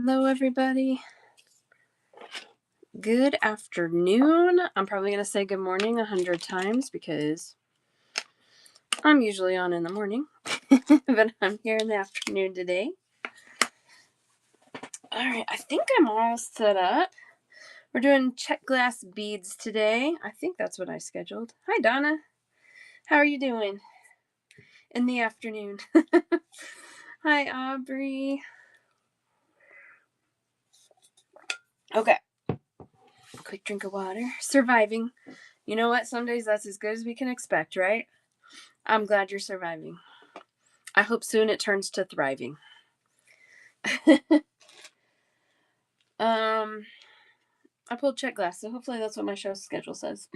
Hello, everybody. Good afternoon. I'm probably going to say good morning 100 times because I'm usually on in the morning, but I'm here in the afternoon today. All right, I think I'm all set up. We're doing Czech glass beads today. I think that's what I scheduled. Hi, Donna. How are you doing in the afternoon? Hi, Aubrey. Okay. Quick drink of water. Surviving. You know what? Some days that's as good as we can expect, right? I'm glad you're surviving. I hope soon it turns to thriving. I pulled Czech glass, so hopefully that's what my show schedule says.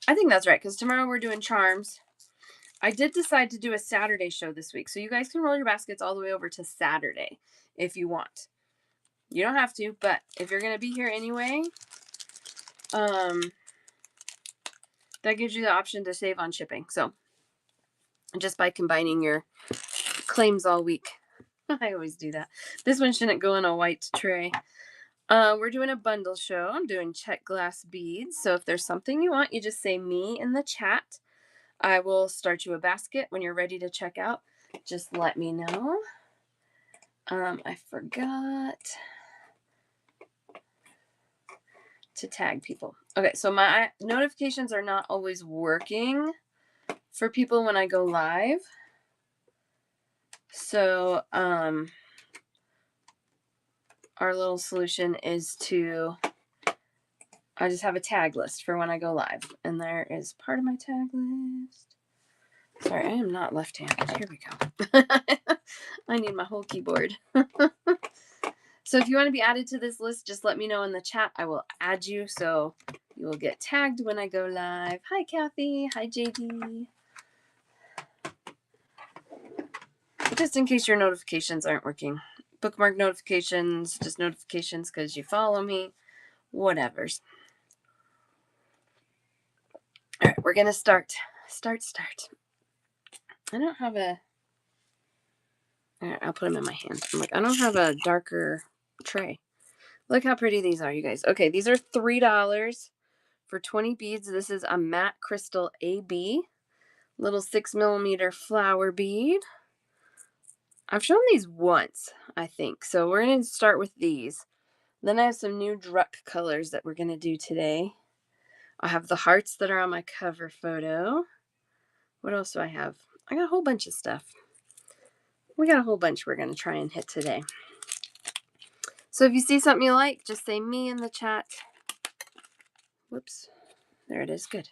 I think that's right, because tomorrow we're doing charms. I did decide to do a Saturday show this week, so you guys can roll your baskets all the way over to Saturday if you want. You don't have to, but if you're going to be here anyway, that gives you the option to save on shipping. So just by combining your claims all week. I always do that. This one shouldn't go in a white tray. We're doing a bundle show. I'm doing Czech glass beads. So if there's something you want, you just say me in the chat. I will start you a basket when you're ready to check out. Just let me know. I forgot to tag people. Okay, so my notifications are not always working for people when I go live. So, our little solution is I just have a tag list for when I go live. And there is part of my tag list. Sorry, I am not left-handed. Here we go. I need my whole keyboard. So if you want to be added to this list, just let me know in the chat. I will add you so you will get tagged when I go live. Hi, Kathy. Hi, JD. Just in case your notifications aren't working. Bookmark notifications, just notifications because you follow me. Whatevers. All right, we're going to start. I don't have a... All right, I'll put them in my hand. I'm like, I don't have a darker tray. Look how pretty these are, you guys. Okay, these are $3 for 20 beads. This is a matte crystal AB. Little 6mm flower bead. I've shown these once, I think. So we're going to start with these. Then I have some new Druck colors that we're going to do today. I have the hearts that are on my cover photo. What else do I have? I got a whole bunch of stuff. We got a whole bunch we're going to try and hit today. So if you see something you like, just say me in the chat. Whoops. There it is. Good.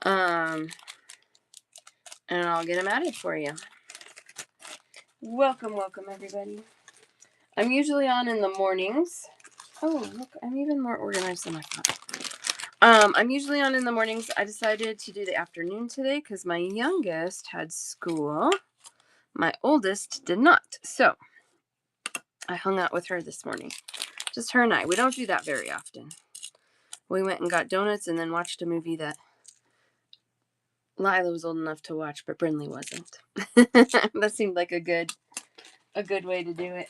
And I'll get them added for you. Welcome, everybody. I'm usually on in the mornings. Oh, look, I'm even more organized than I thought. I'm usually on in the mornings. I decided to do the afternoon today because my youngest had school. My oldest did not. So I hung out with her this morning. Just her and I. We don't do that very often. We went and got donuts and then watched a movie that Lila was old enough to watch, but Brinley wasn't. That seemed like a good way to do it.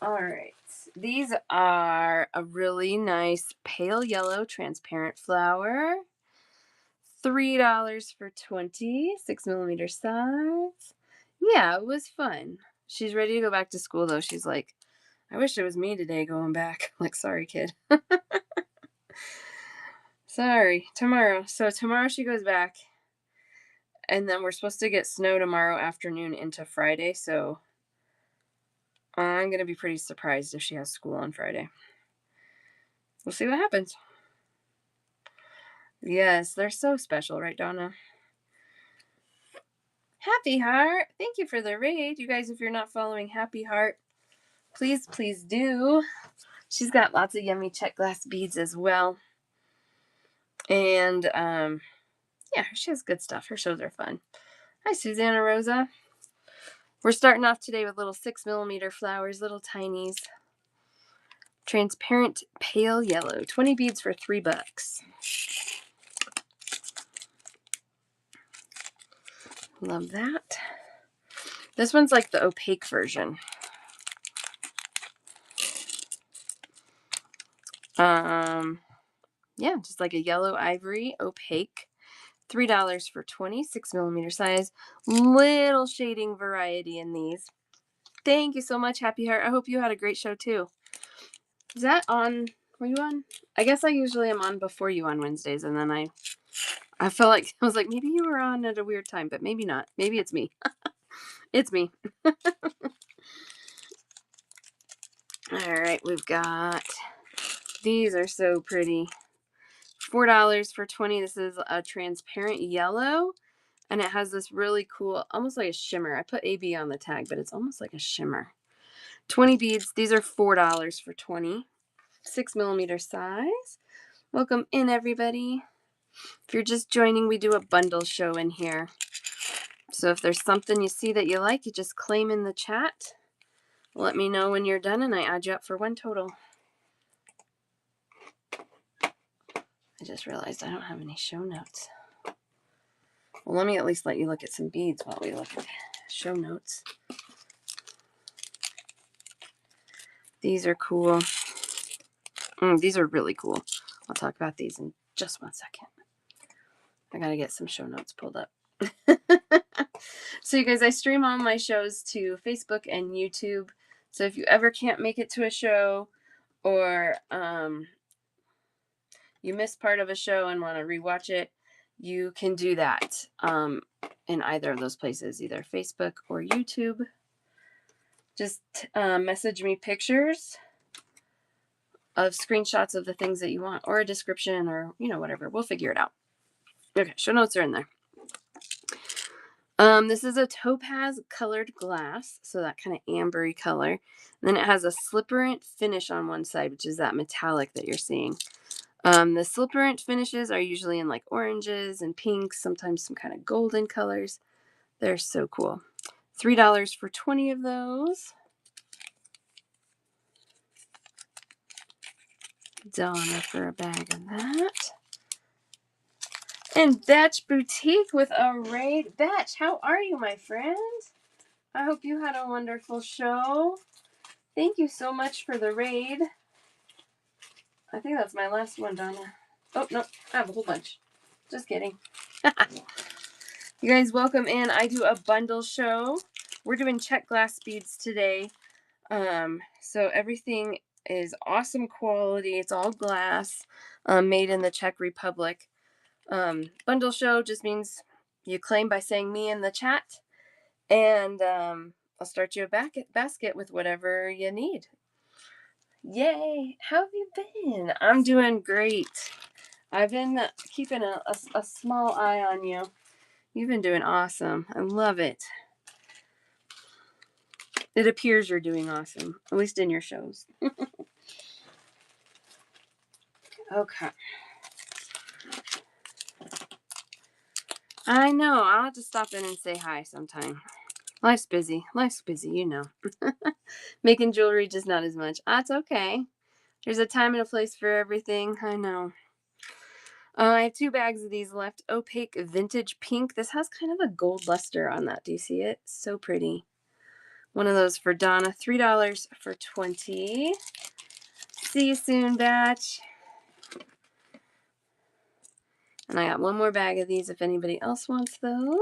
All right. These are a really nice pale yellow transparent flower. $3 for 20, 6mm size. Yeah, it was fun. She's ready to go back to school, though. She's like, I wish it was me today going back. I'm like, sorry, kid. Sorry. Tomorrow. So tomorrow she goes back. And then we're supposed to get snow tomorrow afternoon into Friday. So I'm going to be pretty surprised if she has school on Friday. We'll see what happens. Yes, they're so special, right, Donna? Happy Heart, thank you for the raid. You guys, if you're not following Happy Heart, please do. She's got lots of yummy Czech glass beads as well. And, yeah, she has good stuff. Her shows are fun. Hi, Susanna Rosa. We're starting off today with little 6mm flowers, little tinies. Transparent pale yellow. 20 beads for $3. Love that. This one's like the opaque version. Yeah, just like a yellow ivory opaque. $3 for 20, 6mm size. Little shading variety in these. Thank you so much, Happy Heart. I hope you had a great show too. Is that on? Were you on? I guess I usually am on before you on Wednesdays, and then I felt like I was like, maybe you were on at a weird time, but maybe not. Maybe it's me. It's me. All right, we've got these are so pretty. $4 for 20. This is a transparent yellow, and it has this really cool, almost like a shimmer. I put AB on the tag, but it's almost like a shimmer. 20 beads. These are $4 for 20. 6mm size. Welcome in, everybody. If you're just joining, we do a bundle show in here. So if there's something you see that you like, you just claim in the chat. Let me know when you're done, and I add you up for one total. I just realized I don't have any show notes. Well, let me at least let you look at some beads while we look at show notes. These are cool. These are really cool. I'll talk about these in just 1 second. I gotta get some show notes pulled up. So you guys, I stream all my shows to Facebook and YouTube. So if you ever can't make it to a show, or you missed part of a show and want to rewatch it, you can do that in either of those places, either Facebook or YouTube. Just message me pictures of screenshots of the things that you want, or a description, or whatever. We'll figure it out. Okay, show notes are in there. This is a topaz colored glass, so that kind of ambery color. And then it has a slipperant finish on one side, which is that metallic that you're seeing. The slipperant finishes are usually in like oranges and pinks, sometimes some kind of golden colors. They're so cool. $3 for 20 of those. Donna for a bag of that. And Batch Boutique with a raid. Batch, how are you, my friend? I hope you had a wonderful show. Thank you so much for the raid. I think that's my last one, Donna. Oh, no, I have a whole bunch. Just kidding. You guys, welcome in. I do a bundle show. We're doing Czech glass beads today. So everything is awesome quality. It's all glass, made in the Czech Republic. Bundle show just means you claim by saying me in the chat, and I'll start you a basket with whatever you need. Yay! How have you been? I'm doing great. I've been keeping a small eye on you. You've been doing awesome. I love it. It appears you're doing awesome, at least in your shows. Okay. I know. I'll have to stop in and say hi sometime. Life's busy. Life's busy, Making jewelry, just not as much. That's okay. There's a time and a place for everything. I know. I have 2 bags of these left. Opaque vintage pink. This has kind of a gold luster on that. Do you see it? So pretty. One of those for Donna. $3 for 20. See you soon, Batch. And I got one more bag of these if anybody else wants those.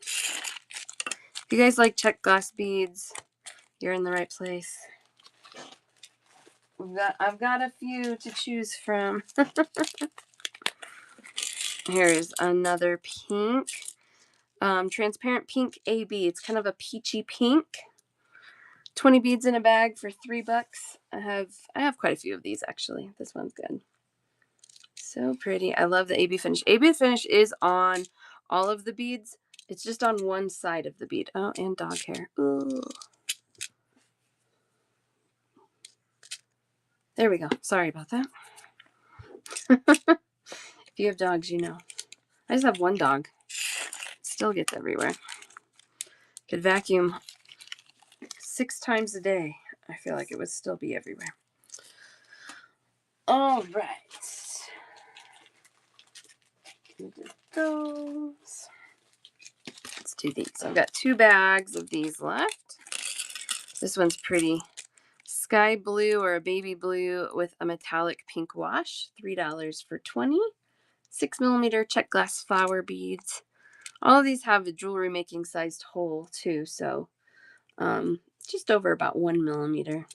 If you guys like Czech glass beads, you're in the right place. I've got a few to choose from. Here's another pink. Transparent pink AB. It's kind of a peachy pink. 20 beads in a bag for $3. I have quite a few of these actually. This one's good. So pretty. I love the AB finish. AB finish is on all of the beads. It's just on one side of the bead. Oh, and dog hair. Ooh. There we go. Sorry about that. If you have dogs, you know. I just have one dog. It still gets everywhere. Could vacuum 6 times a day. I feel like it would still be everywhere. All right. We did those. Let's do these. I've got 2 bags of these left. This one's pretty. Sky blue or a baby blue with a metallic pink wash. $3 for 20. 6mm Czech glass flower beads. All of these have a jewelry making sized hole too, so just over about 1mm.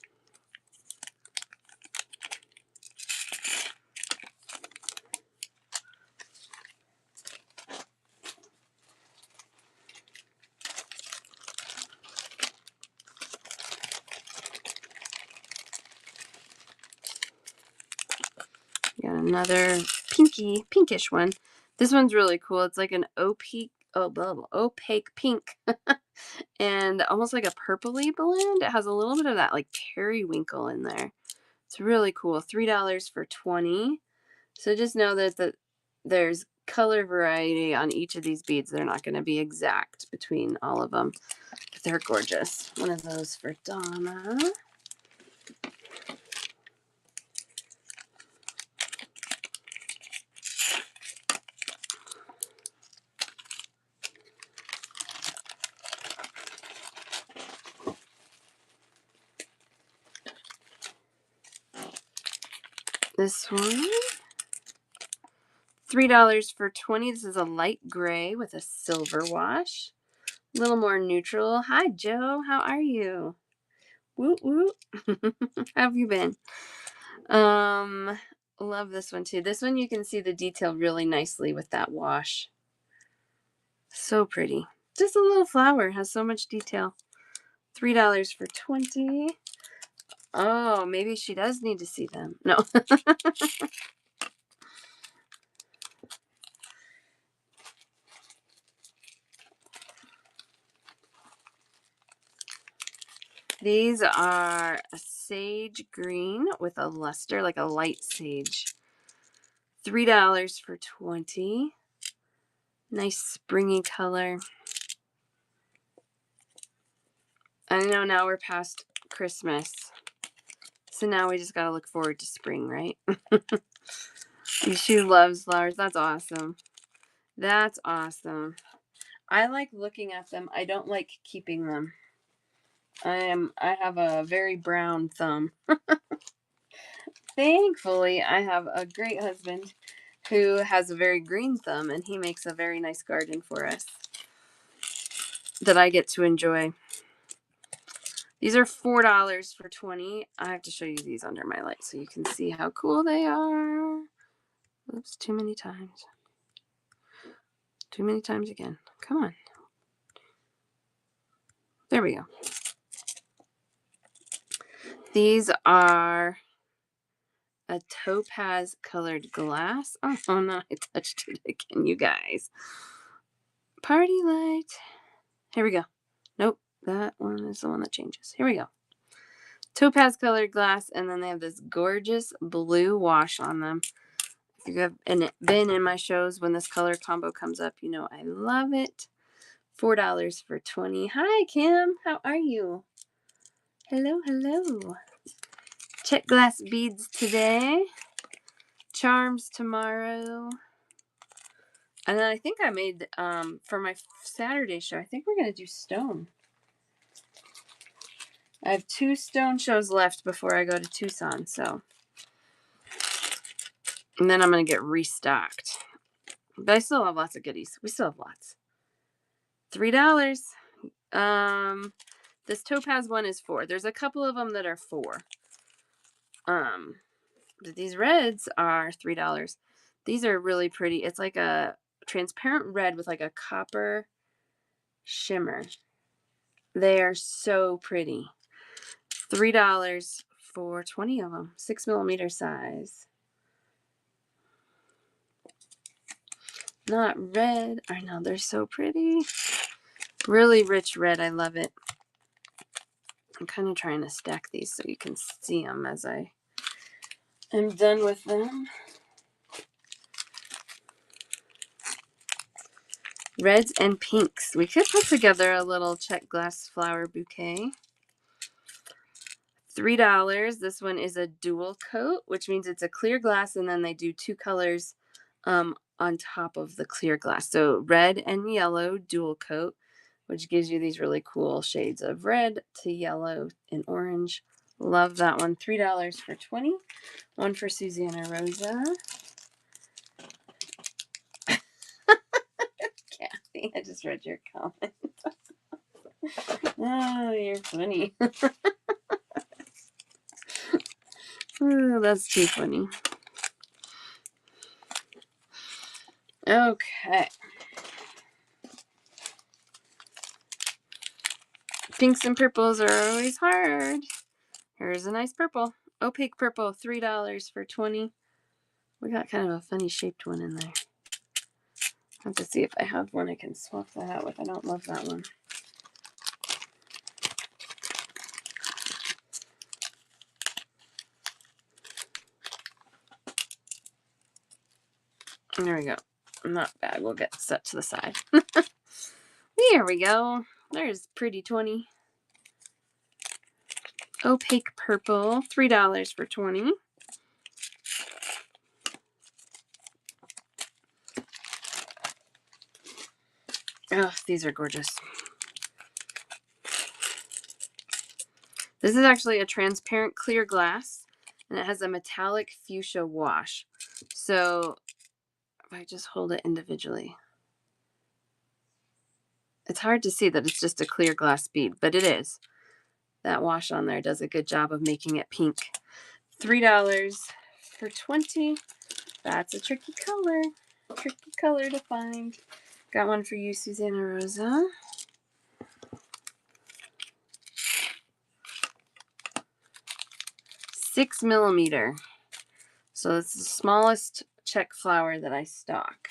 Got another pinkish one. This one's really cool. It's like an opaque pink and almost like a purpley blend. It has a little bit of that like periwinkle in there. It's really cool. $3 for 20. So just know that there's color variety on each of these beads. They're not going to be exact between all of them, but they're gorgeous. One of those for Donna. This one, $3 for 20. This is a light gray with a silver wash. A little more neutral. Hi, Joe. How are you? Woot woot. How have you been? Love this one too. This one you can see the detail really nicely with that wash. So pretty. Just a little flower. Has so much detail. $3 for 20. Oh, maybe she does need to see them. No. These are a sage green with a luster, like a light sage. $3 for 20. Nice springy color. I know now we're past Christmas. So now we just got to look forward to spring, right? She loves flowers. That's awesome. That's awesome. I like looking at them. I don't like keeping them. I have a very brown thumb. Thankfully, I have a great husband who has a very green thumb, and he makes a very nice garden for us that I get to enjoy. These are $4 for 20. I have to show you these under my light so you can see how cool they are. Oops, too many times. Too many times again. Come on. There we go. These are a topaz colored glass. Oh no, I touched it again, you guys. Party light. Here we go. Nope, that one is the one that changes. Here we go. Topaz colored glass, and then they have this gorgeous blue wash on them. If you have been in my shows when this color combo comes up, you know I love it. $4 for 20. Hi, Kim. How are you? Hello, hello. Czech glass beads today. Charms tomorrow. And then I think I made, for my Saturday show, I think we're going to do stone. I have 2 stone shows left before I go to Tucson, so. And then I'm going to get restocked. But I still have lots of goodies. We still have lots. $3. This topaz one is 4. There's a couple of them that are 4. These reds are $3. These are really pretty. It's like a transparent red with like a copper shimmer. They are so pretty. $3 for 20 of them. 6mm size. Not red. I know, they're so pretty. Really rich red. I love it. I'm kind of trying to stack these so you can see them as I am done with them. Reds and pinks. We could put together a little Czech glass flower bouquet. $3. This one is a dual coat, which means it's a clear glass, and then they do 2 colors on top of the clear glass. So red and yellow dual coat. which gives you these really cool shades of red to yellow and orange. Love that one. $3 for 20. One for Susanna Rosa. Kathy, I just read your comment. Oh, you're funny. Oh, that's too funny. Okay. Pinks and purples are always hard. Here's a nice purple. Opaque purple, $3 for 20. We got kind of a funny shaped one in there. I'll have to see if I have one I can swap that out with. I don't love that one. There we go. Not bad. We'll get set to the side. There we go. There's pretty 20. Opaque purple, $3 for 20. Oh, these are gorgeous. This is actually a transparent clear glass, and it has a metallic fuchsia wash. So if I just hold it individually, it's hard to see that it's just a clear glass bead, but it is. That wash on there does a good job of making it pink. $3 for 20. That's a tricky color. Tricky color to find. Got one for you, Susanna Rosa. Six millimeter. So it's the smallest Czech flower that I stock.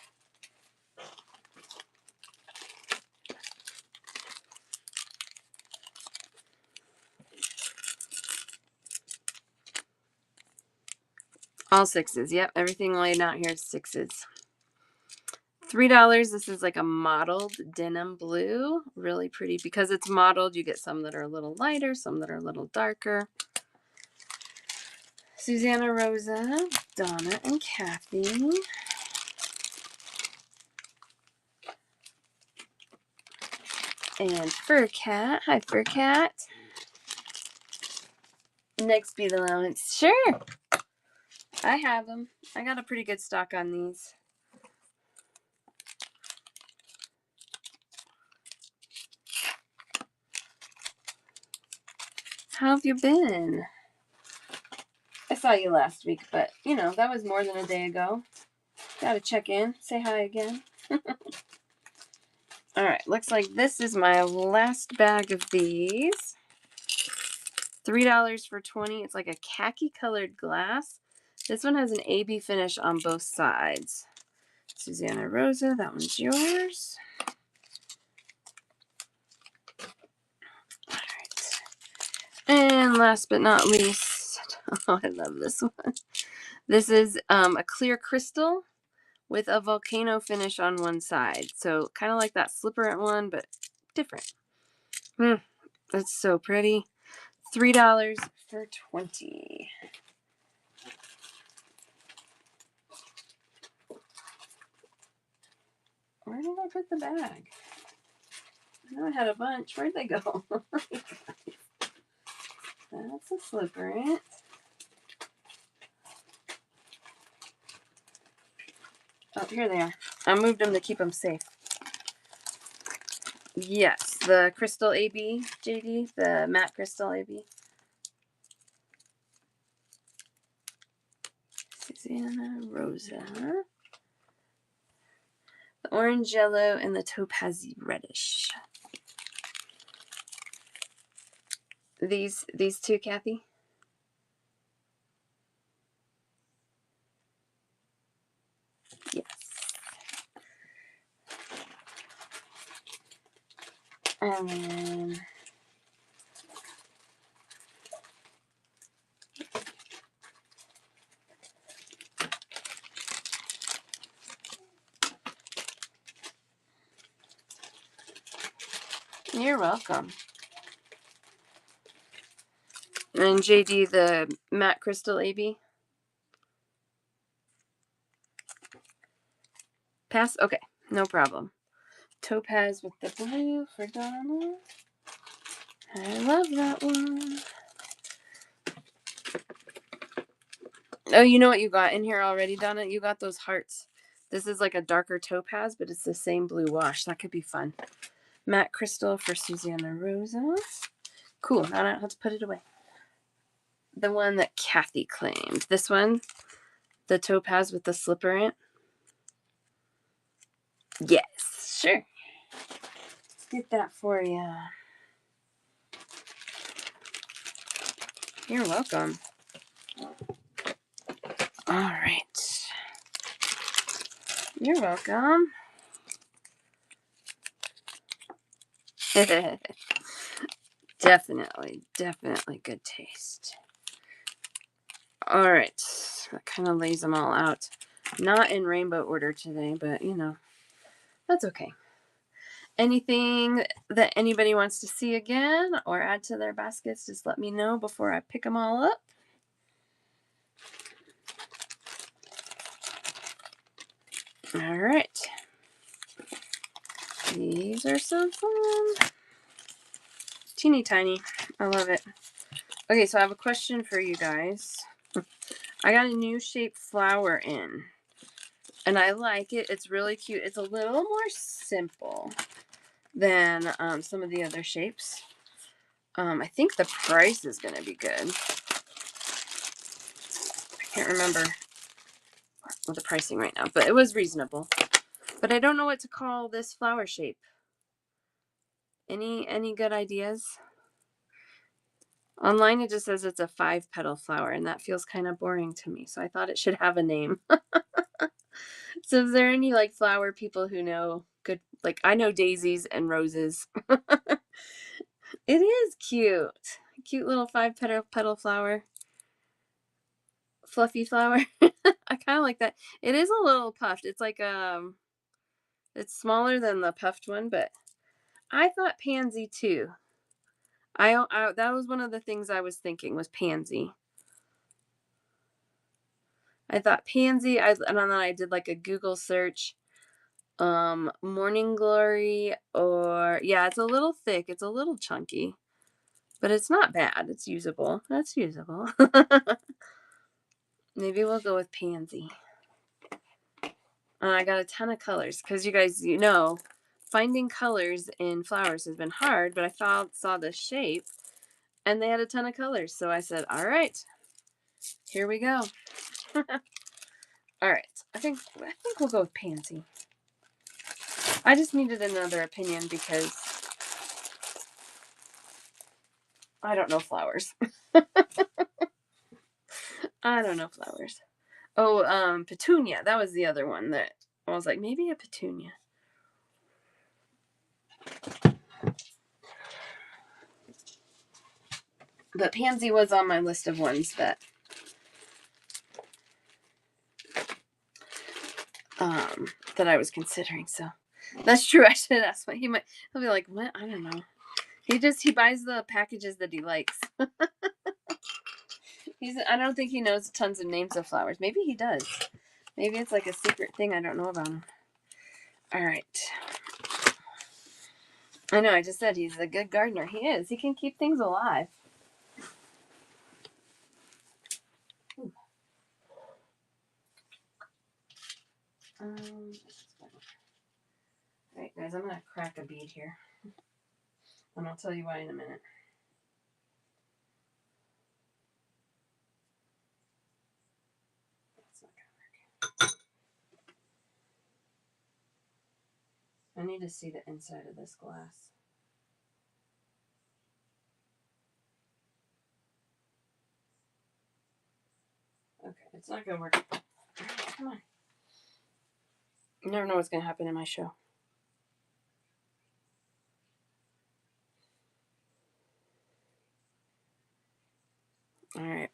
All sixes. Yep, everything laid out here is sixes. $3. This is like a mottled denim blue. Really pretty. Because it's mottled, you get some that are a little lighter, some that are a little darker. Susanna Rosa, Donna, and Kathy. And Fur Cat. Hi, Fur Cat. Next be the allowance. Sure. I have them. I got a pretty good stock on these. How have you been? I saw you last week, but, you know, that was more than a day ago. Gotta check in. Say hi again. All right. Looks like this is my last bag of these. $3 for 20. It's like a khaki colored glass. This one has an AB finish on both sides. Susanna Rosa, that one's yours. All right. And last but not least, oh, I love this one. This is a clear crystal with a volcano finish on one side. So kind of like that slipper one, but different. That's so pretty. $3 for 20. Where did I put the bag? I know I had a bunch. Where'd they go? That's a slipper. Oh, here they are. I moved them to keep them safe. Yes, the crystal AB, JD, the matte crystal AB. Susanna Rosa. The orange yellow and the topazy reddish. These two, Kathy? Yes. And then you're welcome. And JD, the matte crystal AB. Pass? Okay, no problem. topaz with the blue for Donna. I love that one. Oh, you know what you got in here already, Donna? You got those hearts. This is like a darker topaz, but it's the same blue wash. That could be fun. Matte crystal for Susanna Rosa. Cool. Now I don't have to put it away. The one that Kathy claimed. This one, the topaz with the slipper in it. Yes, sure. Let's get that for you. You're welcome. All right. You're welcome. Definitely good taste. All right. That kind of lays them all out. Not in rainbow order today, but you know, that's okay. Anything that anybody wants to see again or add to their baskets, just let me know before I pick them all up. All right. These are so fun. Teeny tiny. I love it. Okay, so I have a question for you guys. I got a new shape flower in, and I like it. It's really cute. It's a little more simple than some of the other shapes. I think the price is going to be good. I can't remember what the pricing right now, but it was reasonable. But I don't know what to call this flower shape. Any good ideas? Online it just says it's a 5-petal flower, and that feels kind of boring to me. So I thought it should have a name. So is there any like flower people who know good? Like I know daisies and roses. It is cute. Cute little 5-petal flower. Fluffy flower. I kind of like that. It is a little puffed. It's like it's smaller than the puffed one, but I thought pansy too. I that was one of the things I was thinking was pansy. I thought pansy. And then I did like a Google search. Morning glory, or yeah, it's a little thick. It's a little chunky, but it's not bad. It's usable. That's usable. Maybe we'll go with pansy. I got a ton of colors because you guys, you know, finding colors in flowers has been hard, but I saw this shape and they had a ton of colors. So I said, all right, here we go. All right. I think we'll go with pansy. I just needed another opinion because I don't know flowers. I don't know flowers. Oh, petunia. That was the other one that I was like, maybe a petunia. But pansy was on my list of ones that that I was considering. So that's true. I should ask what he'll be like, what? I don't know. He buys the packages that he likes. I don't think he knows tons of names of flowers. Maybe he does. Maybe it's like a secret thing I don't know about him. All right. I know, I just said he's a good gardener. He is. He can keep things alive. All right, guys, I'm going to crack a bead here. And I'll tell you why in a minute. That's not going to work. I need to see the inside of this glass. Okay, it's not going to work. All right, come on. You never know what's going to happen in my show. All right,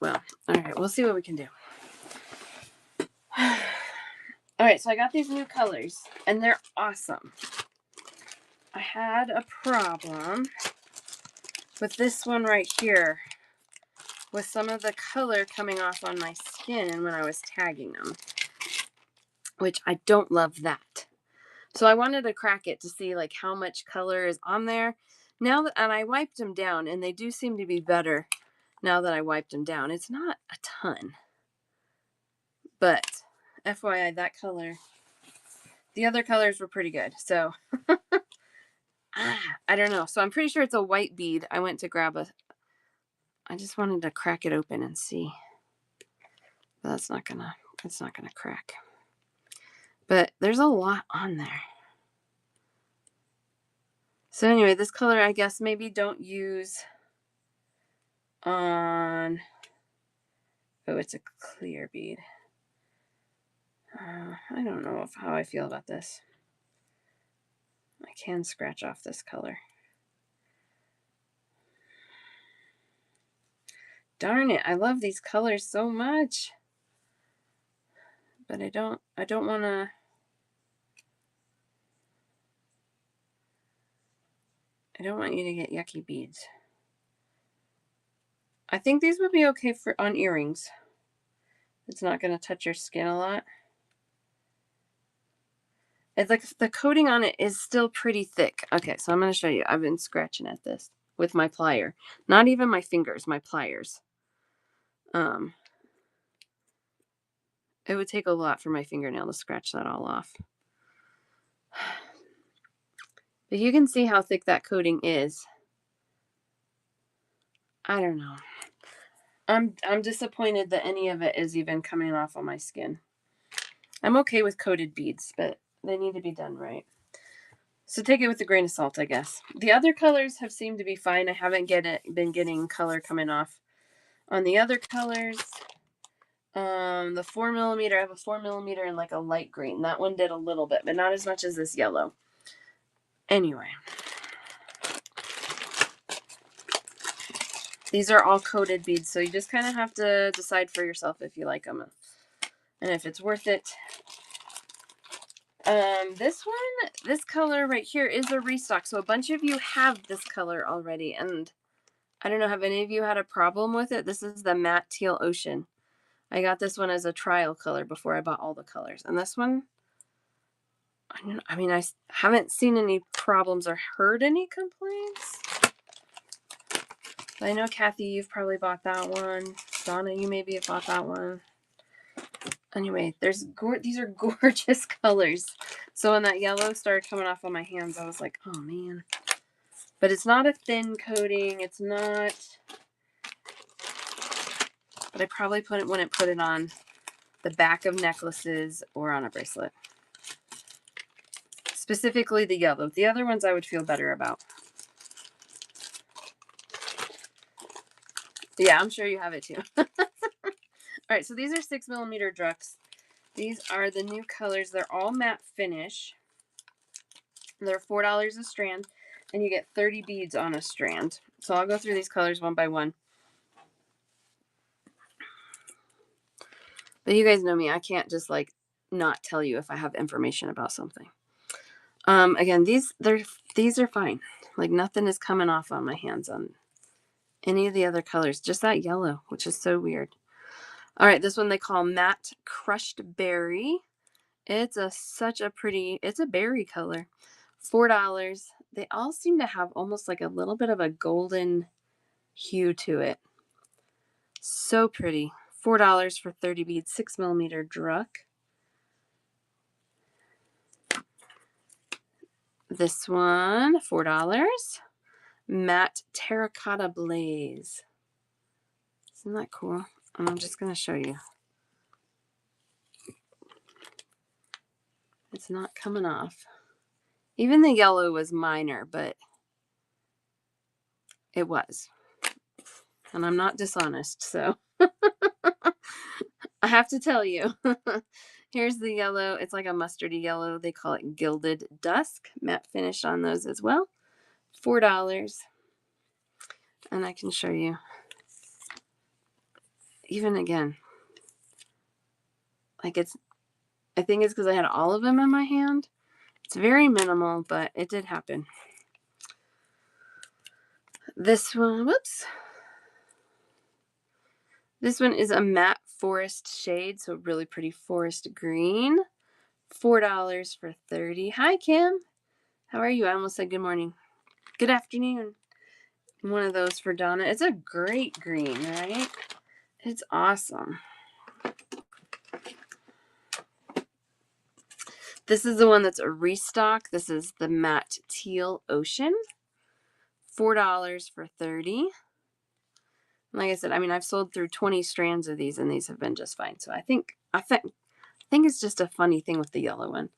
we'll see what we can do. All right, so I got these new colors, and they're awesome. I had a problem with this one right here, with some of the color coming off on my skin when I was tagging them, which I don't love that. So I wanted to crack it to see like how much color is on there. Now that, and I wiped them down and they do seem to be better now that I wiped them down. It's not a ton, but FYI, that color, the other colors were pretty good. So I don't know. So I'm pretty sure it's a white bead. I went to grab I just wanted to crack it open and see. But it's not gonna crack. But there's a lot on there. So anyway, this color, I guess maybe don't use on, oh, it's a clear bead. I don't know how I feel about this. I can scratch off this color. Darn it, I love these colors so much. But I don't want to, I don't want you to get yucky beads. I think these would be okay for on earrings. It's not going to touch your skin a lot. It's like the coating on it is still pretty thick. Okay, so I'm going to show you. I've been scratching at this with my plier. Not even my fingers, my pliers. It would take a lot for my fingernail to scratch that all off. But you can see how thick that coating is. I don't know. I'm disappointed that any of it is even coming off on my skin. I'm okay with coated beads, but they need to be done right. So take it with a grain of salt, I guess. The other colors have seemed to be fine. I haven't been getting color coming off on the other colors. The 4mm, I have a 4mm and like a light green. That one did a little bit, but not as much as this yellow. Anyway. These are all coated beads, so you just kind of have to decide for yourself if you like them and if it's worth it. This color right here is a restock, so a bunch of you have this color already, and I don't know, have any of you had a problem with it? This is the Matte Teal Ocean. I got this one as a trial color before I bought all the colors, and this one, I mean, I haven't seen any problems or heard any complaints. I know, Kathy, you've probably bought that one. Donna, you maybe have bought that one. Anyway, these are gorgeous colors. So when that yellow started coming off on my hands, I was like, oh, man. But it's not a thin coating. It's not... But I probably wouldn't put it on the back of necklaces or on a bracelet. Specifically the yellow. The other ones I would feel better about. Yeah, I'm sure you have it too. All right, so these are 6mm Drux. These are the new colors. They're all matte finish. They're $4 a strand, and you get 30 beads on a strand. So I'll go through these colors one by one. But you guys know me. I can't just like not tell you if I have information about something. Again, these are fine. Like nothing is coming off on my hands on any of the other colors. Just that yellow, which is so weird. All right, this one they call Matte Crushed Berry. It's such a pretty, it's a berry color. $4. They all seem to have almost like a little bit of a golden hue to it. So pretty. $4 for 30 beads, 6mm Druck. This one, $4. Matte Terracotta Blaze. Isn't that cool? And I'm just going to show you. It's not coming off. Even the yellow was minor, but it was. And I'm not dishonest, so I have to tell you. Here's the yellow. It's like a mustardy yellow. They call it Gilded Dusk. Matte finish on those as well. $4. And I can show you. Even again. Like I think it's because I had all of them in my hand. It's very minimal, but it did happen. This one, whoops. This one is a matte forest shade, so really pretty forest green. $4 for 30. Hi, Kim. How are you? I almost said good morning. Good afternoon. One of those for Donna. It's a great green, right? It's awesome. This is the one that's a restock. This is the matte teal ocean. $4 for 30. Like I said, I mean, I've sold through 20 strands of these, and these have been just fine. So I think it's just a funny thing with the yellow one.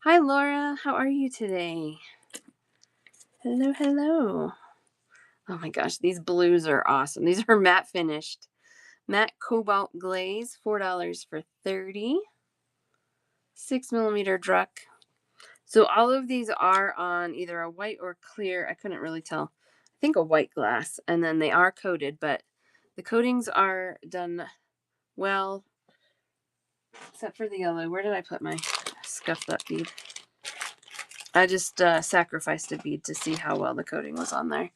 Hi, Laura. How are you today? Hello, hello. Oh my gosh, these blues are awesome. These are matte finished. Matte cobalt glaze, $4 for 30. 6mm Druck. So all of these are on either a white or clear. I couldn't really tell. I think a white glass. And then they are coated, but the coatings are done well, except for the yellow. Where did I put my scuffed up bead? I just sacrificed a bead to see how well the coating was on there.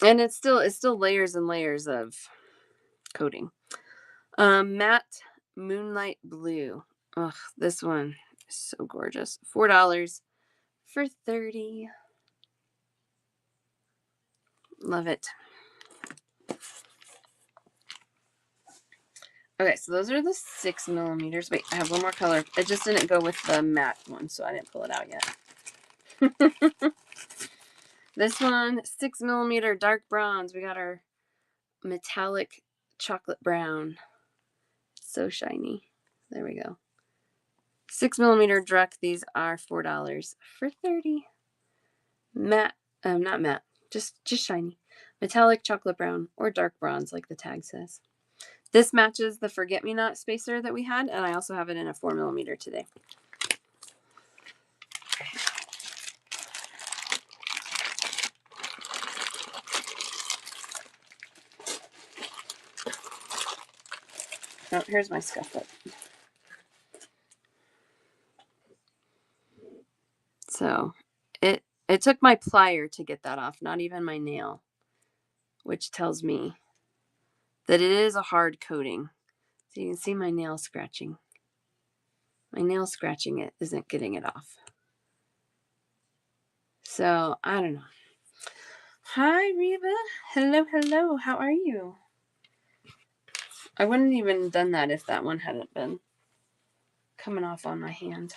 And it's still layers and layers of coating. Matte Moonlight Blue. Ugh, this one is so gorgeous. $4 for 30. Love it. Okay, so those are the 6mm. Wait, I have one more color. It just didn't go with the matte one, so I didn't pull it out yet. This one, 6mm dark bronze. We got our metallic chocolate brown. So shiny. There we go. 6mm Druck. These are $4 for 30. Matte, not matte, just shiny. Metallic chocolate brown or dark bronze, like the tag says. This matches the forget-me-not spacer that we had, and I also have it in a 4mm today. Oh, here's my scuff up. So it took my plier to get that off, not even my nail, which tells me that it is a hard coating. So you can see my nail scratching. My nail scratching it isn't getting it off. So I don't know. Hi, Reba. Hello, hello. How are you? I wouldn't even done that if that one hadn't been coming off on my hand.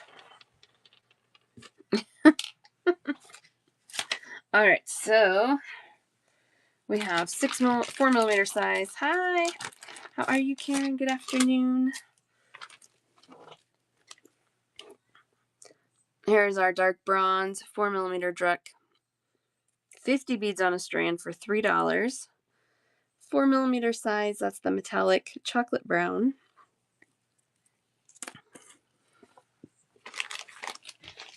All right, so we have 4mm size. Hi, how are you, Karen? Good afternoon. Here's our dark bronze 4mm Druck. 50 beads on a strand for $3. 4mm size. That's the metallic chocolate brown.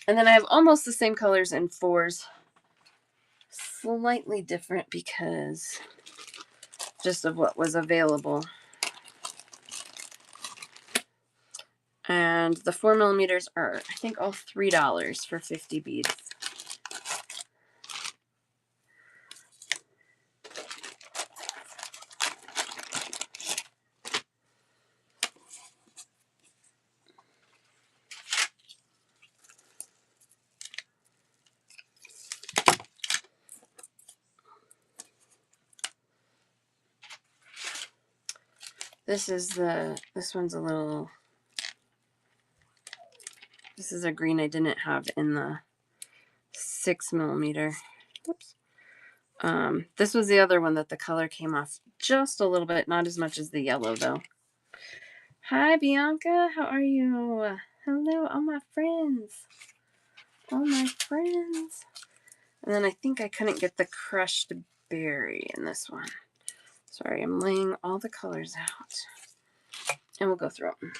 And then I have almost the same colors in 4s. Slightly different because just of what was available. And the 4mm are, I think, all $3 for 50 beads. This one's a little, this is a green I didn't have in the 6mm. Whoops. This was the other one that the color came off just a little bit, not as much as the yellow though. Hi, Bianca. How are you? Hello, all my friends. All my friends. And then I think I couldn't get the crushed berry in this one. Sorry, I'm laying all the colors out. And we'll go through them.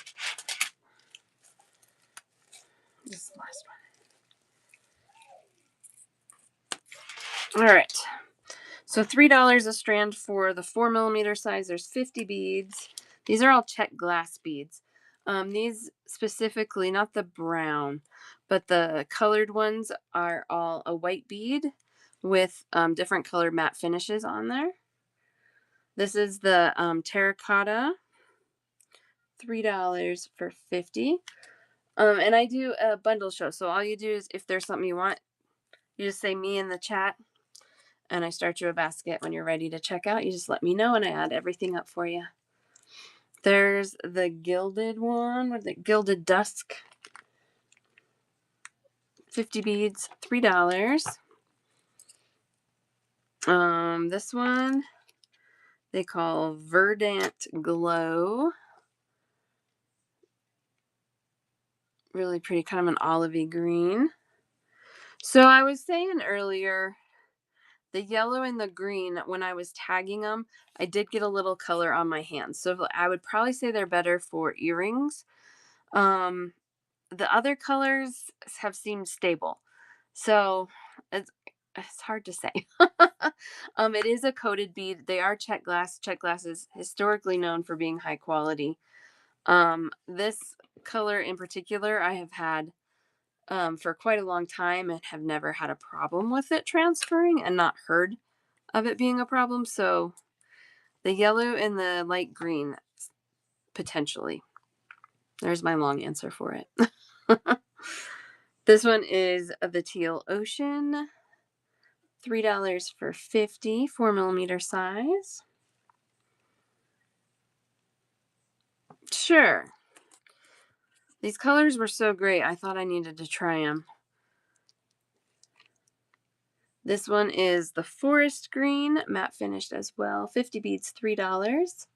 This is the last one. All right. So $3 a strand for the 4mm size. There's 50 beads. These are all Czech glass beads. These specifically, not the brown, but the colored ones are all a white bead with different colored matte finishes on there. This is the terracotta, $3 for 50. And I do a bundle show. So all you do is if there's something you want, you just say me in the chat and I start you a basket. When you're ready to check out, you just let me know and I add everything up for you. There's the gilded one with the gilded dusk. 50 beads, $3. This one they call Verdant Glow. Really pretty, kind of an olivey green. So I was saying earlier, the yellow and the green, when I was tagging them, I did get a little color on my hands. So I would probably say they're better for earrings. The other colors have seemed stable. So it's hard to say. It is a coated bead. They are Czech glass. Czech glass is historically known for being high quality. This color in particular, I have had for quite a long time and have never had a problem with it transferring and not heard of it being a problem. So the yellow and the light green, potentially. There's my long answer for it. This one is the Teal Ocean. $3 for 50, 4mm size. Sure. These colors were so great, I thought I needed to try them. This one is the Forest Green, matte finished as well. 50 beads, $3.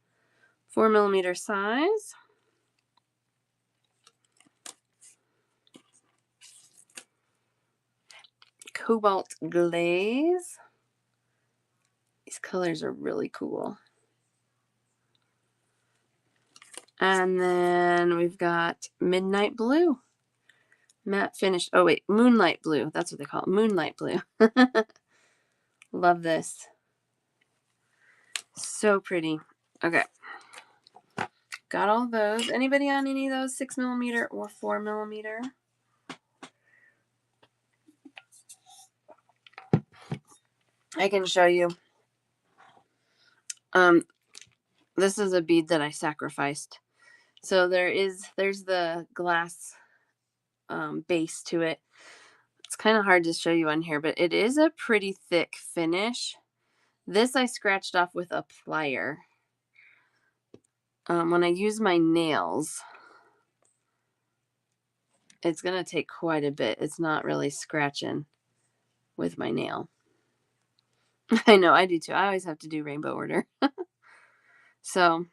4mm size. Cobalt Glaze. These colors are really cool. And then we've got Midnight Blue. Matte finished. Oh, wait. Moonlight Blue. That's what they call it. Moonlight Blue. Love this. So pretty. Okay. Got all those. Anybody on any of those 6mm or 4mm? I can show you. This is a bead that I sacrificed. So there's the glass base to it. It's kind of hard to show you on here, but it is a pretty thick finish. This I scratched off with a plier. When I use my nails, it's going to take quite a bit. It's not really scratching with my nail. I know, I do too. I always have to do rainbow order. So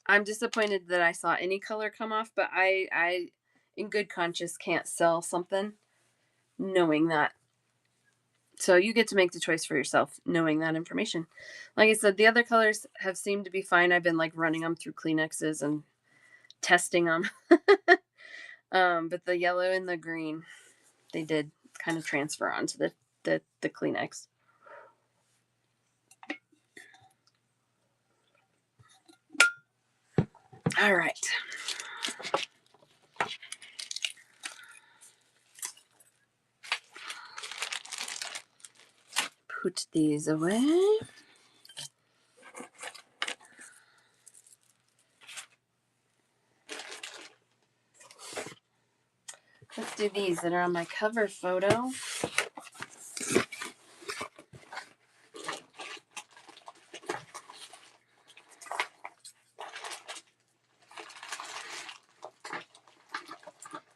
I'm disappointed that I saw any color come off, but I in good conscience can't sell something knowing that. So you get to make the choice for yourself, knowing that information. Like I said, the other colors have seemed to be fine. I've been like running them through Kleenexes and testing them. But the yellow and the green, they did kind of transfer onto the Kleenex. All right. Put these away. Let's do these that are on my cover photo.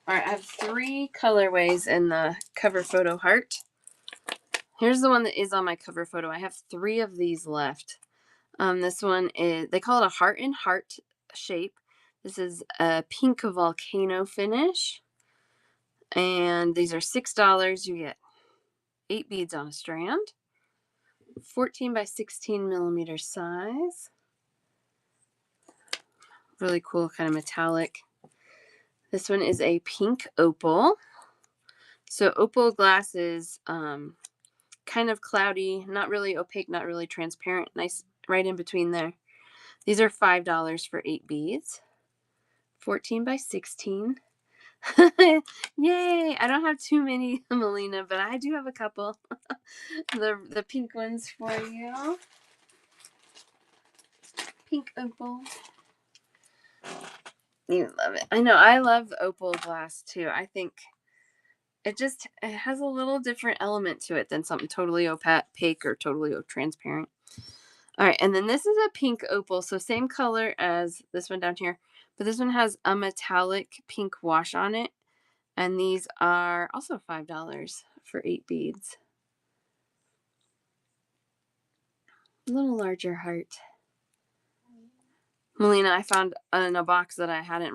All right, I have 3 colorways in the cover photo heart. Here's the one that is on my cover photo. I have 3 of these left. This one is, they call it a heart in heart shape. This is a pink volcano finish. And these are $6. You get 8 beads on a strand. 14 by 16mm size. Really cool, kind of metallic. This one is a pink opal. So opal glass is kind of cloudy, not really opaque, not really transparent. Nice right in between there. These are $5 for 8 beads. 14 by 16. Yay! I don't have too many, Melina, but I do have a couple. the pink ones for you. Pink opal. You love it. I know. I love opal glass too. I think it has a little different element to it than something totally opaque or totally transparent. All right, and then this is a pink opal, so same color as this one down here, but this one has a metallic pink wash on it, and these are also $5 for 8 beads. A little larger heart. Melina, I found in a box that I hadn't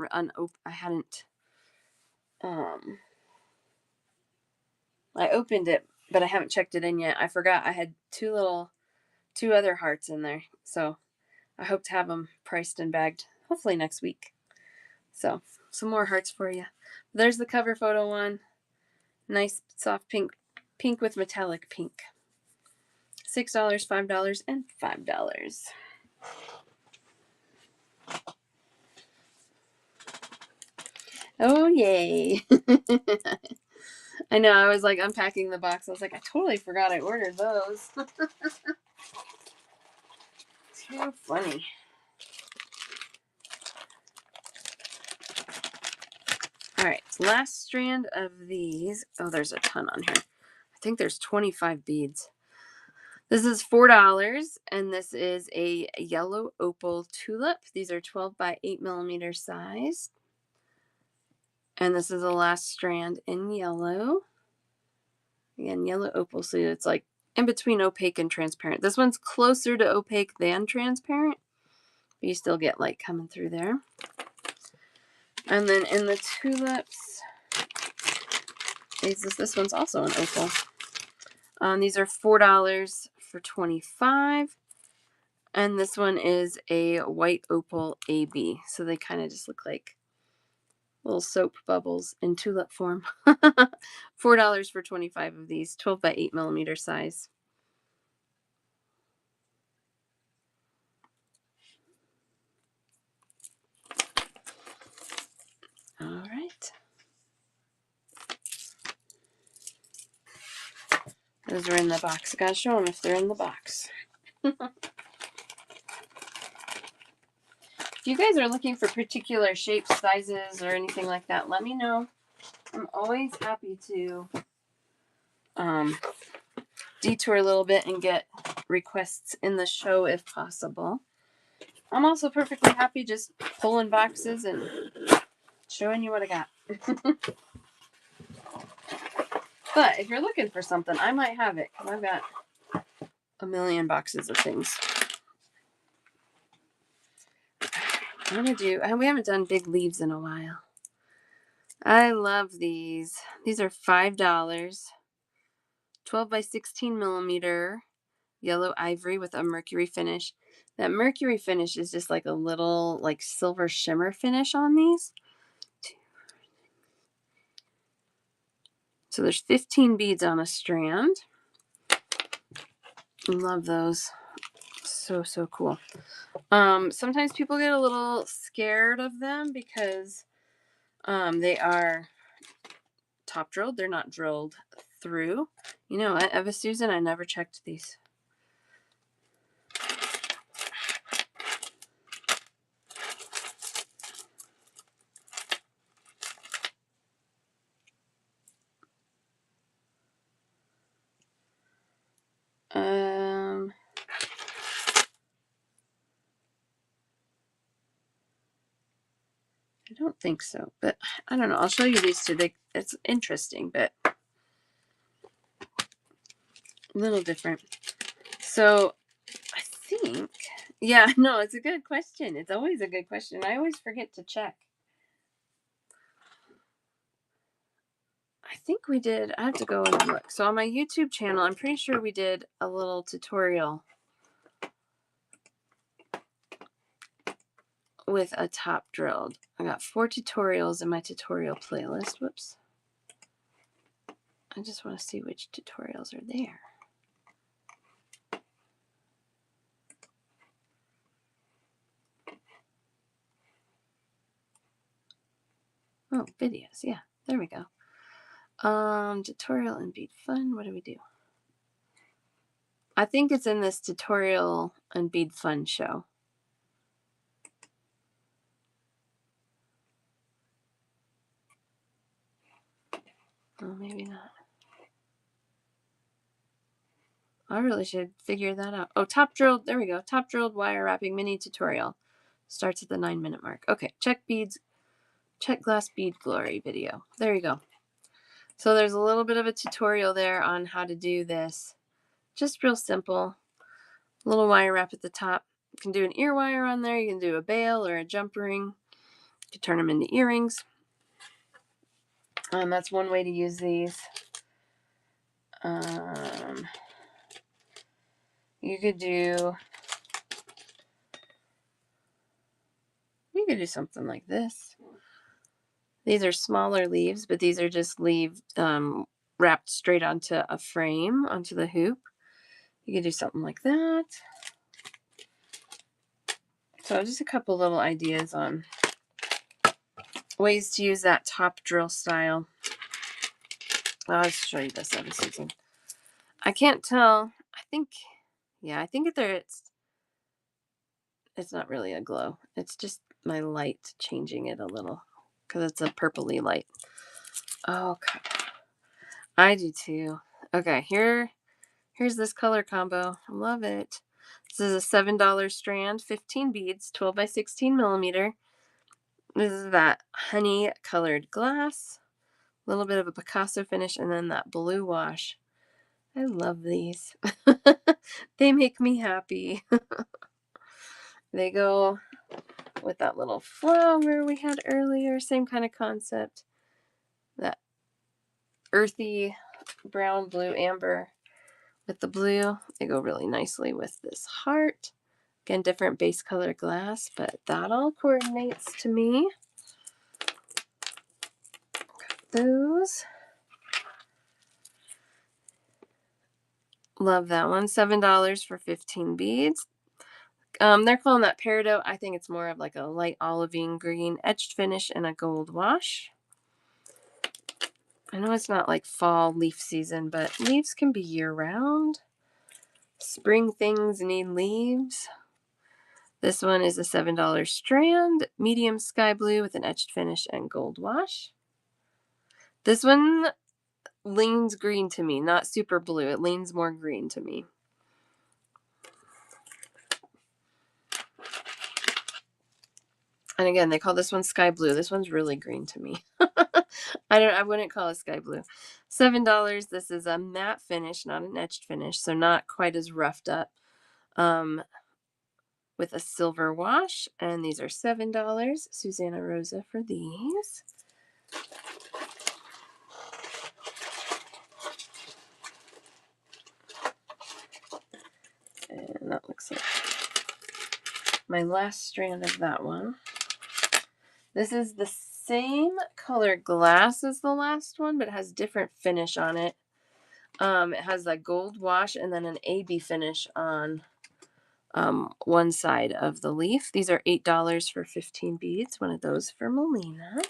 I opened it, but I haven't checked it in yet. I forgot I had two other hearts in there, so I hope to have them priced and bagged hopefully next week. So some more hearts for you. There's the cover photo one. Nice soft pink with metallic pink. $6, $5, and $5. Oh yay! I know. I was like unpacking the box. I was like, I totally forgot I ordered those. Too funny. All right, last strand of these. Oh, there's a ton on here. I think there's 25 beads. This is $4, and this is a yellow opal tulip. These are 12 by 8 millimeter size. And this is the last strand in yellow. Again, yellow opal, so it's like in between opaque and transparent. This one's closer to opaque than transparent, but you still get light coming through there. And then in the tulips, this one's also an opal. These are $4 for 25. And this one is a white opal AB. So they kind of just look like little soap bubbles in tulip form. $4 for 25 of these, 12 by 8 millimeter size. All right. Those are in the box. I gotta show them if they're in the box. If you guys are looking for particular shapes, sizes, or anything like that, let me know. I'm always happy to detour a little bit and get requests in the show if possible. I'm also perfectly happy just pulling boxes and showing you what I got. But if you're looking for something, I might have it because I've got a million boxes of things. I'm gonna do. We haven't done big leaves in a while. I love these. These are $5. 12 by 16 millimeter yellow ivory with a mercury finish. That mercury finish is just like a little like silver shimmer finish on these. So there's 15 beads on a strand. Love those. So cool. Sometimes people get a little scared of them because they are top drilled. They're not drilled through. You know what, Eva Susan, I never checked these. I don't think so, but I don't know. I'll show you these two. It's interesting, but a little different. So I think, yeah, no, it's a good question. It's always a good question. I always forget to check. I think we did. I have to go and look. So on my YouTube channel, I'm pretty sure we did a little tutorial with a top drilled. I got 4 tutorials in my tutorial playlist. Whoops. I just want to see which tutorials are there. Oh, videos. Yeah, there we go. Tutorial and bead fun. What do we do? I think it's in this tutorial and bead fun show. Oh, maybe not. I really should figure that out. Oh, top drilled. There we go. Top drilled wire wrapping mini tutorial. Starts at the 9-minute mark. Okay, Czech glass bead glory video. There you go. So there's a little bit of a tutorial there on how to do this. Just real simple. Little wire wrap at the top. You can do an ear wire on there. You can do a bail or a jump ring. You can turn them into earrings. That's one way to use these. You could do something like this. These are smaller leaves, but these are just wrapped straight onto a frame, onto the hoop. You could do something like that. So just a couple little ideas on ways to use that top drill style. I'll just show you this other Susan. I can't tell. I think it's not really a glow. It's just my light changing it a little because it's a purpley light. Okay. I do too. Okay, here's this color combo. I love it. This is a $7 strand, 15 beads, 12 by 16 millimeter. This is that honey colored glass, a little bit of a Picasso finish, and then that blue wash. I love these. They make me happy. They go with that little flower we had earlier. Same kind of concept. That earthy brown, blue, amber with the blue. They go really nicely with this heart. Again, different base color glass, but that all coordinates to me. Those. Love that one. $7 for 15 beads. They're calling that peridot. I think it's more of like a light olivine green etched finish and a gold wash. I know it's not like fall leaf season, but leaves can be year round. Spring things need leaves. This one is a $7 strand, medium sky blue with an etched finish and gold wash. This one leans green to me, not super blue. It leans more green to me. And again, they call this one sky blue. This one's really green to me. I wouldn't call it sky blue. $7. This is a matte finish, not an etched finish, so not quite as roughed up. With a silver wash, and these are $7. Susanna Rosa for these. And that looks like my last strand of that one. This is the same color glass as the last one, but it has different finish on it. It has a gold wash and then an AB finish on one side of the leaf. These are $8 for 15 beads. One of those for Melina.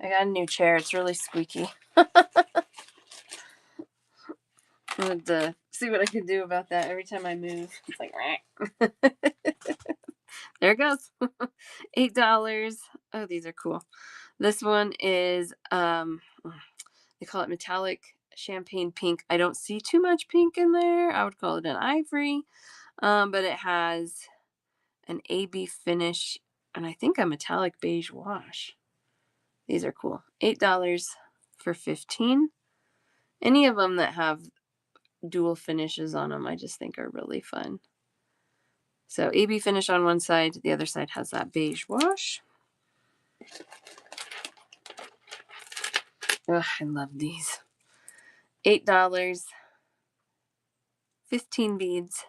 I got a new chair. It's really squeaky. I wanted to see what I could do about that every time I move. It's like, there it goes. $8. Oh, these are cool. This one is, they call it metallic champagne pink. I don't see too much pink in there. I would call it an ivory. But it has an AB finish and I think a metallic beige wash. These are cool. $8 for 15. Any of them that have dual finishes on them, I just think are really fun. So AB finish on one side, the other side has that beige wash. Ugh, I love these. $8, 15 beads.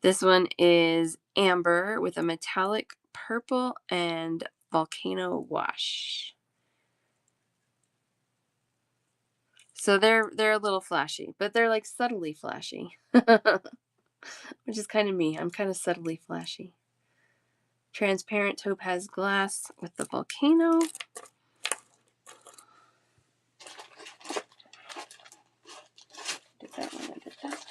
This one is amber with a metallic purple and volcano wash. So they're a little flashy, but they're like subtly flashy, which is kind of me. I'm kind of subtly flashy. Transparent topaz glass with the volcano. Did that one, I did that.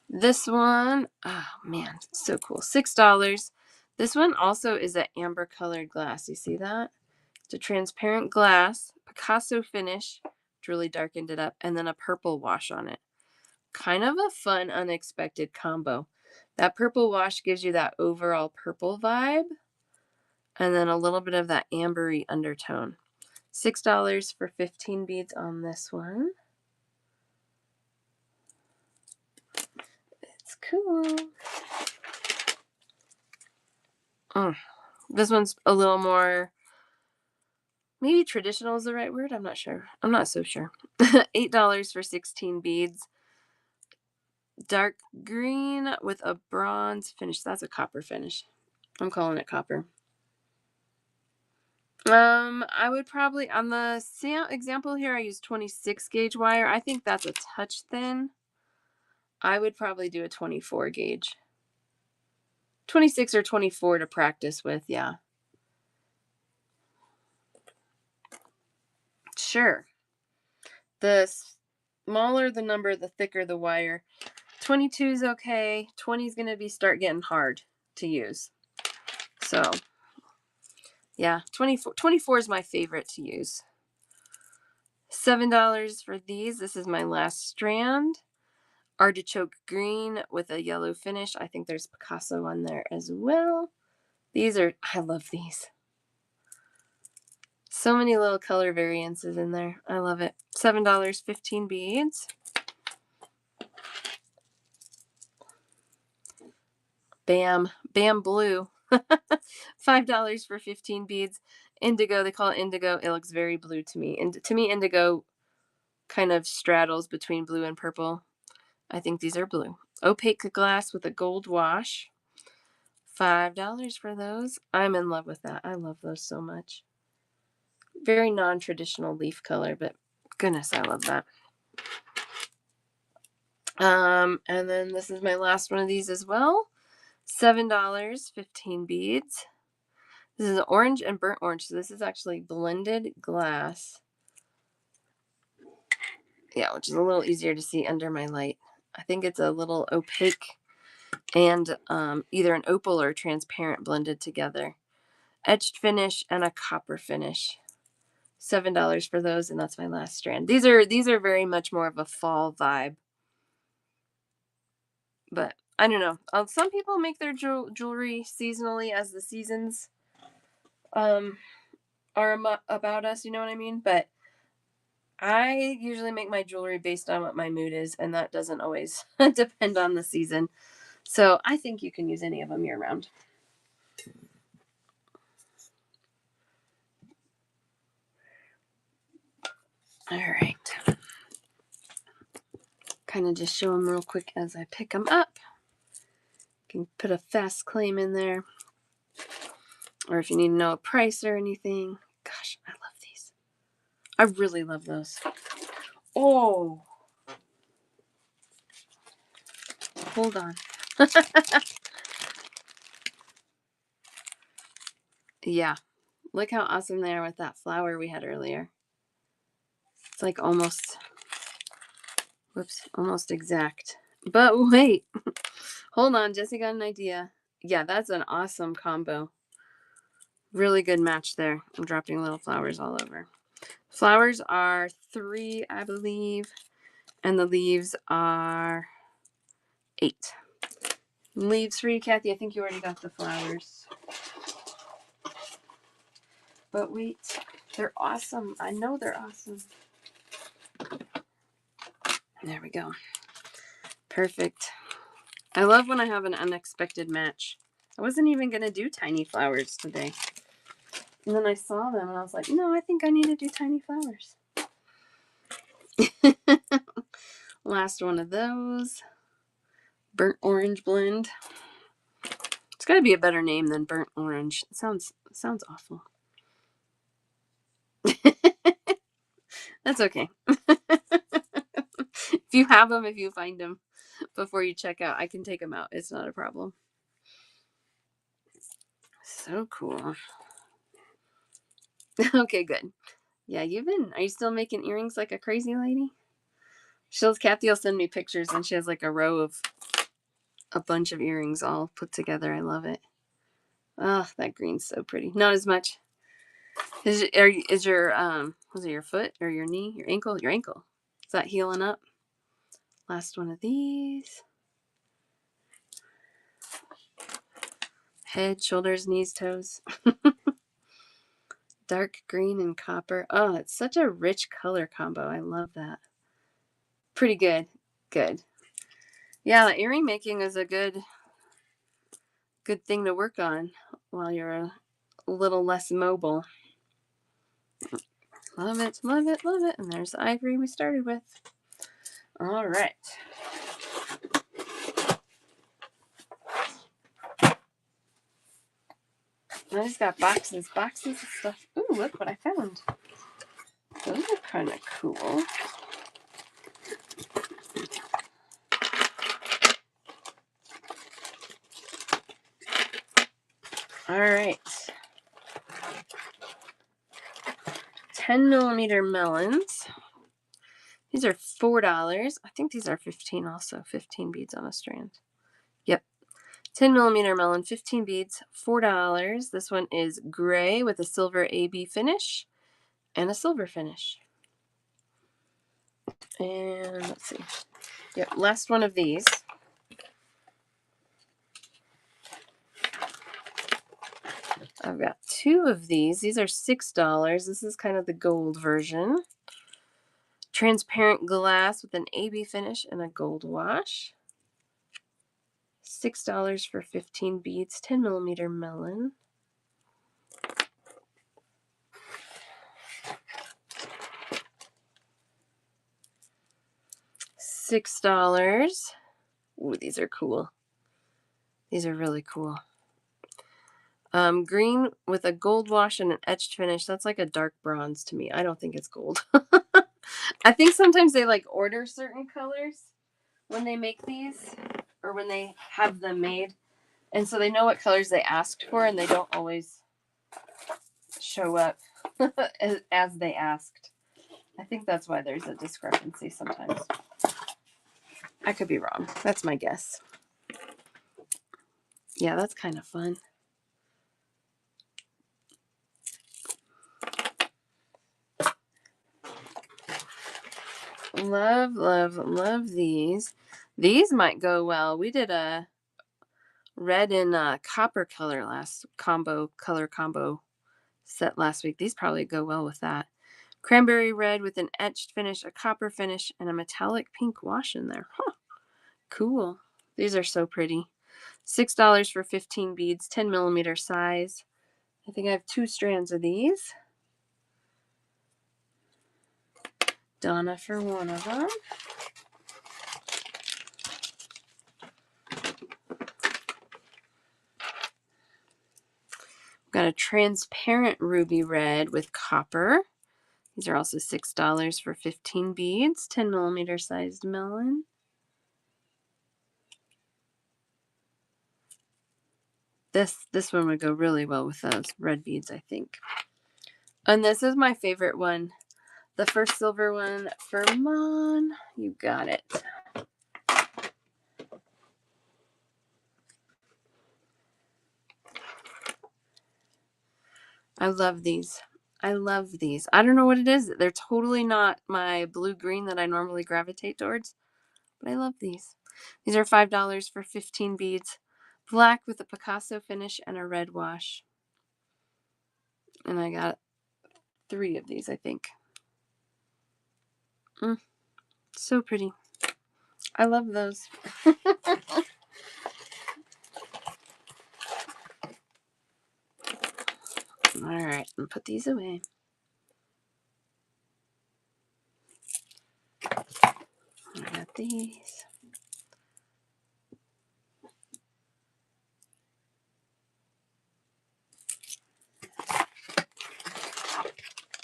This one, oh man, so cool. $6. This one also is an amber colored glass. You see that? It's a transparent glass, Picasso finish, which really darkened it up, and then a purple wash on it. Kind of a fun, unexpected combo. That purple wash gives you that overall purple vibe, and then a little bit of that ambery undertone. $6 for 15 beads on this one. It's cool. This one's a little more, maybe traditional is the right word. I'm not sure. I'm not so sure. $8 for 16 beads. Dark green with a bronze finish. That's a copper finish. I'm calling it copper. I would probably, on the example here, I use 26 gauge wire. I think that's a touch thin. I would probably do a 24 gauge. 26 or 24 to practice with, yeah. Sure. The smaller the number, the thicker the wire. 22 is okay. 20 is going to start getting hard to use. So, yeah, 24 is my favorite to use. $7 for these. This is my last strand. Artichoke green with a yellow finish. I think there's Picasso on there as well. I love these. So many little color variances in there. I love it. $7, 15 beads. Bam. Bam blue. $5 for 15 beads. Indigo, they call it indigo. It looks very blue to me. And to me, indigo kind of straddles between blue and purple. I think these are blue. Opaque glass with a gold wash. $5 for those. I'm in love with that. I love those so much. Very non-traditional leaf color, but goodness, I love that. And then this is my last one of these as well. $7, 15 beads. This is orange and burnt orange. So this is actually blended glass. Yeah, which is a little easier to see under my light. I think it's a little opaque and either an opal or transparent blended together. Etched finish and a copper finish. $7 for those, and that's my last strand. These are very much more of a fall vibe. But I don't know. Some people make their jewelry seasonally as the seasons are about us, you know what I mean? But I usually make my jewelry based on what my mood is, and that doesn't always depend on the season. So I think you can use any of them year round. All right. Kind of just show them real quick as I pick them up. You can put a fast claim in there. Or if you need to know a price or anything. Gosh, I love these. I really love those. Oh. Hold on. Yeah. Look how awesome they are with that flower we had earlier. It's like almost exact. But wait. Hold on. Jesse got an idea. Yeah, that's an awesome combo. Really good match there. I'm dropping little flowers all over. Flowers are 3, I believe. And the leaves are 8. Leaves for you, Kathy. I think you already got the flowers. But wait, they're awesome. I know they're awesome. There we go. Perfect. I love when I have an unexpected match. I wasn't even going to do tiny flowers today. And then I saw them and I was like, no, I think I need to do tiny flowers. Last one of those. Burnt orange blend. It's got to be a better name than burnt orange. It sounds awful. That's okay. If you have them, if you find them before you check out, I can take them out. It's not a problem. So cool. Okay, good. Yeah, are you still making earrings like a crazy lady? Kathy will send me pictures and she has like a row of a bunch of earrings all put together. I love it. Oh, that green's so pretty. Not as much. Is your was it your foot or your knee, your ankle? Your ankle. Is that healing up? Last one of these. Head, shoulders, knees, toes. Dark green and copper. Oh, it's such a rich color combo. I love that. Pretty good. Good. Yeah, earring making is a good thing to work on while you're a little less mobile. Love it, love it, love it. And there's the ivory we started with. All right. I just got boxes of stuff. Ooh, look what I found. Those are kind of cool. All right. 10mm melons. These are $4. I think these are 15 also. 15 beads on a strand. Yep. 10mm melon, 15 beads, $4. This one is gray with a silver AB finish and a silver finish. And let's see. Yep, last one of these. I've got 2 of these. These are $6. This is kind of the gold version. Transparent glass with an AB finish and a gold wash. $6 for 15 beads, 10mm melon. $6. Ooh, these are cool. These are really cool. Green with a gold wash and an etched finish. That's like a dark bronze to me. I don't think it's gold. I think sometimes they like order certain colors when they make these or when they have them made. And so they know what colors they asked for and they don't always show up as they asked. I think that's why there's a discrepancy sometimes. I could be wrong. That's my guess. Yeah, that's kind of fun. Love, love, love these. These might go well. We did a red and copper color color combo set last week. These probably go well with that. Cranberry red with an etched finish, a copper finish, and a metallic pink wash in there. Huh. Cool. These are so pretty. $6 for 15 beads, 10mm size. I think I have 2 strands of these. Donna for one of them. Got a transparent ruby red with copper. These are also $6 for 15 beads, 10mm sized melon. This one would go really well with those red beads, I think. And this is my favorite one. The first silver one for Mon. You got it. I love these. I love these. I don't know what it is. They're totally not my blue-green that I normally gravitate towards, but I love these. These are $5 for 15 beads. Black with a Picasso finish and a red wash. And I got 3 of these, I think. So pretty. I love those. All right, I'll put these away. I got these.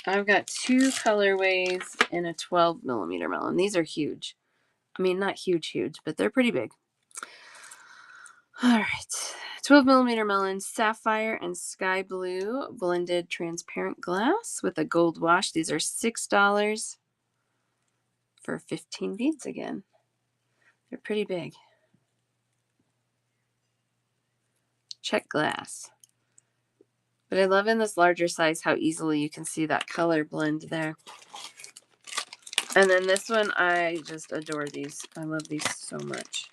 I've got 2 colorways in a 12mm melon. These are huge. I mean, not huge, but they're pretty big. All right. 12mm melon, sapphire and sky blue blended transparent glass with a gold wash. These are $6 for 15 beads again. They're pretty big. Czech glass. But I love in this larger size how easily you can see that color blend there. And then this one, I just adore these. I love these so much.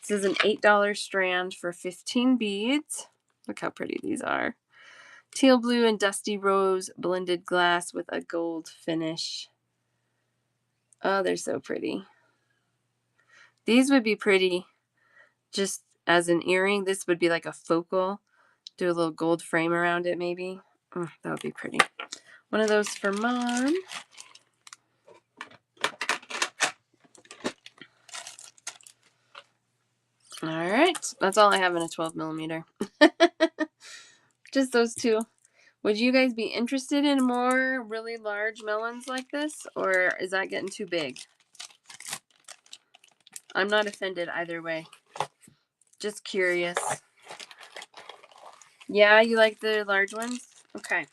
This is an $8 strand for 15 beads. Look how pretty these are. Teal blue and dusty rose blended glass with a gold finish. Oh, they're so pretty. These would be pretty just as an earring. This would be like a focal. Do a little gold frame around it maybe. That would be pretty. One of those for Mom. All right. That's all I have in a 12 millimeter. Just those two. Would you guys be interested in more really large melons like this? Or is that getting too big? I'm not offended either way. Just curious. Yeah, you like the large ones? Okay.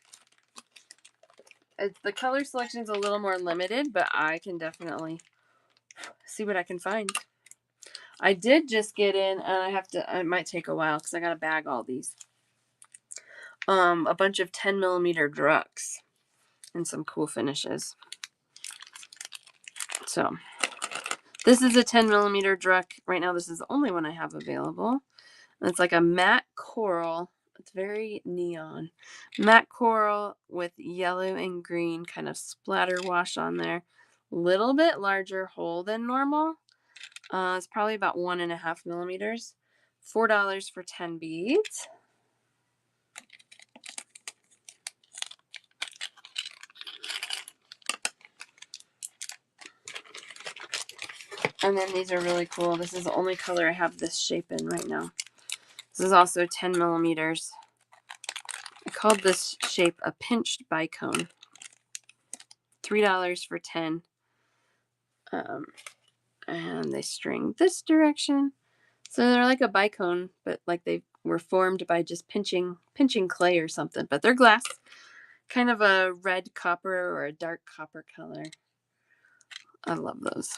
The color selection is a little more limited, but I can definitely see what I can find. I did just get in, and it might take a while because I got to bag all these. A bunch of 10 millimeter drucks and some cool finishes. So this is a 10 millimeter druck. Right now, this is the only one I have available. And it's like a matte coral. It's very neon. Matte coral with yellow and green kind of splatter wash on there. Little bit larger hole than normal. It's probably about 1.5 millimeters. $4 for 10 beads. And then these are really cool. This is the only color I have this shape in right now. This is also 10 millimeters. I called this shape a pinched bicone. $3 for 10. And they string this direction. So they're like a bicone, but like they were formed by just pinching clay or something. But they're glass. Kind of a red copper or a dark copper color. I love those.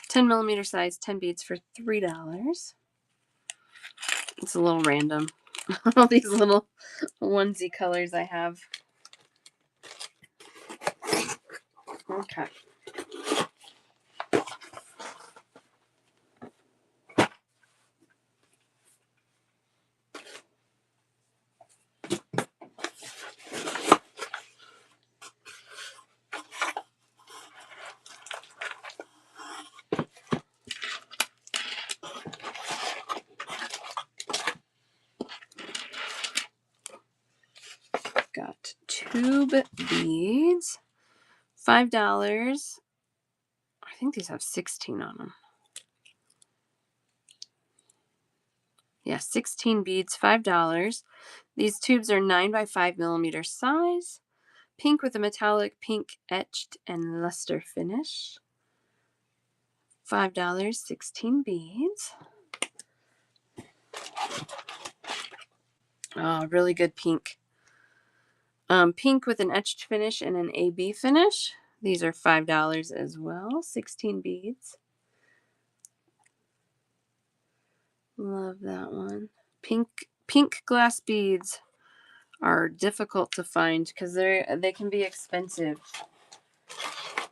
10 millimeter size, 10 beads for $3. It's a little random. All these little onesie colors I have. Okay. Got tube beads. $5. I think these have 16 on them. Yeah, 16 beads, $5. These tubes are 9 by 5 millimeter size. Pink with a metallic pink etched and luster finish. $5, 16 beads. Oh, really good pink. Pink with an etched finish and an AB finish. These are $5 as well, 16 beads. Love that one. Pink glass beads are difficult to find because they can be expensive.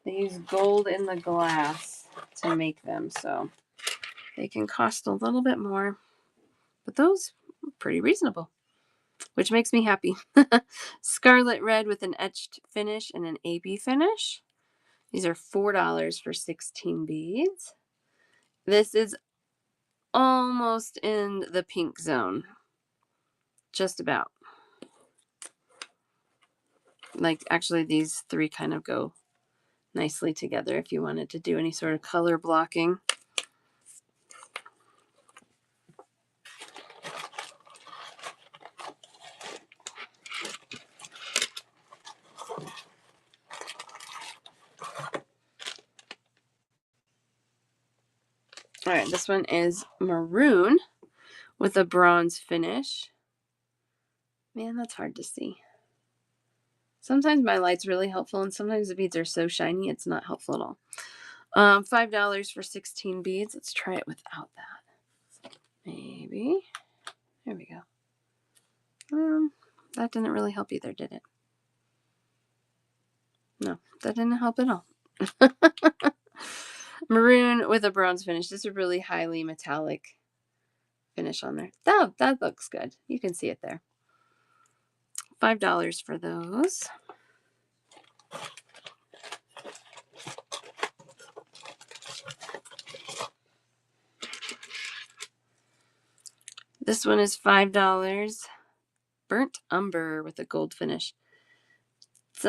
They use gold in the glass to make them, so they can cost a little bit more. But those are pretty reasonable, which makes me happy. Scarlet red with an etched finish and an AB finish. These are $4 for 16 beads. This is almost in the pink zone. Just about. Like, actually, these three kind of go nicely together if you wanted to do any sort of color blocking. All right, this one is maroon with a bronze finish. Man, that's hard to see. Sometimes my light's really helpful, and sometimes the beads are so shiny it's not helpful at all. $5 for 16 beads. Let's try it without that. Maybe. There we go. that didn't really help either, did it? No, that didn't help at all. Maroon with a bronze finish. This is a really highly metallic finish on there. That looks good. You can see it there. $5 for those. This one is $5. Burnt umber with a gold finish. It's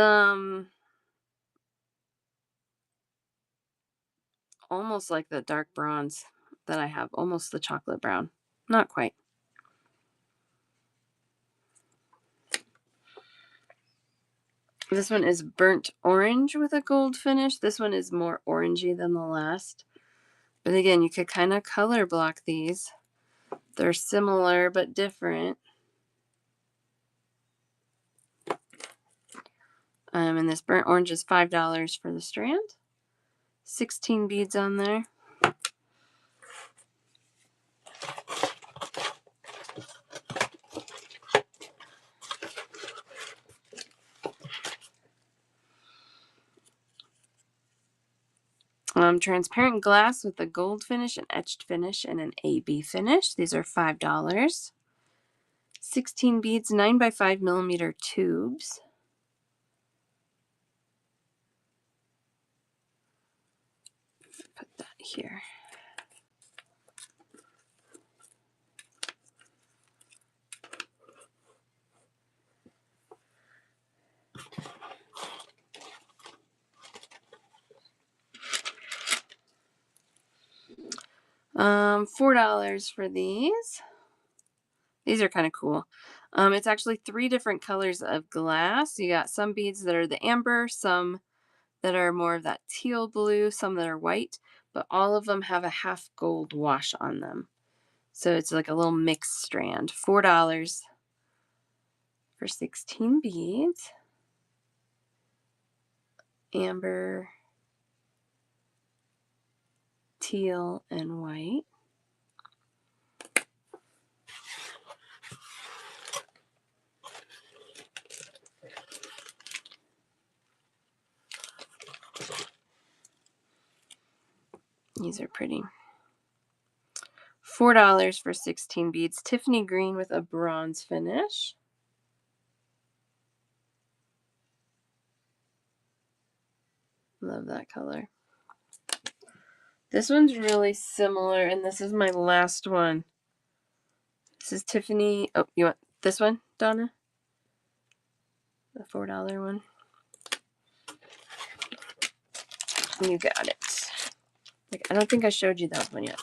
almost like the dark bronze that I have, almost the chocolate brown. Not quite. This one is burnt orange with a gold finish. This one is more orangey than the last. But again, you could kind of color block these. They're similar but different. And this burnt orange is $5 for the strand. 16 beads on there. Transparent glass with a gold finish, an etched finish, and an AB finish. These are $5. 16 beads, 9 by 5 millimeter tubes. Put that here. $4 for these. These are kind of cool. It's actually 3 different colors of glass. You got some beads that are the amber, some that are more of that teal blue, some that are white, but all of them have a half gold wash on them. So it's like a little mixed strand. $4 for 16 beads. Amber, teal, and white. These are pretty. $4 for 16 beads. Tiffany green with a bronze finish. Love that color. This one's really similar, and this is my last one. This is Tiffany. Oh, you want this one, Donna? The $4 one. You got it. Like, I don't think I showed you that one yet.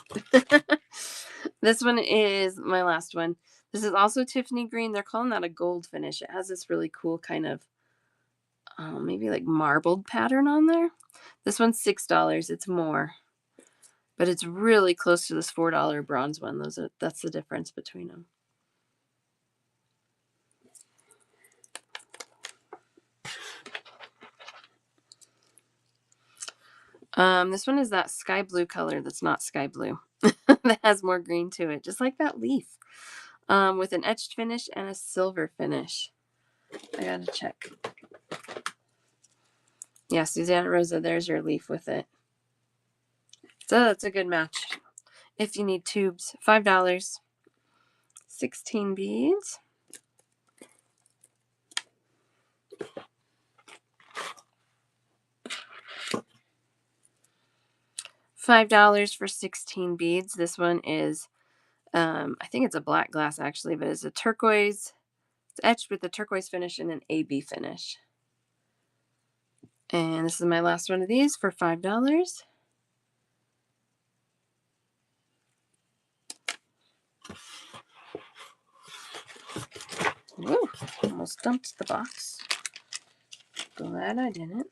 This one is my last one. This is also Tiffany green. They're calling that a gold finish. It has this really cool kind of maybe like marbled pattern on there. This one's $6. It's more, but it's really close to this $4 bronze one. That's the difference between them. This one is that sky blue color that's not sky blue. That has more green to it, just like that leaf. With an etched finish and a silver finish. I gotta check. Yeah, Susanna Rosa, there's your leaf with it. So that's a good match. If you need tubes, $5. 16 beads. $5 for 16 beads. This one is, I think it's a black glass actually, but it's a turquoise. It's etched with a turquoise finish and an AB finish. And this is my last one of these for $5. Woo, almost dumped the box. Glad I didn't.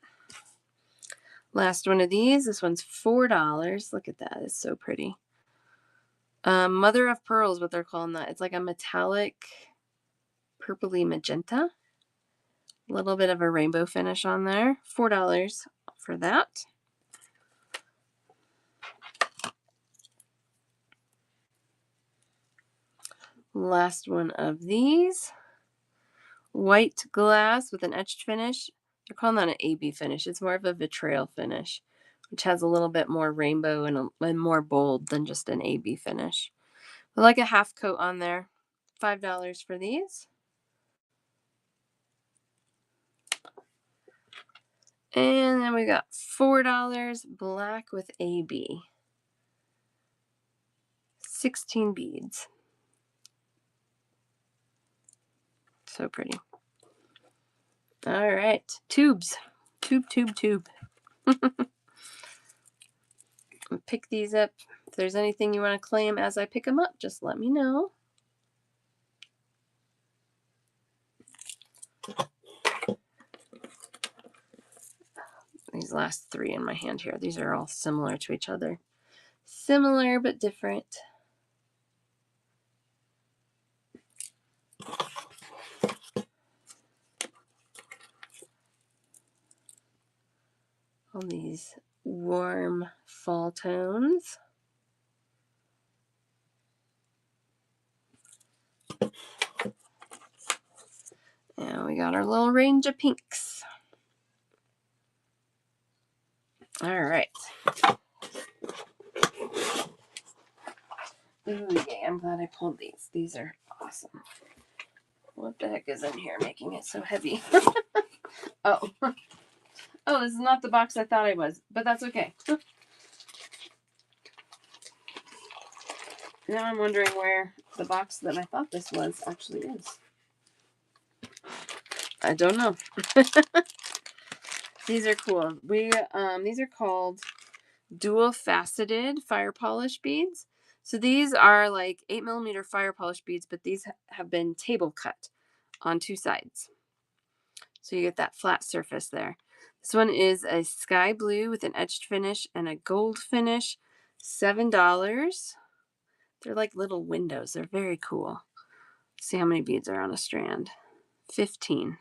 Last one of these. This one's $4. Look at that. It's so pretty. Mother of Pearl is what they're calling that. It's like a metallic purpley magenta. A little bit of a rainbow finish on there. $4 for that. Last one of these. white glass with an etched finish. They're calling that an AB finish. It's more of a vitriol finish, which has a little bit more rainbow and more bold than just an AB finish. I like a half coat on there. $5 for these. And then we got $4 black with AB. 16 beads. So pretty. All right. Tubes. Tube. Pick these up. If there's anything you want to claim as I pick them up, just let me know. These last 3 in my hand here, these are all similar to each other. Similar but different. All these warm fall tones. And we got our little range of pinks. All right. Ooh, yay, I'm glad I pulled these. These are awesome. What the heck is in here making it so heavy? Oh. Oh, this is not the box I thought it was, but that's okay. Now I'm wondering where the box that I thought this was actually is. I don't know. These are cool. These are called dual faceted fire polish beads. So these are like 8mm fire polish beads, but these have been table cut on 2 sides. So you get that flat surface there. This one is a sky blue with an etched finish and a gold finish. $7. They're like little windows. They're very cool. See how many beads are on a strand. 15.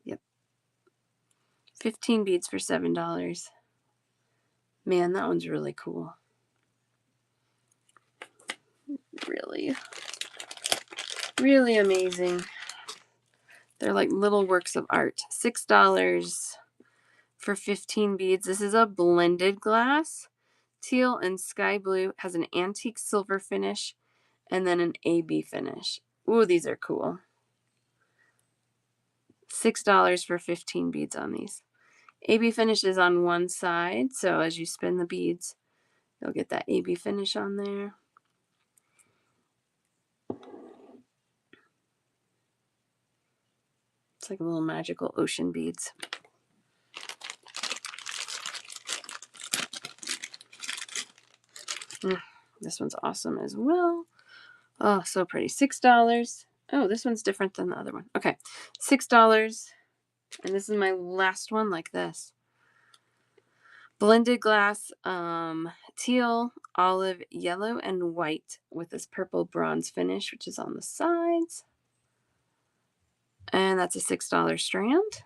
Yep. 15 beads for $7. Man, that one's really cool. Really amazing. They're like little works of art. $6 for 15 beads. This is a blended glass. Teal and sky blue, has an antique silver finish and then an AB finish. Ooh, these are cool. $6 for 15 beads on these. AB finish is on one side, so as you spin the beads, you'll get that AB finish on there. It's like a little magical ocean beads. This one's awesome as well. Oh, so pretty. $6. Oh, this one's different than the other one. Okay, $6. And this is my last one like this. Blended glass, teal, olive, yellow, and white with this purple bronze finish, which is on the sides. And that's a $6 strand.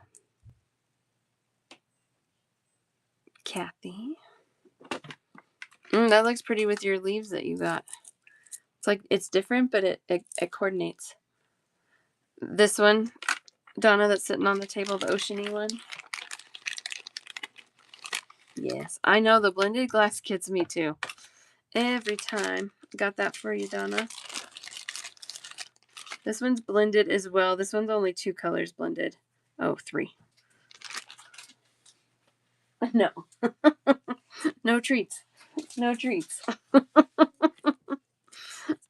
Kathy. That looks pretty with your leaves that you got. It's like, it's different, but it coordinates. This one, Donna, that's sitting on the table, the oceany one. Yes, I know the blended glass gets me too. Every time. Got that for you, Donna. This one's blended as well. This one's only 2 colors blended. Oh, 3. No. No treats. No treats.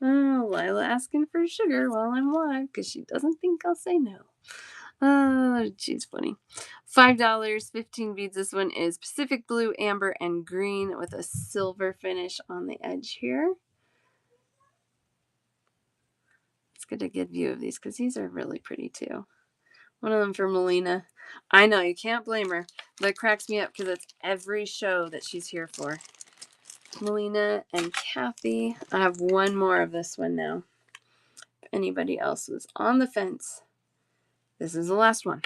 Oh, Lila asking for sugar while I'm live because she doesn't think I'll say no. Oh, she's funny. $5, 15 beads. This one is Pacific blue, amber, and green with a silver finish on the edge here. Let's get a good view of these because these are really pretty too. One of them for Melina. I know, you can't blame her, but it cracks me up because it's every show that she's here for. Melina and Kathy. I have one more of this one now. If anybody else was on the fence, this is the last one.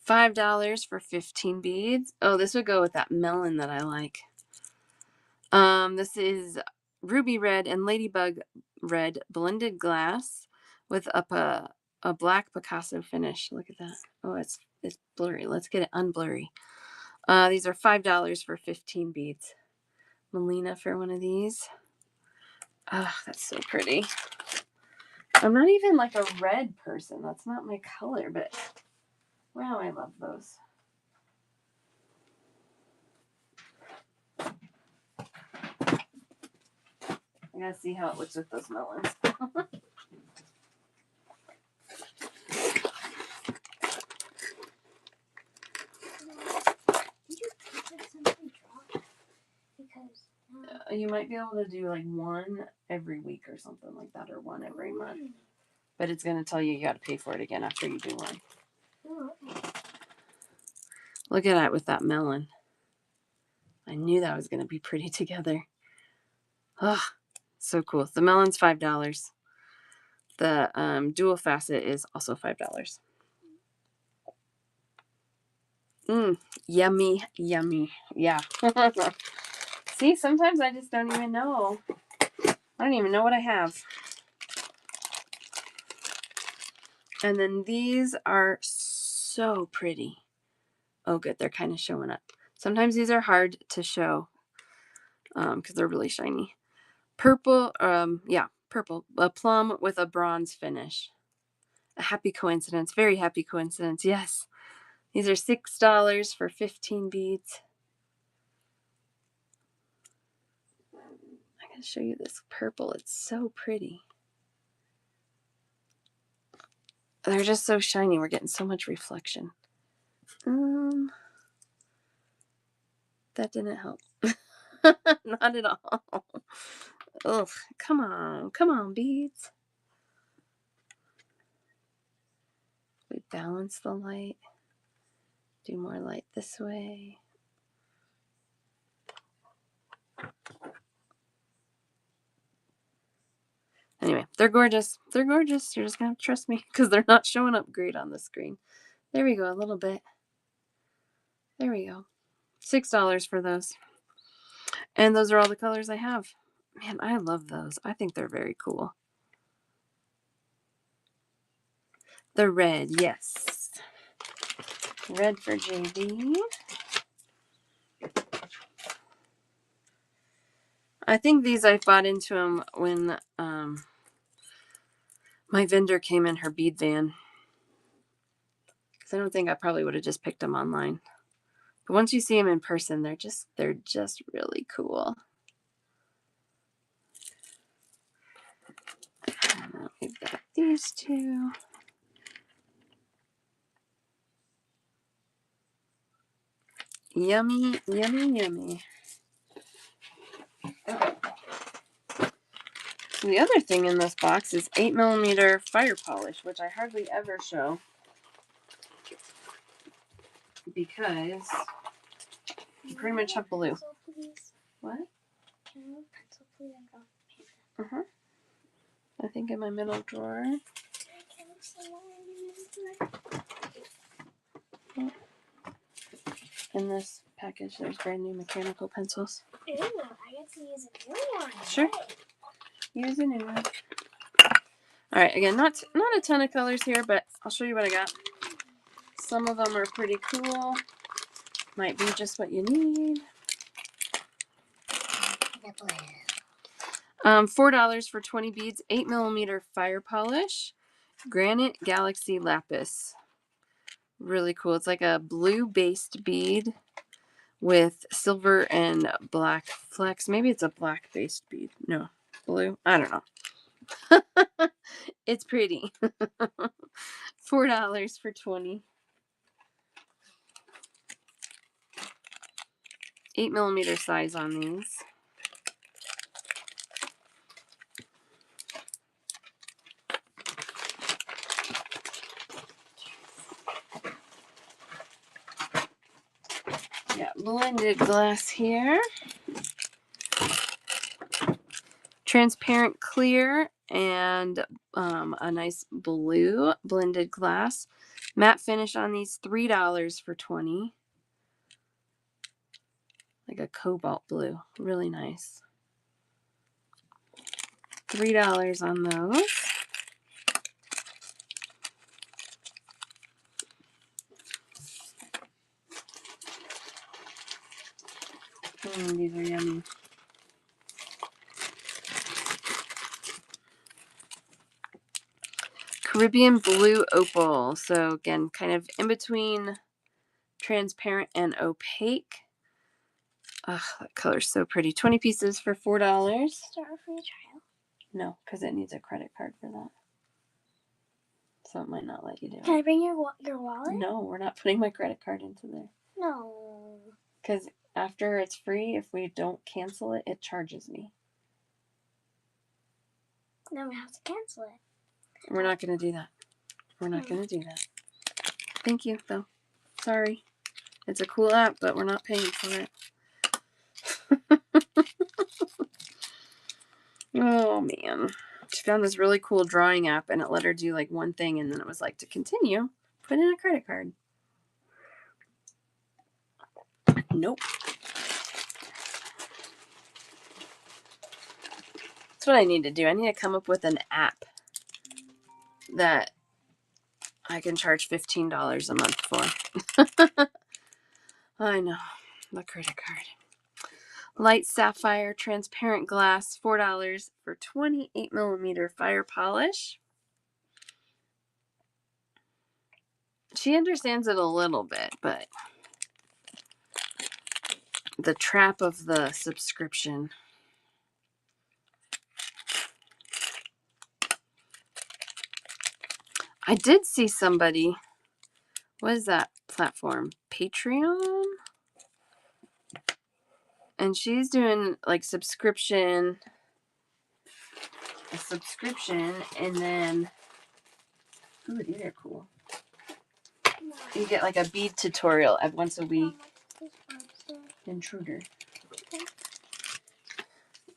$5 for 15 beads. Oh, this would go with that melon that I like. This is ruby red and ladybug red blended glass with a black Picasso finish. Look at that. Oh, it's blurry. Let's get it unblurry. These are $5 for 15 beads. Melina for one of these. Oh, that's so pretty. I'm not even like a red person. That's not my color, but wow, I love those. I gotta see how it looks with those melons. You might be able to do like one every week or something like that, or one every month. But it's going to tell you got to pay for it again after you do one. Oh, okay. Look at that with that melon. I knew that was going to be pretty together. Oh, so cool. The melon's $5. The dual facet is also $5. Yummy, yummy. Yeah. See, sometimes I just don't even know. I don't even know what I have. And then these are so pretty. Oh, good. They're kind of showing up. Sometimes these are hard to show because they're really shiny. Purple, purple. A plum with a bronze finish. A happy coincidence. Very happy coincidence. Yes. These are $6 for 15 beads. I'm going to show you this purple. It's so pretty. They're just so shiny. We're getting so much reflection. That didn't help. Not at all. Ugh, come on, beads. We balance the light. Do more light this way. Anyway, they're gorgeous. They're gorgeous. You're just going to have to trust me because they're not showing up great on the screen. There we go, a little bit. There we go. $6 for those. And those are all the colors I have. Man, I love those. I think they're very cool. The red, yes. Red for JD. I think these I bought into them when my vendor came in her bead van. Because I don't think I probably would have just picked them online. But once you see them in person, they're just really cool. We've got these two. Yummy, yummy, yummy. Okay. So the other thing in this box is 8mm fire polish, which I hardly ever show. Because you pretty much have blue. What? Can I have a pencil, please? I think in my middle drawer. In this package, there's brand new mechanical pencils. Ew, I get to use a new one. Sure. Use a new one. All right, again, not a ton of colors here, but I'll show you what I got. Some of them are pretty cool. Might be just what you need. $4 for 20 beads, 8mm fire polish, granite galaxy lapis. Really cool. It's like a blue-based bead with silver and black flecks. Maybe it's a black-based bead. No, blue. I don't know. It's pretty. $4 for 20. 8mm size on these. Yeah, blended glass here. Transparent clear and a nice blue blended glass. Matte finish on these, $3 for 20. Like a cobalt blue. Really nice. $3 on those. These are yummy. Caribbean blue opal. So again, kind of in between transparent and opaque. Ugh, that color's so pretty. 20 pieces for $4. Start a free trial. No, because it needs a credit card for that. So it might not let you do it. Can I bring your wallet? No, we're not putting my credit card into there. No. Because after it's free, if we don't cancel it, it charges me. Then we have to cancel it. We're not going to do that. We're not going to do that. Thank you, though. Sorry. It's a cool app, but we're not paying for it. Oh, man. She found this really cool drawing app, and it let her do like one thing, and then it was like, to continue, put in a credit card. Nope. That's what I need to do. I need to come up with an app that I can charge $15 a month for. I know. The credit card. Light sapphire transparent glass, $4 for 28 millimeter fire polish. She understands it a little bit, but the trap of the subscription. I did see somebody, what is that platform? Patreon? And she's doing like a subscription, and then, ooh, these are cool. You get like a bead tutorial at once a week. Intruder. I'm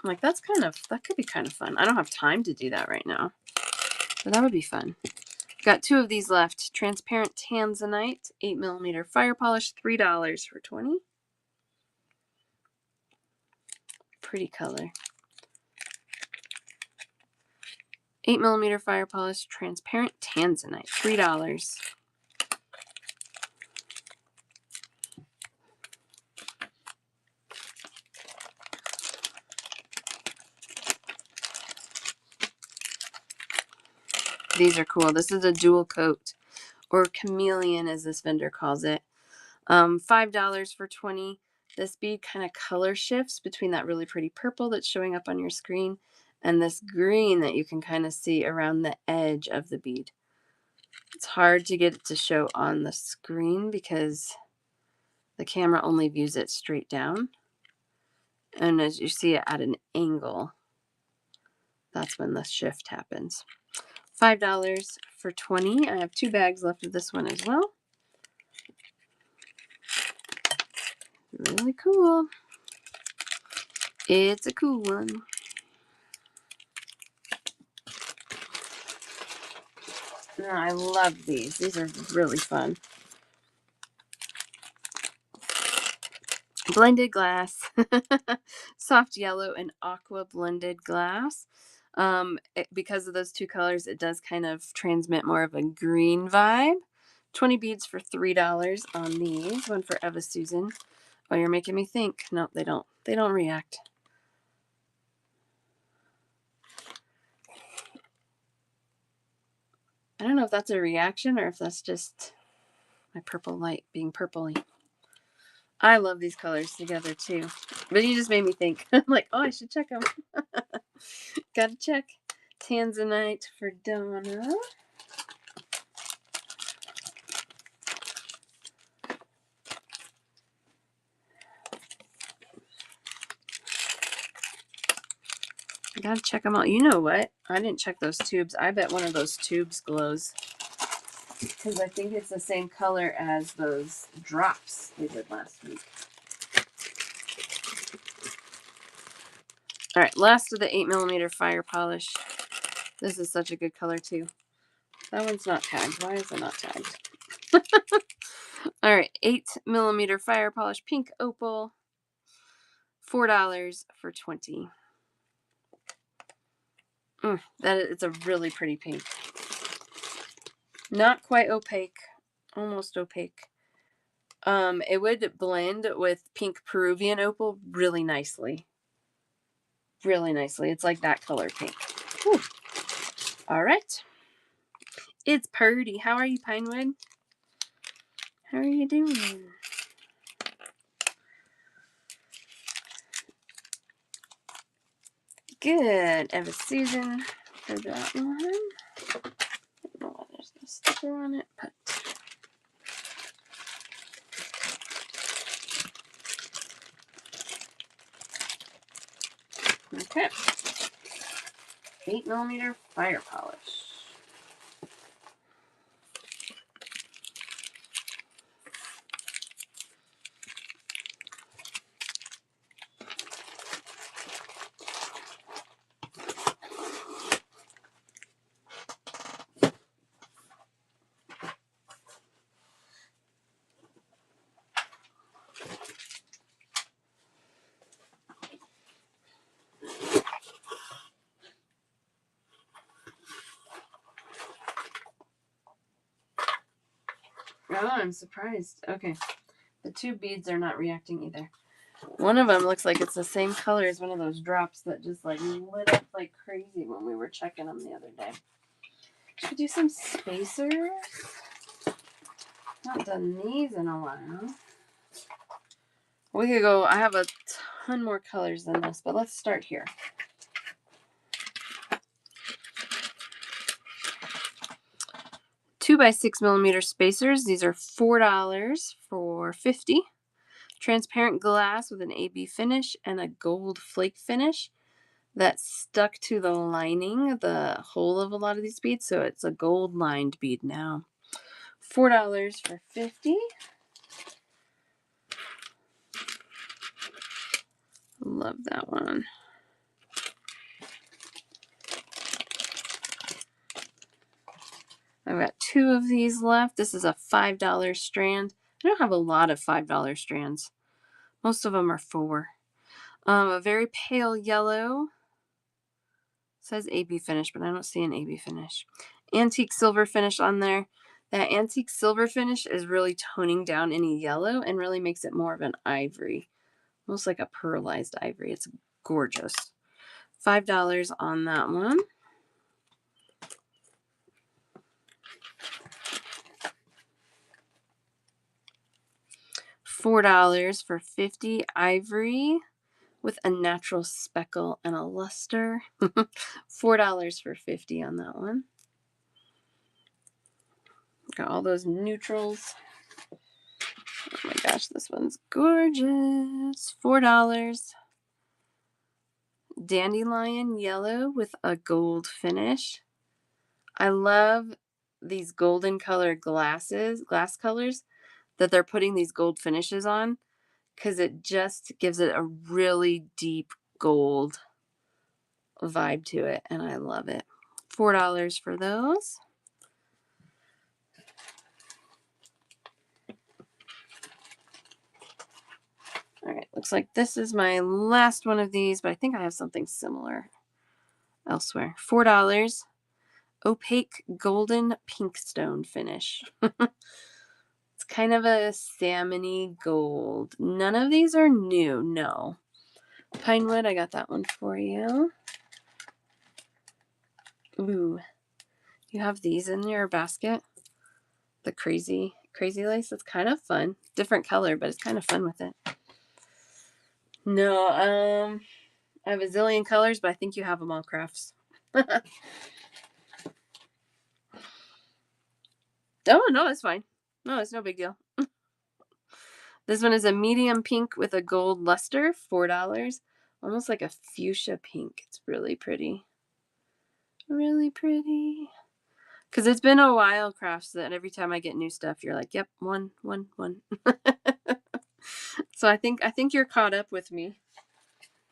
like, that could be kind of fun. I don't have time to do that right now, but that would be fun. Got 2 of these left. Transparent tanzanite, 8 millimeter fire polish, $3 for 20. Pretty color. 8 millimeter fire polish, transparent tanzanite, $3. These are cool. This is a dual coat, or chameleon as this vendor calls it. $5 for 20. This bead kind of color shifts between that really pretty purple that's showing up on your screen and this green that you can kind of see around the edge of the bead. It's hard to get it to show on the screen because the camera only views it straight down. And as you see it at an angle, that's when the shift happens. $5 for 20. I have 2 bags left of this one as well. Really cool. It's a cool one. Oh, I love these. These are really fun. Blended glass. Soft yellow and aqua blended glass. Because of those 2 colors, it does kind of transmit more of a green vibe. 20 beads for $3 on these. One for Eva Susan. Oh, you're making me think. No, they don't. They don't react. I don't know if that's a reaction or if that's just my purple light being purpley. I love these colors together too. But you just made me think. I'm like, oh, I should check them. Gotta check. Tanzanite for Donna. I gotta check them out. You know what? I didn't check those tubes. I bet one of those tubes glows. Because I think it's the same color as those drops we did last week. All right, last of the 8 millimeter fire polish. This is such a good color too. That one's not tagged. Why is it not tagged? All right, 8mm fire polish pink opal, $4 for 20. It's a really pretty pink. Not quite opaque, almost opaque. It would blend with pink Peruvian opal really nicely. Really nicely. It's like that color pink. Whew. All right. It's Purdy. How are you, Pinewood? How are you doing? Good. Eva Susan for that one. Oh, there's no sticker on it, but okay. 8mm fire polish. Oh, I'm surprised. Okay. The two beads are not reacting either. One of them looks like it's the same color as one of those drops that just like lit up like crazy when we were checking them the other day. Should we do some spacers? Not done these in a while. We could go, I have a ton more colors than this, but let's start here. Two by 6mm spacers. These are $4 for 50. Transparent glass with an AB finish and a gold flake finish that stuck to the lining, the hole of a lot of these beads. So it's a gold lined bead now. $4 for 50. Love that one. I've got two of these left. This is a $5 strand. I don't have a lot of $5 strands. Most of them are $4. A very pale yellow. It says AB finish, but I don't see an AB finish. Antique silver finish on there. That antique silver finish is really toning down any yellow and really makes it more of an ivory. Almost like a pearlized ivory. It's gorgeous. $5 on that one. $4 for 50 ivory with a natural speckle and a luster. $4 for 50 on that one. Got all those neutrals. Oh my gosh, this one's gorgeous. $4. Dandelion yellow with a gold finish. I love these golden colored glass colors that they're putting these gold finishes on, because it just gives it a really deep gold vibe to it, and I love it. $4 for those. All right, looks like this is my last one of these, but I think I have something similar elsewhere. $4. Opaque golden pink stone finish. It's kind of a salmony gold. None of these are new, no. Pinewood, I got that one for you. Ooh, you have these in your basket? The crazy lace. It's kind of fun. Different color, but it's kind of fun with it. No, I have a zillion colors, but I think you have them all, Crafts. Oh, no, it's fine. No, it's no big deal. This one is a medium pink with a gold luster, $4. Almost like a fuchsia pink. It's really pretty. Really pretty. Because it's been a while, Crafts, that every time I get new stuff, you're like, yep, one. So I think you're caught up with me,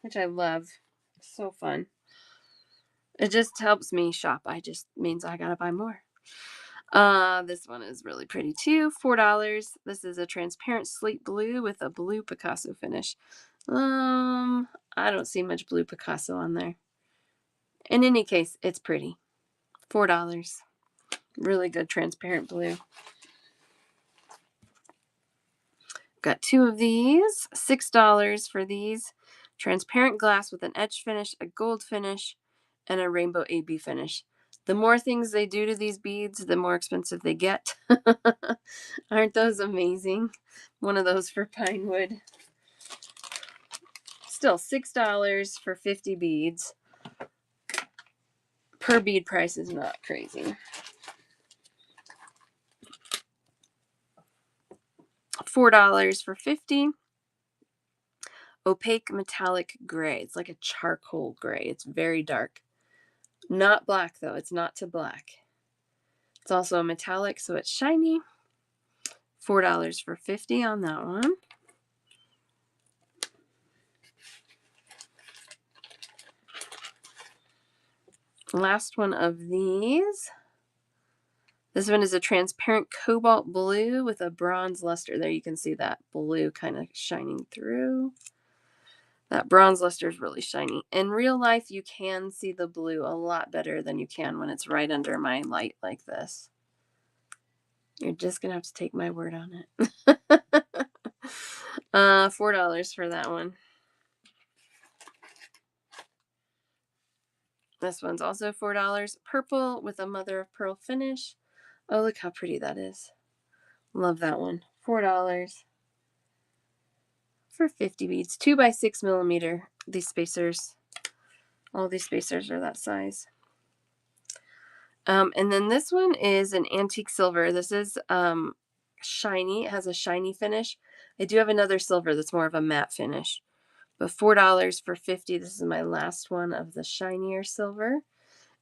which I love. So fun. It just helps me shop. I just means I gotta buy more. This one is really pretty too. $4. This is a transparent slate blue with a blue Picasso finish. I don't see much blue Picasso on there. In any case, it's pretty. $4. Really good transparent blue. Got 2 of these. $6 for these. Transparent glass with an etch finish, a gold finish, and a rainbow AB finish. The more things they do to these beads, the more expensive they get. Aren't those amazing? One of those for pine wood. Still $6 for 50 beads. Per bead price is not crazy. $4 for 50. Opaque metallic gray. It's like a charcoal gray. It's very dark. Not black though. It's not to black. It's also a metallic, so it's shiny. $4 for 50 on that one. Last one of these. This one is a transparent cobalt blue with a bronze luster. There you can see that blue kind of shining through. That bronze luster is really shiny. In real life, you can see the blue a lot better than you can when it's right under my light like this. You're just going to have to take my word on it. $4 for that one. This one's also $4. Purple with a mother of pearl finish. Oh, look how pretty that is. Love that one. $4 for 50 beads. 2 by 6 millimeter. These spacers. All these spacers are that size. And then this one is an antique silver. This is shiny. It has a shiny finish. I do have another silver that's more of a matte finish. But $4 for 50. This is my last one of the shinier silver.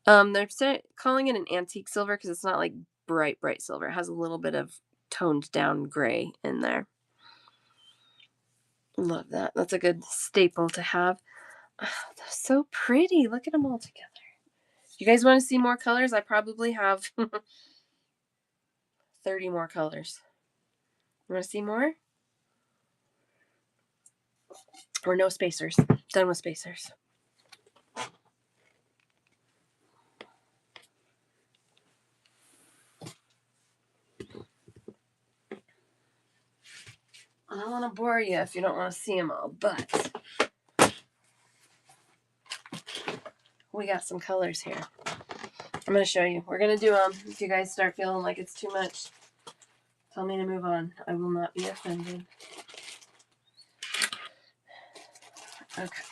They're calling it an antique silver because it's not like bright silver. It has a little bit of toned down gray in there. Love that. That's a good staple to have. Oh, they're so pretty. Look at them all together. You guys want to see more colors? I probably have 30 more colors. You want to see more? Or no spacers? Done with spacers. I don't want to bore you if you don't want to see them all, but we got some colors here. I'm going to show you. We're going to do them. If you guys start feeling like it's too much, tell me to move on. I will not be offended. Okay.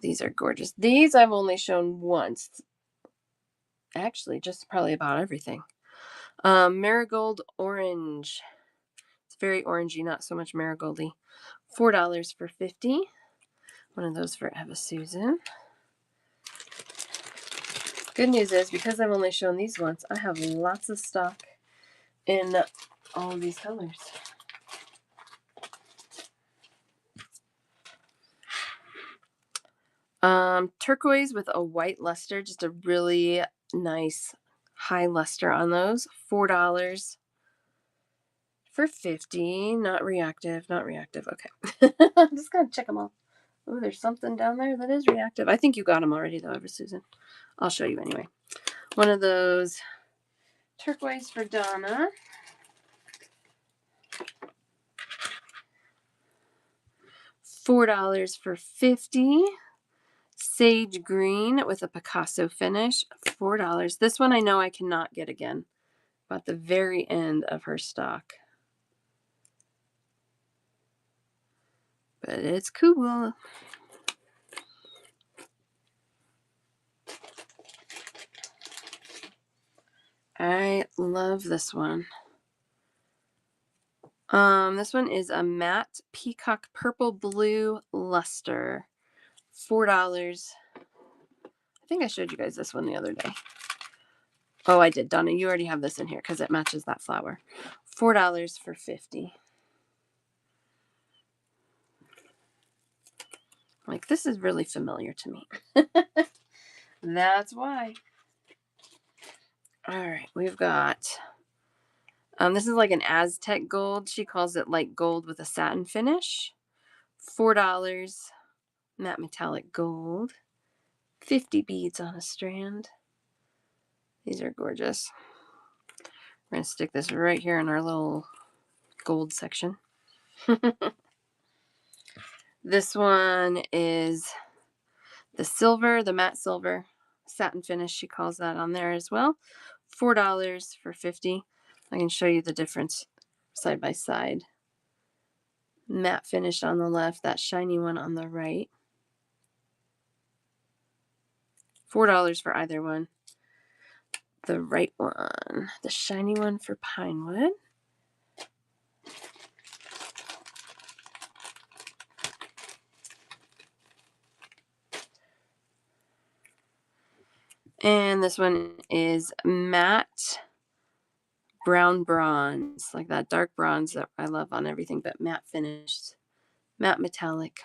These are gorgeous. These I've only shown once. Actually, just probably about everything. Marigold orange. It's very orangey, not so much marigoldy. $4 for 50. One of those for Eva Susan. Good news is, because I've only shown these once, I have lots of stock in all of these colors. Turquoise with a white luster, just a really nice high luster on those. $4 for 50. Not reactive. Okay. I'm just going to check them all. Oh, there's something down there that is reactive. I think you got them already, though, Eva Susan. I'll show you anyway. One of those turquoise for Donna. $4 for 50. Sage green with a Picasso finish. $4. This one I know I cannot get again. About the very end of her stock. But it's cool. I love this one. This one is a matte peacock purple blue luster. $4. I think I showed you guys this one the other day. Oh, I did. Donna, you already have this in here because it matches that flower. $4 for 50. Like, this is really familiar to me. That's why. All right, we've got, this is like an Aztec gold. She calls it light gold with a satin finish. $4. Matte metallic gold. 50 beads on a strand. These are gorgeous. We're going to stick this right here in our little gold section. This one is the silver, the matte silver, satin finish. She calls that on there as well. $4 for 50. I can show you the difference side by side. Matte finish on the left, that shiny one on the right. $4 for either one. The right one, the shiny one for pine wood. And this one is matte brown bronze, like that dark bronze that I love on everything, but matte finished, matte metallic.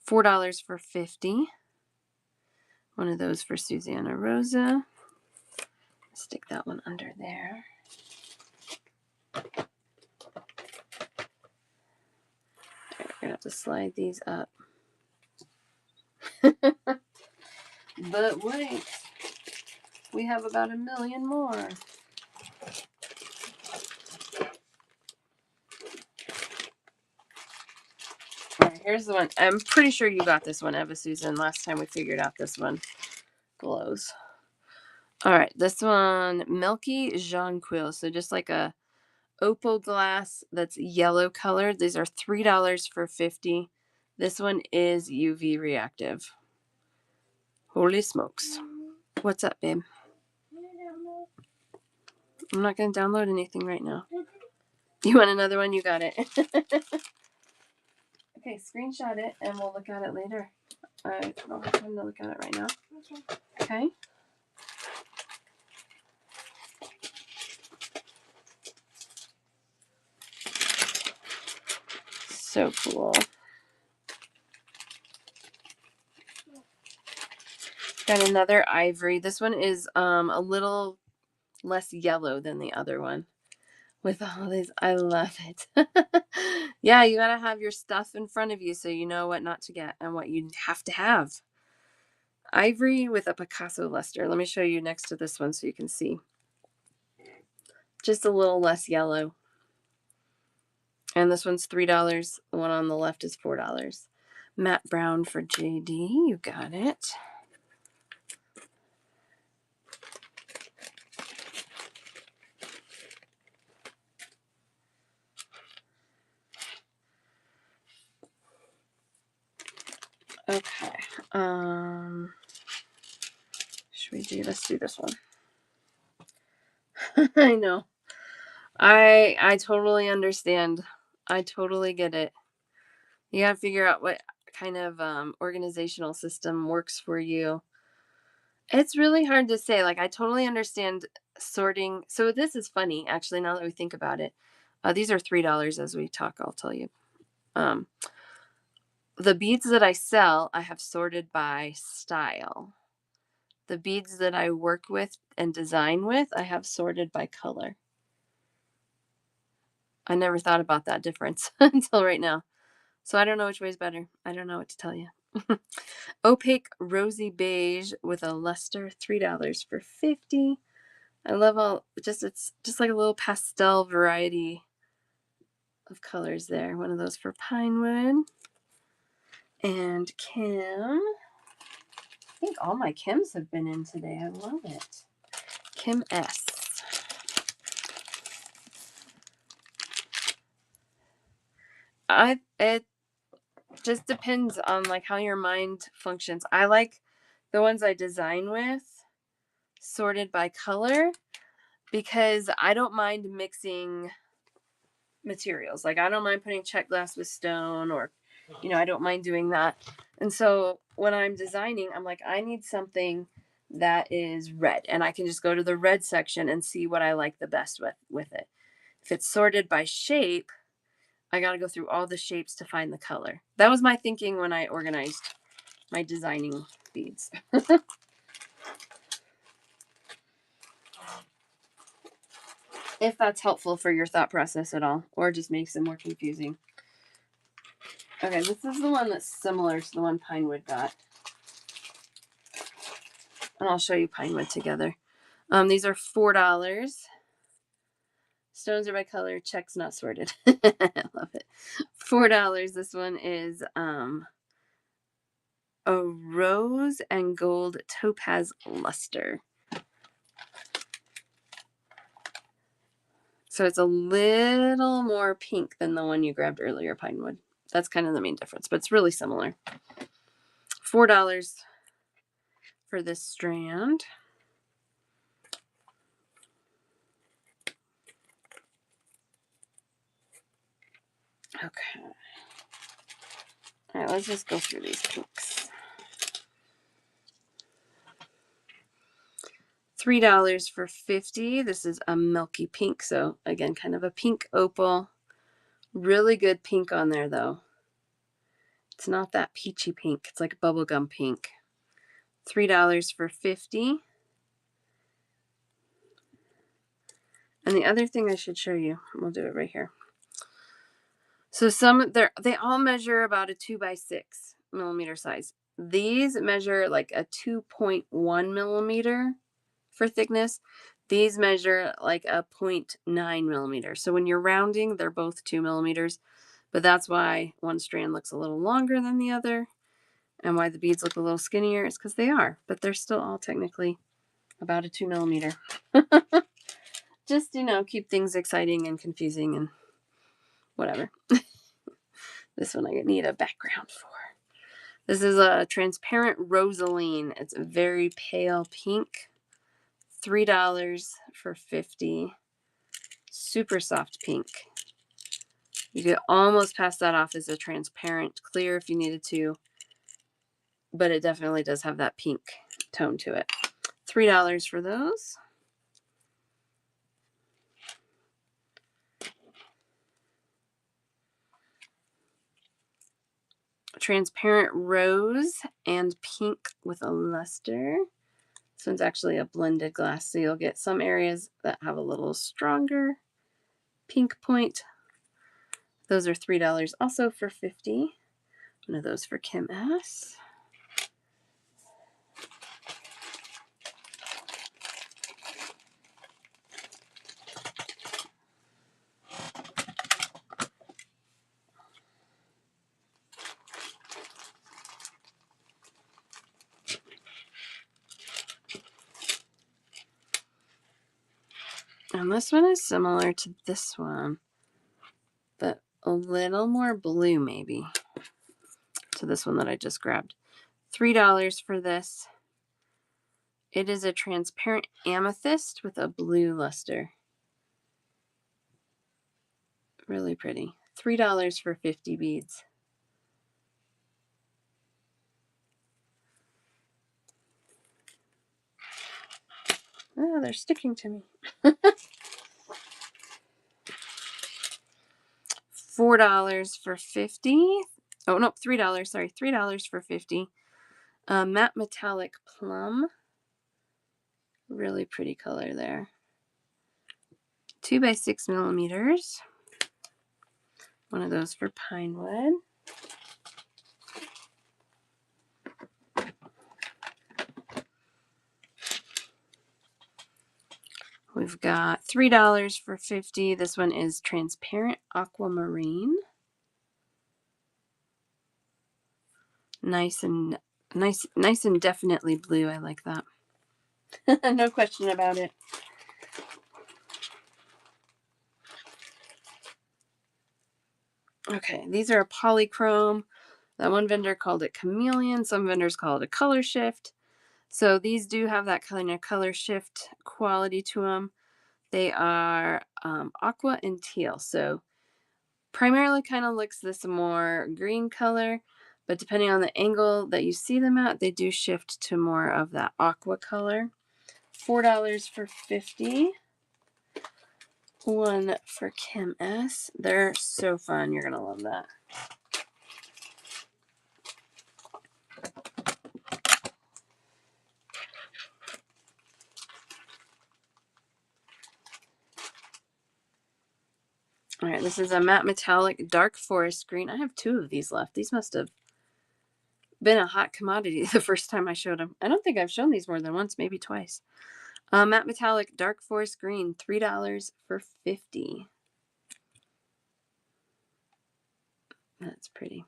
$4 for 50. One of those for Susanna Rosa. Stick that one under there. We're gonna have to slide these up. But wait, we have about 1 million more. All right, here's the one. I'm pretty sure you got this one, Eva Susan. Last time we figured out this one glows. All right, this one, Milky Jonquil. So just like a opal glass that's yellow colored. These are $3 for 50. This one is UV reactive. Holy smokes. What's up, babe? I'm not going to download anything right now. You want another one? You got it. Okay, screenshot it and we'll look at it later. I don't have time to look at it right now. Okay. So cool. Got another ivory. This one is a little less yellow than the other one. With all these, I love it. Yeah, you gotta have your stuff in front of you so you know what not to get and what you have to have. Ivory with a Picasso luster. Let me show you next to this one so you can see. Just a little less yellow. And this one's $3. The one on the left is $4. Matte brown for JD. You got it. Okay. Should we do, let's do this one. I know. I totally understand. I totally get it. You gotta figure out what kind of organizational system works for you. It's really hard to say. Like, I totally understand sorting. So this is funny, actually, now that we think about it. These are $3 as we talk, I'll tell you. The beads that I sell, I have sorted by style. The beads that I work with and design with, I have sorted by color. I never thought about that difference until right now. So I don't know which way is better. I don't know what to tell you. Opaque rosy beige with a luster, $3 for 50. I love all, it's just like a little pastel variety of colors there. One of those for Pinewood. And Kim. I think all my Kims have been in today. I love it. Kim S. It just depends on like how your mind functions. I like the ones I design with sorted by color because I don't mind mixing materials. Like I don't mind putting Czech glass with stone or I don't mind doing that. And so when I'm designing, I'm like, I need something that is red and I can just go to the red section and see what I like the best with it. If it's sorted by shape, I got to go through all the shapes to find the color. That was my thinking when I organized my designing beads. if that's helpful for your thought process at all, or just makes it more confusing. Okay, this is the one that's similar to the one Pinewood got. And I'll show you Pinewood together. These are $4. Stones are by color. Czech's not sorted. I love it. $4. This one is a rose and gold topaz luster. So it's a little more pink than the one you grabbed earlier, Pinewood. That's kind of the main difference, but it's really similar. $4 for this strand. Okay. All right, let's just go through these pinks. $3 for 50. This is a milky pink, so again, kind of a pink opal. Really good pink on there, though. It's not that peachy pink. It's like bubblegum pink. $3 for 50. And the other thing I should show you, we'll do it right here. So they all measure about a 2x6 millimeter size. These measure like a 2.1 millimeter for thickness. These measure like a 0.9 millimeter. So when you're rounding, they're both 2 millimeters, but that's why one strand looks a little longer than the other, and why the beads look a little skinnier is because they are, but they're still all technically about a 2 millimeter. Just, keep things exciting and confusing and whatever. This one I need a background for. This is a transparent rosaline. It's a very pale pink. $3 for 50. Super soft pink. You could almost pass that off as a transparent clear if you needed to, but it definitely does have that pink tone to it. $3 for those. Transparent rose and pink with a luster. This one's actually a blended glass, so you'll get some areas that have a little stronger pink point. Those are $3 also for 50. One of those for Kim S. And this one is similar to this one, but a little more blue maybe to this one that I just grabbed. $3 for this. It is a transparent amethyst with a blue luster. Really pretty. $3 for 50 beads. Oh, they're sticking to me. $4 for 50. Oh, no, $3. Sorry, $3 for 50. Matte metallic plum. Really pretty color there. 2x6 millimeters. One of those for Pinewood. We've got $3 for 50. This one is transparent aquamarine. Nice and definitely blue. I like that. No question about it. Okay, these are a polychrome. That one vendor called it chameleon. Some vendors call it a color shift. So these do have that kind of color shift quality to them. They are aqua and teal. So primarily kind of looks this more green color, but depending on the angle that you see them at, they do shift to more of that aqua color. $4 for 50. One for Kim S. They're so fun. You're going to love that. right, this is a matte metallic dark forest green. I have 2 of these left. These must have been a hot commodity the first time I showed them. I don't think I've shown these more than once, maybe twice. Matte metallic dark forest green, $3 for 50. That's pretty.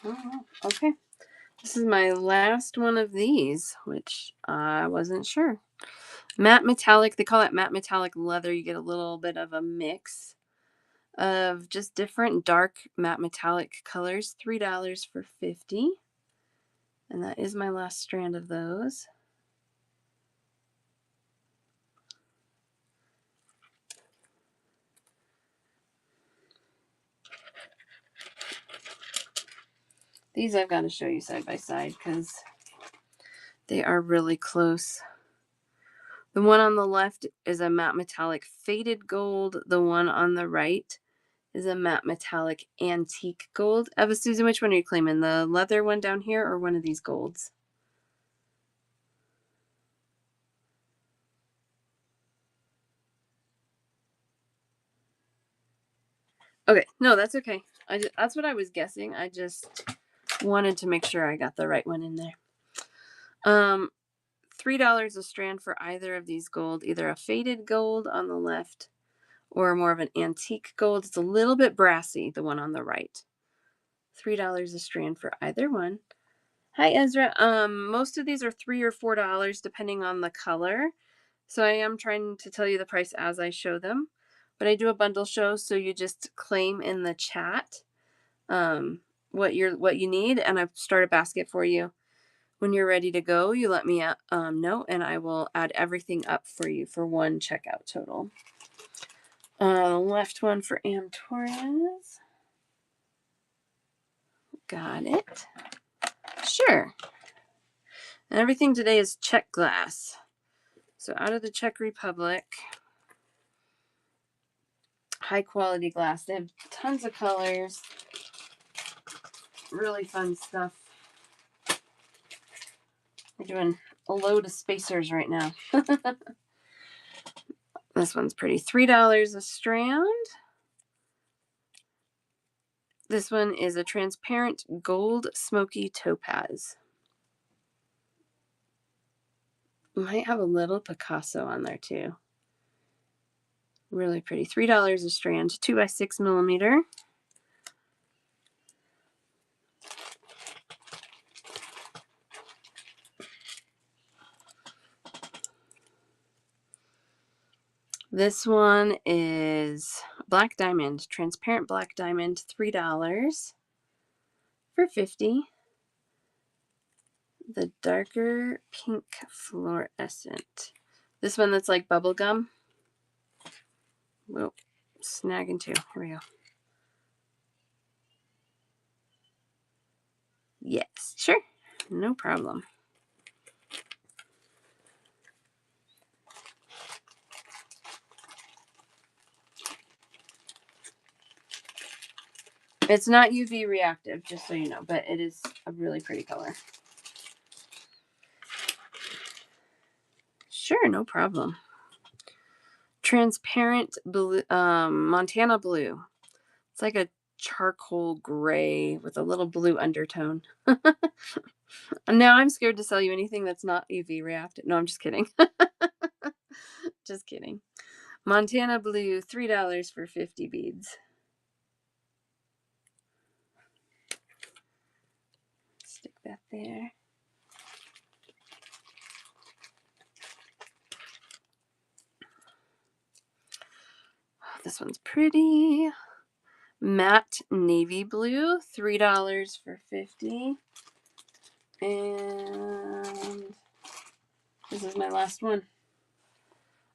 Oh, okay. This is my last one of these, which I wasn't sure. Matte metallic, they call it matte metallic leather. You get a little bit of a mix of just different dark matte metallic colors. $3 for 50. And that is my last strand of those. These I've got to show you side by side because they are really close. The one on the left is a matte metallic faded gold. The one on the right is a matte metallic antique gold. Eva Susan, which one are you claiming? The leather one down here or one of these golds? Okay, no, that's okay. That's what I was guessing. I just wanted to make sure I got the right one in there. $3 a strand for either of these gold, either a faded gold on the left or more of an antique gold. It's a little bit brassy, the one on the right. $3 a strand for either one. Hi, Ezra. Most of these are $3 or $4 depending on the color. So I am trying to tell you the price as I show them. But I do a bundle show, so you just claim in the chat what you need, and I've started a basket for you. When you're ready to go, you let me know, and I will add everything up for you for one checkout total. Left one for Am Torres. Got it. Sure. And everything today is Czech glass. So out of the Czech Republic, high quality glass. They have tons of colors. Really fun stuff. We're doing a load of spacers right now. This one's pretty. $3 a strand. This one is a transparent gold smoky topaz. Might have a little Picasso on there too. Really pretty. $3 a strand, 2x6 millimeter. This one is black diamond, transparent black diamond, $3 for 50. The darker pink fluorescent. This one that's like bubble gum. Whoa, snagging two. Here we go. Yes, sure. No problem. It's not UV reactive, just so you know, but it is a really pretty color. Sure, no problem. Transparent blue, Montana blue. It's like a charcoal gray with a little blue undertone. Now I'm scared to sell you anything that's not UV reactive. No, I'm just kidding. Just kidding. Montana blue, $3 for 50 beads. Stick that there. This one's pretty. Matte navy blue, $3 for 50. And this is my last one.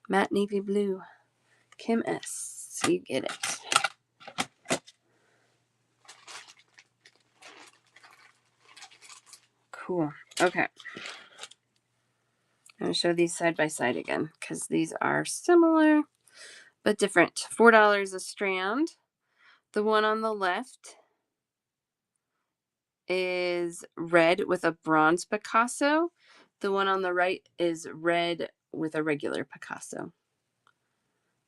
Matte navy blue. Kim S. You get it. Cool. Okay. I'm going to show these side by side again because these are similar but different. $4 a strand. The one on the left is red with a bronze Picasso. The one on the right is red with a regular Picasso.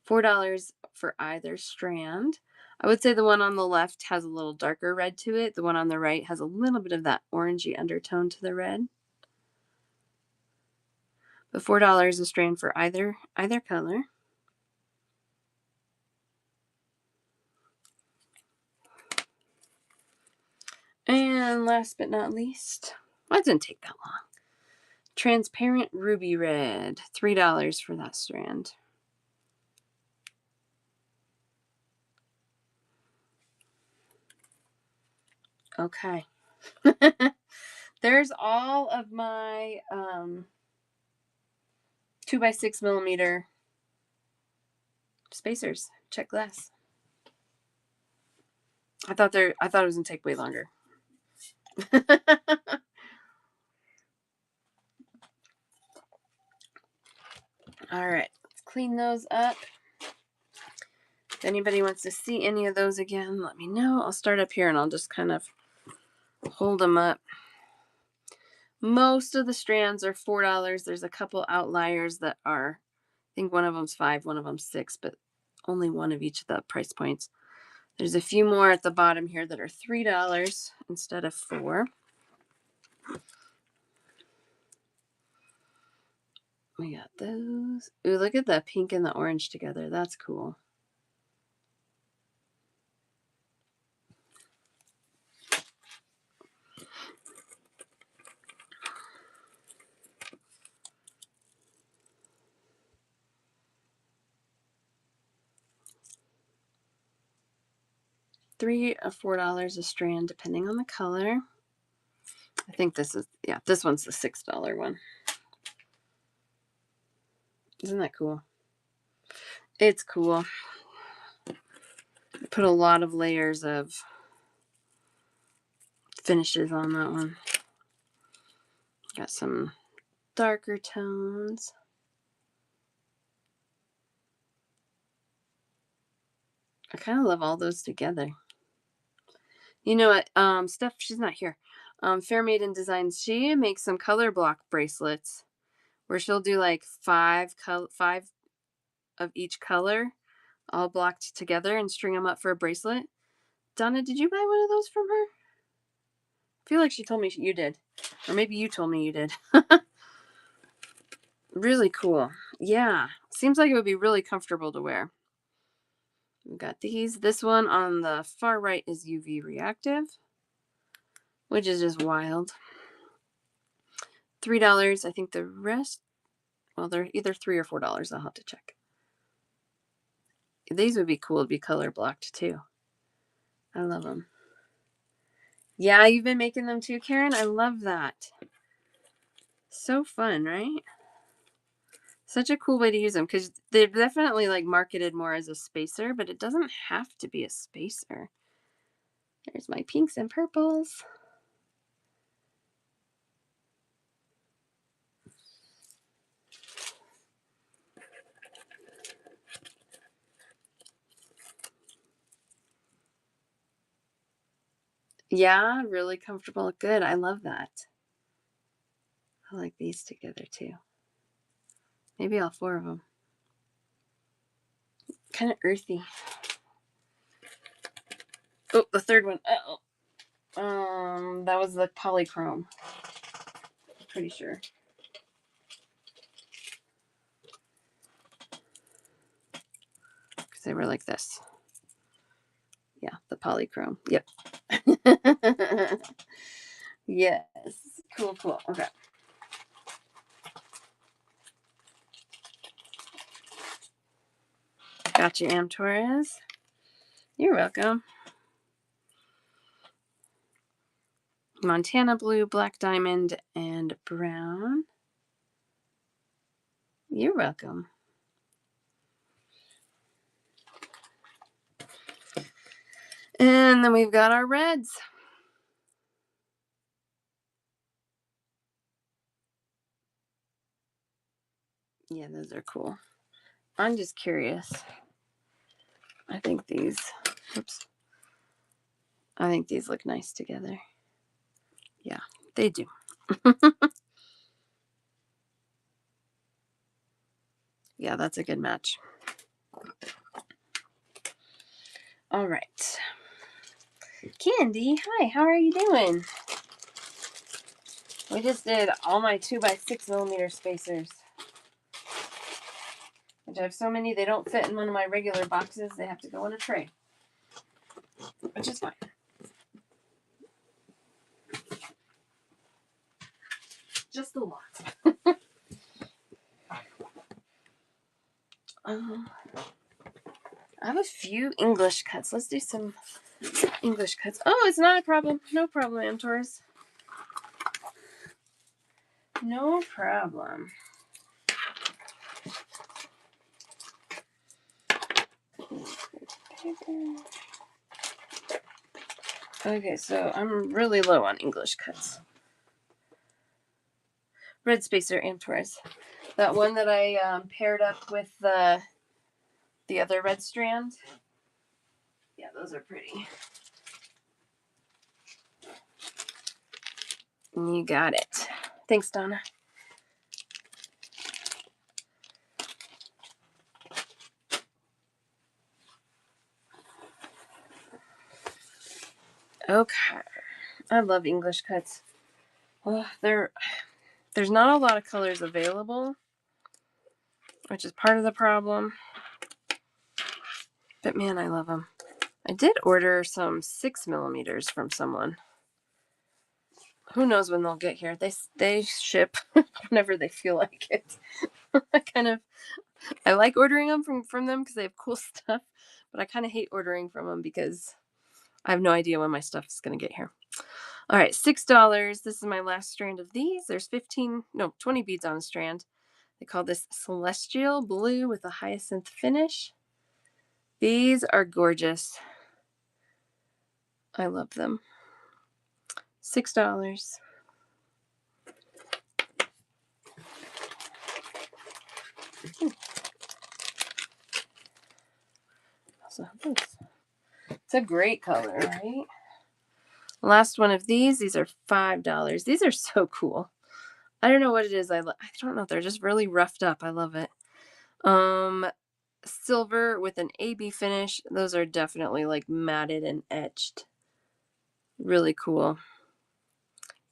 $4 for either strand. I would say the one on the left has a little darker red to it. The one on the right has a little bit of that orangey undertone to the red. But $4 a strand for either color. And last but not least, well, it didn't take that long. Transparent ruby red, $3 for that strand. Okay. There's all of my 2x6mm spacers. Czech glass. I thought it was gonna take way longer. All right, let's clean those up. If anybody wants to see any of those again, let me know. I'll start up here and I'll just kind of hold them up. Most of the strands are $4. There's a couple outliers that are, I think one of them's $5, one of them's $6, but only one of each of the price points. There's a few more at the bottom here that are $3 instead of $4. We got those. Ooh, look at the pink and the orange together. That's cool. $3 or $4 a strand, depending on the color. I think this one's the $6 one. Isn't that cool? It's cool. I put a lot of layers of finishes on that one. Got some darker tones. I kind of love all those together. You know what? Steph, she's not here. Fair Maiden Designs, she makes some color block bracelets where she'll do like five of each color all blocked together and string them up for a bracelet. Donna, did you buy one of those from her? I feel like she told me you did. Or maybe you told me you did. Really cool. Yeah. Seems like it would be really comfortable to wear. We've got these. This one on the far right is UV reactive, which is just wild. $3. I think the rest, well, they're either $3 or $4. I'll have to check. These would be cool to be color blocked too. I love them. Yeah, you've been making them too, Karen. I love that. So fun, right? Such a cool way to use them because they're definitely like marketed more as a spacer, but it doesn't have to be a spacer. There's my pinks and purples. Yeah, really comfortable. Good. I love that. I like these together too. Maybe all 4 of them. Kind of earthy. Oh, the third one. That was the polychrome. Pretty sure. Because they were like this. Yeah, the polychrome. Yep. Yes. Cool. Okay. Got you, Am Torres. You're welcome. Montana blue, black diamond, and brown. You're welcome. And then we've got our reds. Yeah, those are cool. I'm just curious. I think these, oops. I think these look nice together. Yeah, they do. Yeah, that's a good match. All right. Candy, hi, how are you doing? We just did all my 2x6mm spacers. Which I have so many they don't fit in one of my regular boxes. They have to go in a tray. Which is fine. Just a lot. I have a few English cuts. Let's do some English cuts. Oh, it's not a problem. No problem, Amtors. No problem. Okay, so I'm really low on English cuts. Red spacer Amtors. That one that I paired up with the other red strand. Yeah, those are pretty. You got it. Thanks, Donna. Okay. I love English cuts. Oh, there's not a lot of colors available, which is part of the problem. But man, I love them. I did order some 6mm from someone. Who knows when they'll get here? They ship whenever they feel like it. I like ordering them from them because they have cool stuff, but I kind of hate ordering from them because I have no idea when my stuff is going to get here. All right, $6. This is my last strand of these. There's 20 beads on a strand. They call this Celestial Blue with a hyacinth finish. These are gorgeous. I love them. $6. Also have this. It's a great color, right? Last one of these. These are $5. These are so cool. I don't know what it is. I don't know. They're just really roughed up. I love it. Silver with an AB finish. Those are definitely like matted and etched. Really cool.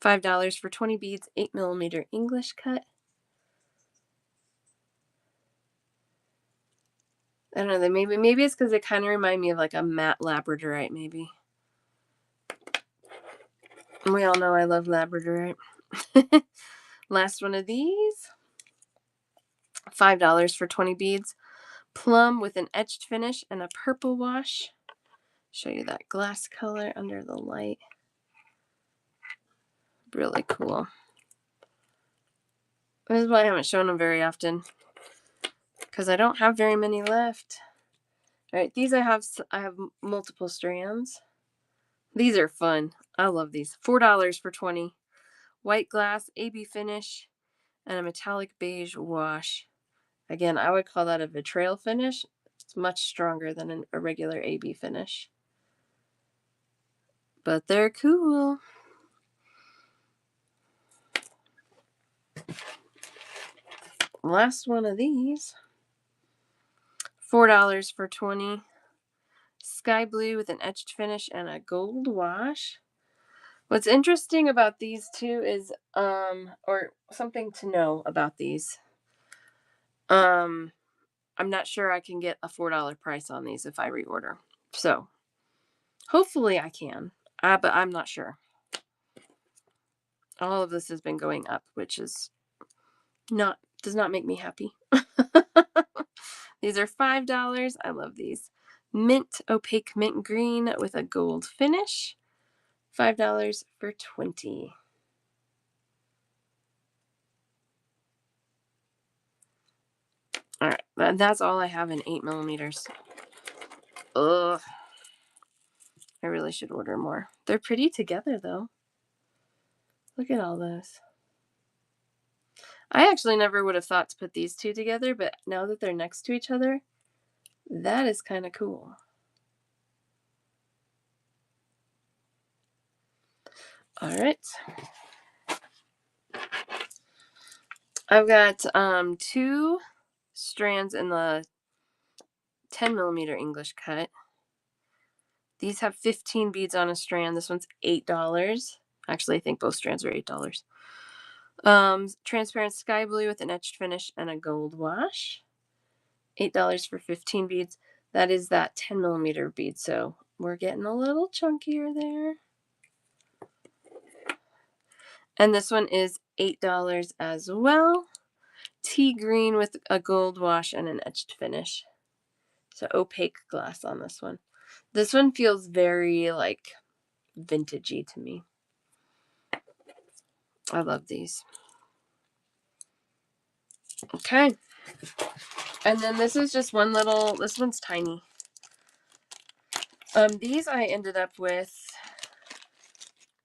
$5 for 20 beads, 8mm English cut. I don't know. Maybe it's because they kind of remind me of like a matte labradorite, maybe. We all know I love labradorite. Last one of these. $5 for 20 beads. Plum with an etched finish and a purple wash. Show you that glass color under the light. Really cool. This is why I haven't shown them very often, because I don't have very many left. All right, these I have multiple strands. These are fun. I love these. $4 for 20. White glass, AB finish, and a metallic beige wash. Again, I would call that a vitriol finish. It's much stronger than a regular AB finish. But they're cool. Last one of these. $4 for 20. Sky blue with an etched finish and a gold wash. What's interesting about these two is, or something to know about these. I'm not sure I can get a $4 price on these if I reorder. So hopefully I can, but I'm not sure. All of this has been going up, which is does not make me happy. These are $5. I love these. Opaque mint green with a gold finish. $5 for 20. All right, that's all I have in 8mm. Ugh. I really should order more. They're pretty together, though. Look at all this. I actually never would have thought to put these two together, but now that they're next to each other, that is kind of cool. All right. I've got 2 strands in the 10 millimeter English cut. These have 15 beads on a strand. This one's $8. Actually, I think both strands are $8. Transparent sky blue with an etched finish and a gold wash. $8 for 15 beads. That is that 10 millimeter bead, so we're getting a little chunkier there. And this one is $8 as well. Tea green with a gold wash and an etched finish. So opaque glass on this one. This one feels very like vintagey to me. I love these. Okay. And then this is just one little, this one's tiny. These I ended up with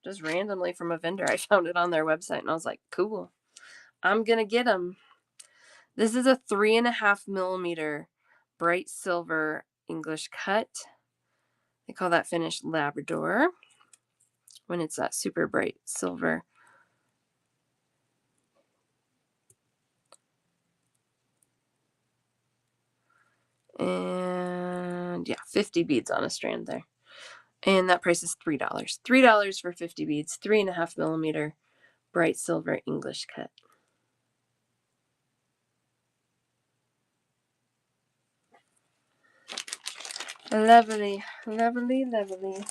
just randomly from a vendor. I found it on their website and I was like, cool, I'm going to get them. This is a 3.5 millimeter bright silver English cut. They call that finish Labrador when it's that super bright silver. And yeah, 50 beads on a strand there. And that price is $3. $3 for 50 beads, 3.5 millimeter bright silver English cut. Lovely, lovely, lovely.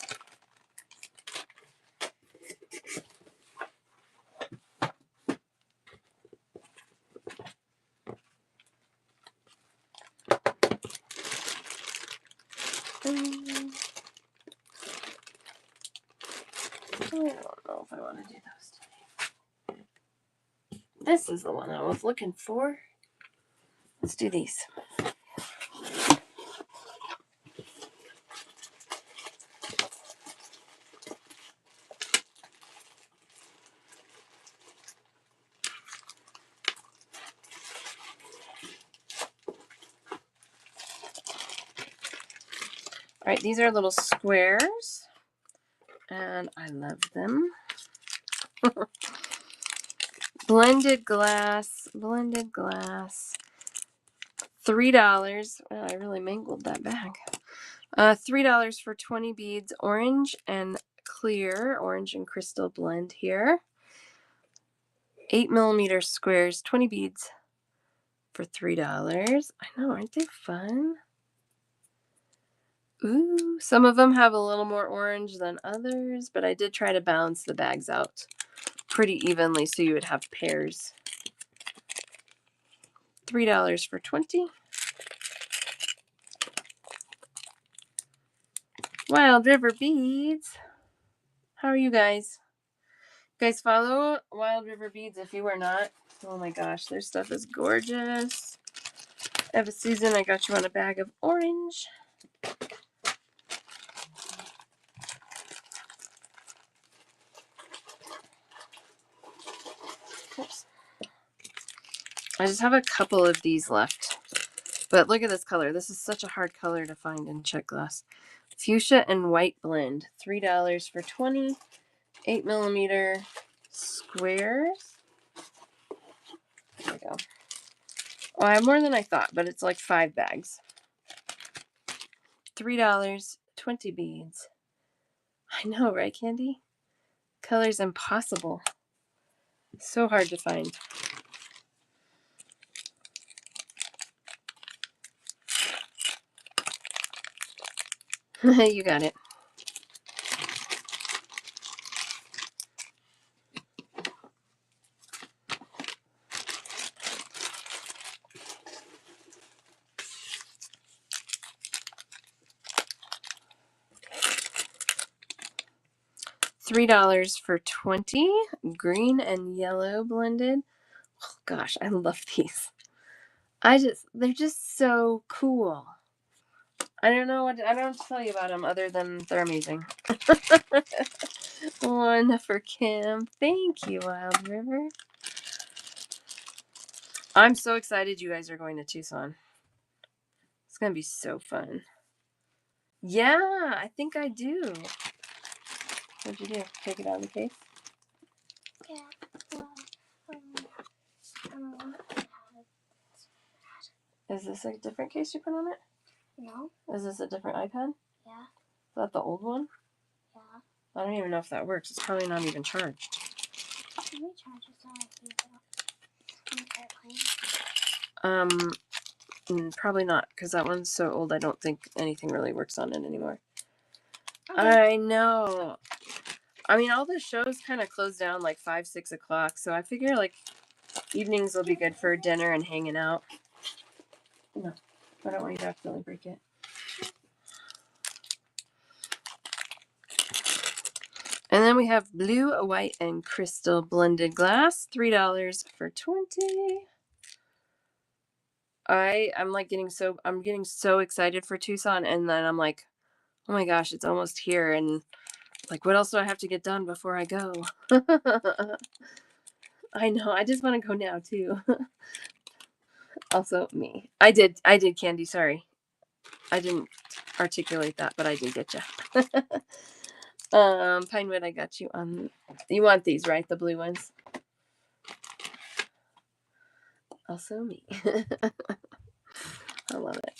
I don't know if I want to do those today. This is the one I was looking for. Let's do these. All right, these are little squares, and I love them. Blended glass, blended glass. $3. Wow, I really mangled that bag. $3 for 20 beads, orange and clear, orange and crystal blend here. 8 millimeter squares, 20 beads for $3. I know, aren't they fun? Ooh, some of them have a little more orange than others, but I did try to balance the bags out pretty evenly so you would have pairs. $3 for 20. Wild River Beads. How are you guys? You guys follow Wild River Beads if you are not. Oh my gosh, their stuff is gorgeous. Eva Susan, I got you on a bag of orange. Oops. I just have a couple of these left. But look at this color. This is such a hard color to find in Czech glass. Fuchsia and white blend. $3 for 20. 8 millimeter squares. There we go. Oh, I have more than I thought, but it's like 5 bags. $3, 20 beads. I know, right, Candy? Color's impossible. So hard to find. You got it. $3 for 20. Green and yellow blended. Oh, gosh, I love these. They're just so cool. I don't know what to tell you about them other than they're amazing. One for Kim. Thank you, Wild River. I'm so excited you guys are going to Tucson. It's going to be so fun. Yeah, I think I do. What'd you do? Take it out of the case? Yeah. Well, Is this a different case you put on it? no. Is this a different iPad? Yeah. Is that the old one? Yeah. I don't even know if that works. It's probably not even charged. Let me charge it so I can start playing. Probably not, because that one's so old I don't think anything really works on it anymore. Okay. I know. I mean, all the shows kind of close down like 5, 6 o'clock, so I figure like evenings will be good for dinner and hanging out. No, I don't want you to accidentally break it. And then we have blue, white, and crystal blended glass. $3 for 20. I'm like getting so excited for Tucson, and then I'm like, oh my gosh, it's almost here, and like, what else do I have to get done before I go? I know, I just want to go now too. Also, me. I did, Candy. Sorry, I didn't articulate that, but I did get you. Pinewood, I got you on. You want these, right? The blue ones. Also me. I love it.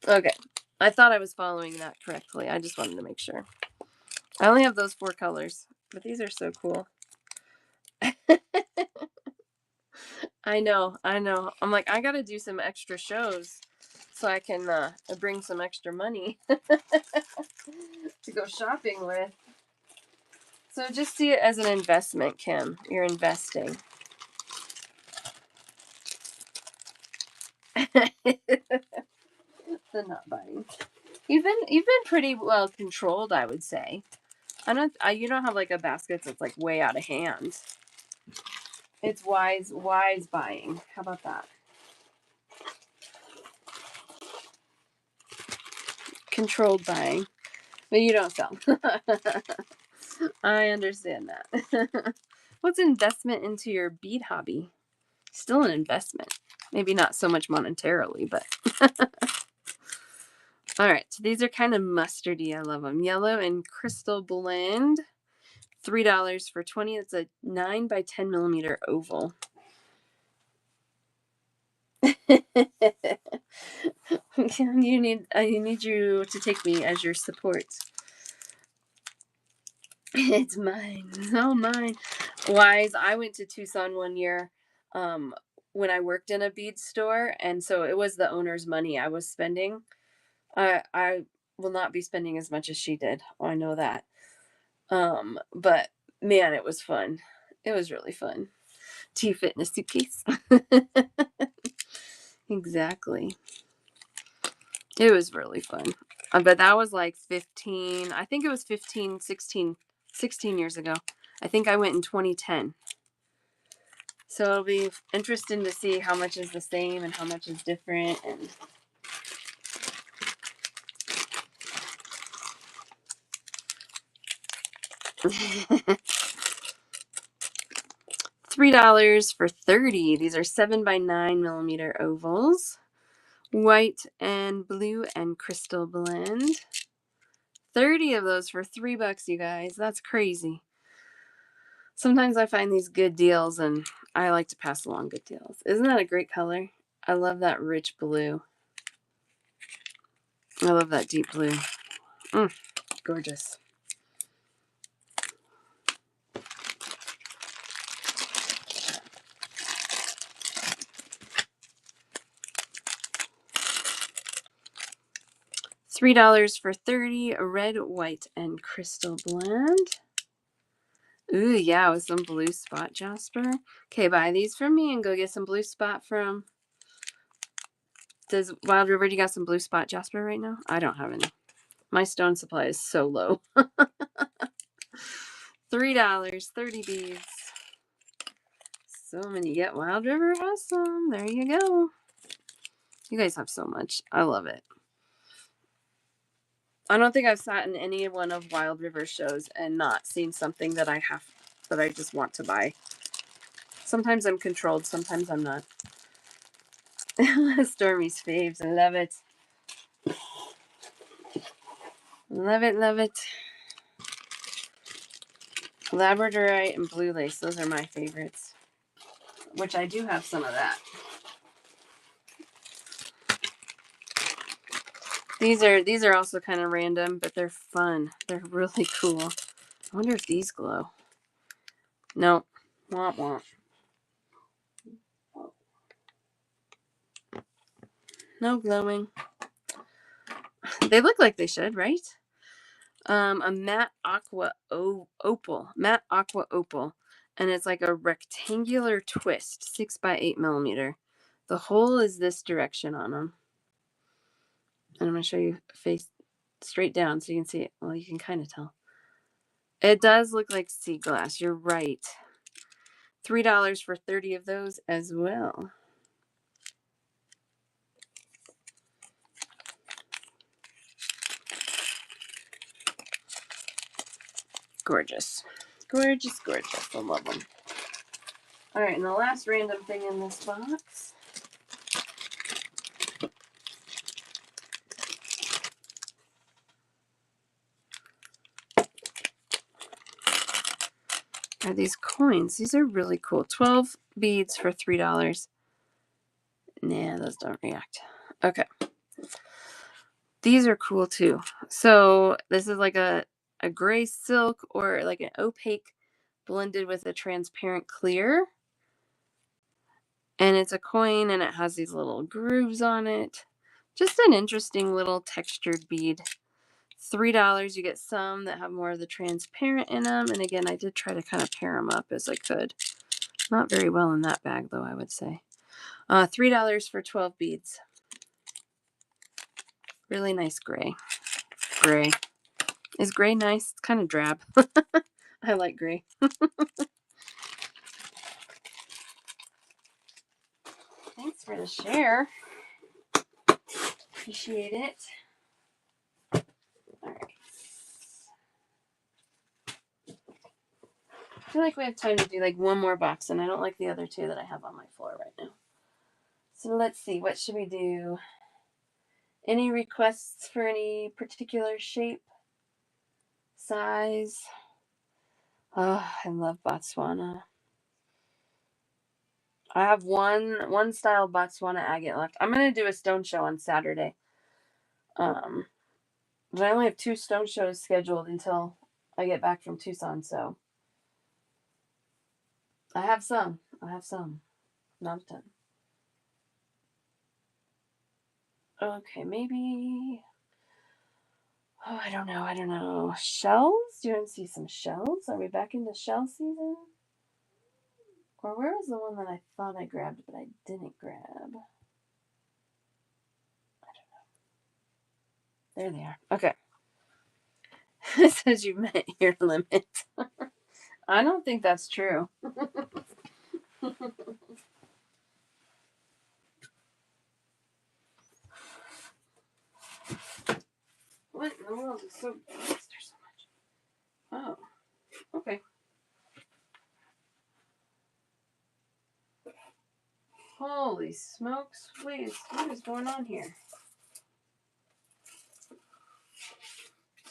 Okay, I thought I was following that correctly. I just wanted to make sure. I only have those 4 colors, but these are so cool. I know. I'm like, I gotta do some extra shows so I can bring some extra money to go shopping with. So just see it as an investment, Kim. You're investing. The not buying. You've been pretty well controlled, I would say. You don't have like a basket that's like way out of hand. It's wise buying. How about that? Controlled buying. But you don't sell. I understand that. What's investment into your bead hobby? Still an investment. Maybe not so much monetarily, but. All right. So these are kind of mustardy. I love them. Yellow and crystal blend. $3 for 20. It's a 9 by 10 millimeter oval. I need you to take me as your support. It's mine. Oh, mine. Wise, I went to Tucson one year when I worked in a bead store, and so it was the owner's money I was spending. I will not be spending as much as she did. I know that. But man, it was fun. It was really fun. To fit in a suitcase. Exactly. It was really fun. But that was like 15, I think it was 15, 16 years ago. I think I went in 2010. So it'll be interesting to see how much is the same and how much is different. And $3 for 30. These are 7 by 9 millimeter ovals. White and blue and crystal blend. 30 of those for $3, you guys. That's crazy. Sometimes I find these good deals and I like to pass along good deals. Isn't that a great color? I love that rich blue. I love that deep blue. Gorgeous. $3 for 30. Red, white, and crystal blend. Ooh, yeah, with some blue spot jasper. Okay, buy these from me and go get some blue spot from... Does Wild River, do you got some blue spot jasper right now? I don't have any. My stone supply is so low. $3, 30 beads. So many. Yet Wild River has some. There you go. You guys have so much. I love it. I don't think I've sat in any one of Wild River's shows and not seen something that I just want to buy. Sometimes I'm controlled, sometimes I'm not. Stormy's faves. I love it. Love it, love it. Labradorite and blue lace. Those are my favorites. Which I do have some of that. These are also kind of random, but they're fun. They're really cool. I wonder if these glow. No. Womp womp. No glowing. They look like they should, right? A matte aqua opal. Matte aqua opal. And it's like a rectangular twist, 6x8mm. The hole is this direction on them. And I'm going to show you face straight down so you can see it. Well, you can kind of tell. It does look like sea glass. You're right. $3 for 30 of those as well. Gorgeous. Gorgeous, gorgeous. I love them. All right, and the last random thing in this box. Are these coins. These are really cool. 12 beads for $3. Nah, those don't react. Okay. These are cool too. So this is like a gray silk or like an opaque blended with a transparent clear. And it's a coin and it has these little grooves on it. Just an interesting little textured bead. $3. You get some that have more of the transparent in them. And again, I did try to kind of pair them up as I could. Not very well in that bag though, I would say. $3 for 12 beads. Really nice gray. Gray. Is gray nice? It's kind of drab. I like gray. Thanks for the share. Appreciate it. All right. I feel like we have time to do like one more box, and I don't like the other two that I have on my floor right now. So let's see. What should we do? Any requests for any particular shape, size? Oh, I love Botswana. I have one style Botswana agate left. I'm gonna do a stone show on Saturday. But I only have 2 stone shows scheduled until I get back from Tucson, so I have some. Not a ton. Okay, maybe. Oh, I don't know. Shells? Do you want to see some shells? Are we back into shell season? Or where was the one that I thought I grabbed, but I didn't grab? I don't know. There they are. Okay. It says you met your limit. I don't think that's true. What in the world is so... Why is there so much? Oh, okay. Holy smokes, please. What is going on here?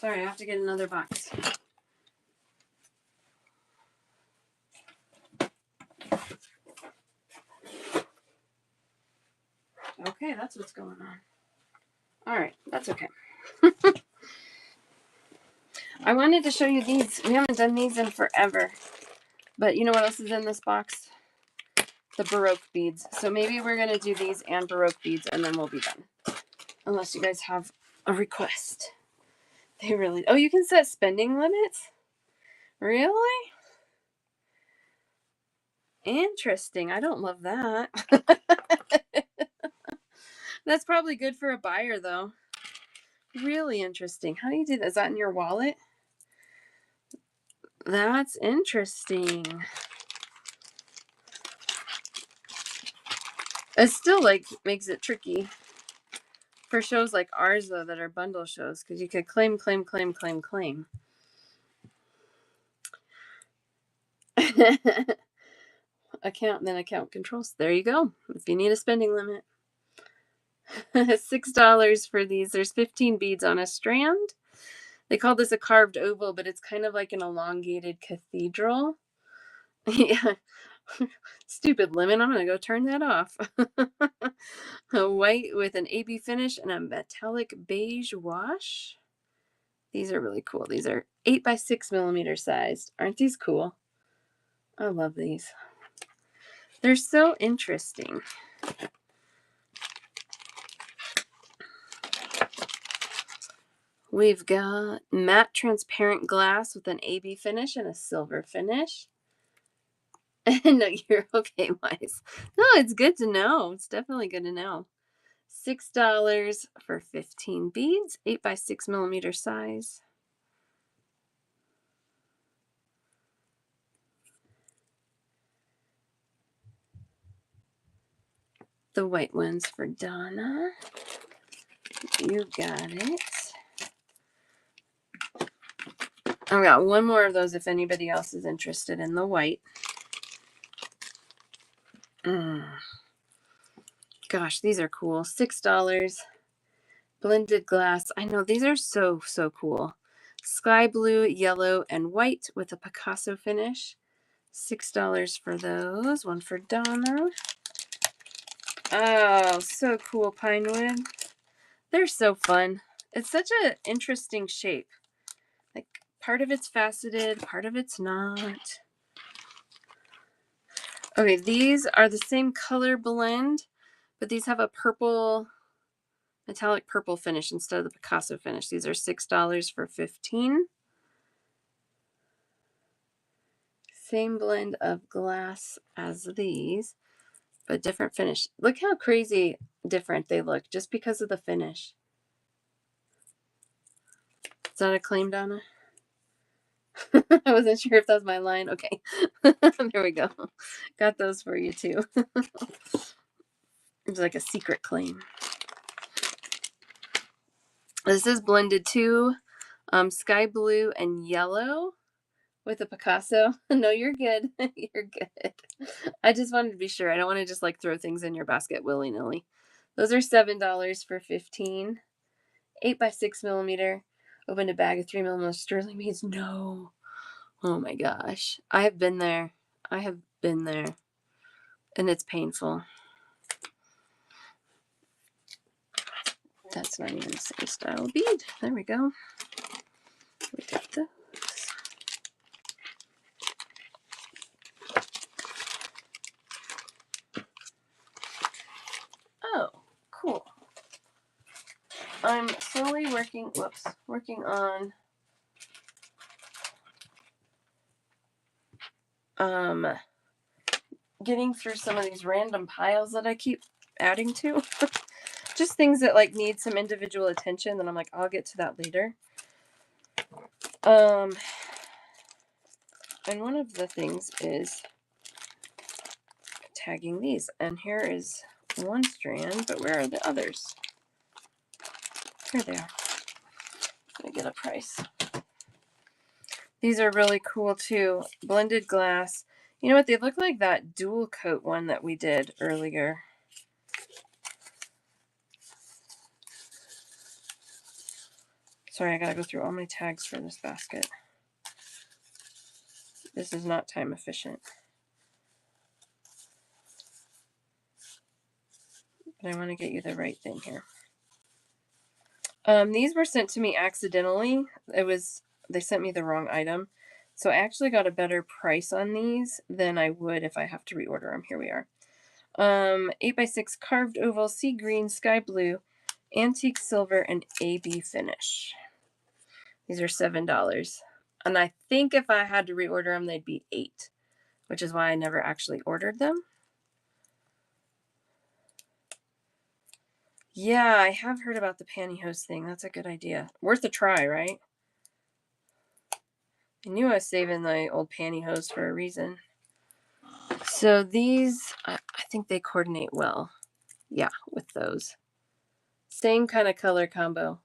Sorry, I have to get another box. Okay, that's what's going on. All right, that's okay. I wanted to show you these. We haven't done these in forever. But you know what else is in this box? The Baroque beads. So maybe we're going to do these and Baroque beads, and then we'll be done. Unless you guys have a request. They really... Oh, you can set spending limits? Really? Interesting. I don't love that. That's probably good for a buyer, though. Really interesting. How do you do that? Is that in your wallet? That's interesting. It still like makes it tricky for shows like ours though that are bundle shows because you could claim. Account controls. There you go. If you need a spending limit. $6 for these. There's 15 beads on a strand. They call this a carved oval, but it's kind of like an elongated cathedral. Yeah. Stupid lemon. I'm going to go turn that off. A white with an AB finish and a metallic beige wash. These are really cool. These are 8x6mm sized. Aren't these cool? I love these. They're so interesting. We've got matte transparent glass with an AB finish and a silver finish. No, you're okay, Wise. No, it's good to know. It's definitely good to know. $6 for 15 beads, 8x6mm size. The white ones for Donna. You got it. I've got one more of those if anybody else is interested in the white. Gosh, these are cool. $6. Blended glass. I know, these are so, so cool. Sky blue, yellow, and white with a Picasso finish. $6 for those. One for Donna. Oh, so cool, pine wood. They're so fun. It's such an interesting shape. Like, part of it's faceted, part of it's not. Okay, these are the same color blend, but these have a purple, metallic purple finish instead of the Picasso finish. These are $6 for 15. Same blend of glass as these, but different finish. Look how crazy different they look just because of the finish. Is that a claim, Donna? I wasn't sure if that was my line. Okay. There we go. Got those for you too. It's like a secret claim. This is blended too. Sky blue and yellow with a Picasso. No, you're good. You're good. I just wanted to be sure. I don't want to just like throw things in your basket willy-nilly. Those are $7 for 15. 8x6mm. Opened a bag of 3mm sterling beads. No. Oh my gosh. I have been there. I have been there. And it's painful. That's not even the same style bead. There we go. We take those. Oh, cool. I'm slowly working on getting through some of these random piles that I keep adding to. Just things that like need some individual attention, and I'm like, I'll get to that later. And one of the things is tagging these. And here is one strand, but where are the others? Here they are. Let me get a price. These are really cool too. Blended glass. You know what? They look like that dual coat one that we did earlier. Sorry, I gotta go through all my tags for this basket. This is not time efficient. But I want to get you the right thing here. These were sent to me accidentally. They sent me the wrong item. So I actually got a better price on these than I would if I have to reorder them. Here we are. 8x6 carved oval, sea green, sky blue, antique silver, and AB finish. These are $7. And I think if I had to reorder them, they'd be $8, which is why I never actually ordered them. Yeah, I have heard about the pantyhose thing. That's a good idea. Worth a try, right? I knew I was saving the old pantyhose for a reason. So these, I think they coordinate well. Yeah, with those. Same kind of color combo.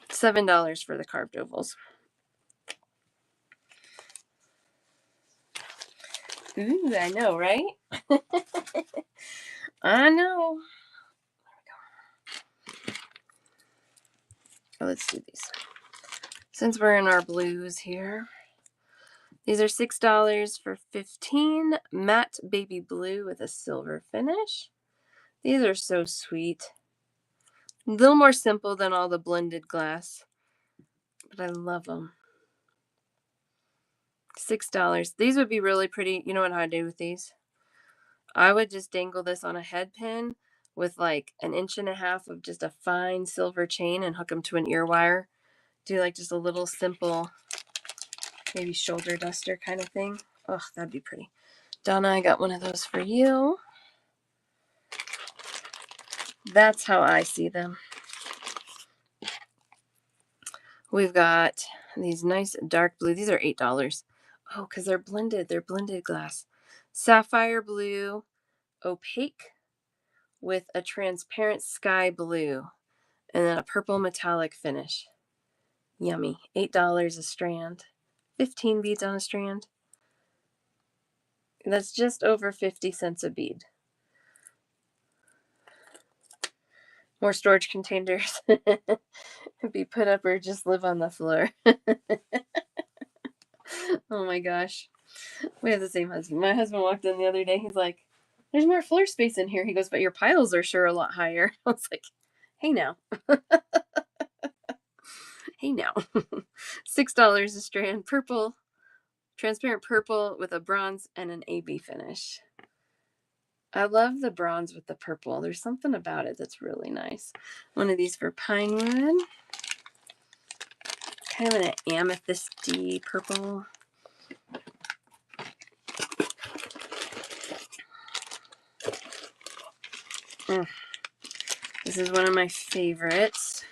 $7 for the carved ovals. Ooh, I know, right? I know. let's do these. Since we're in our blues here. These are $6 for 15. Matte baby blue with a silver finish. These are so sweet. A little more simple than all the blended glass, but I love them. $6. These would be really pretty. You know what I'd do with these? I would just dangle this on a head pin with like 1.5 inches of just a fine silver chain and hook them to an ear wire. Do like just a little simple, maybe shoulder duster kind of thing. Oh, that'd be pretty. Donna, I got one of those for you. That's how I see them. We've got these nice dark blue. These are $8. Oh, because they're blended. They're blended glass. Sapphire blue, opaque with a transparent sky blue, and then a purple metallic finish. Yummy. $8 a strand. 15 beads on a strand. That's just over 50 cents a bead. More storage containers. Be put up or just live on the floor. Oh my gosh. We have the same husband. My husband walked in the other day. He's like, there's more floor space in here. He goes, but your piles are sure a lot higher. I was like, hey now. Hey now. $6 a strand. Purple. Transparent purple with a bronze and an AB finish. I love the bronze with the purple. There's something about it that's really nice. One of these for Pinewood. Kind of an amethysty purple. This is one of my favorites.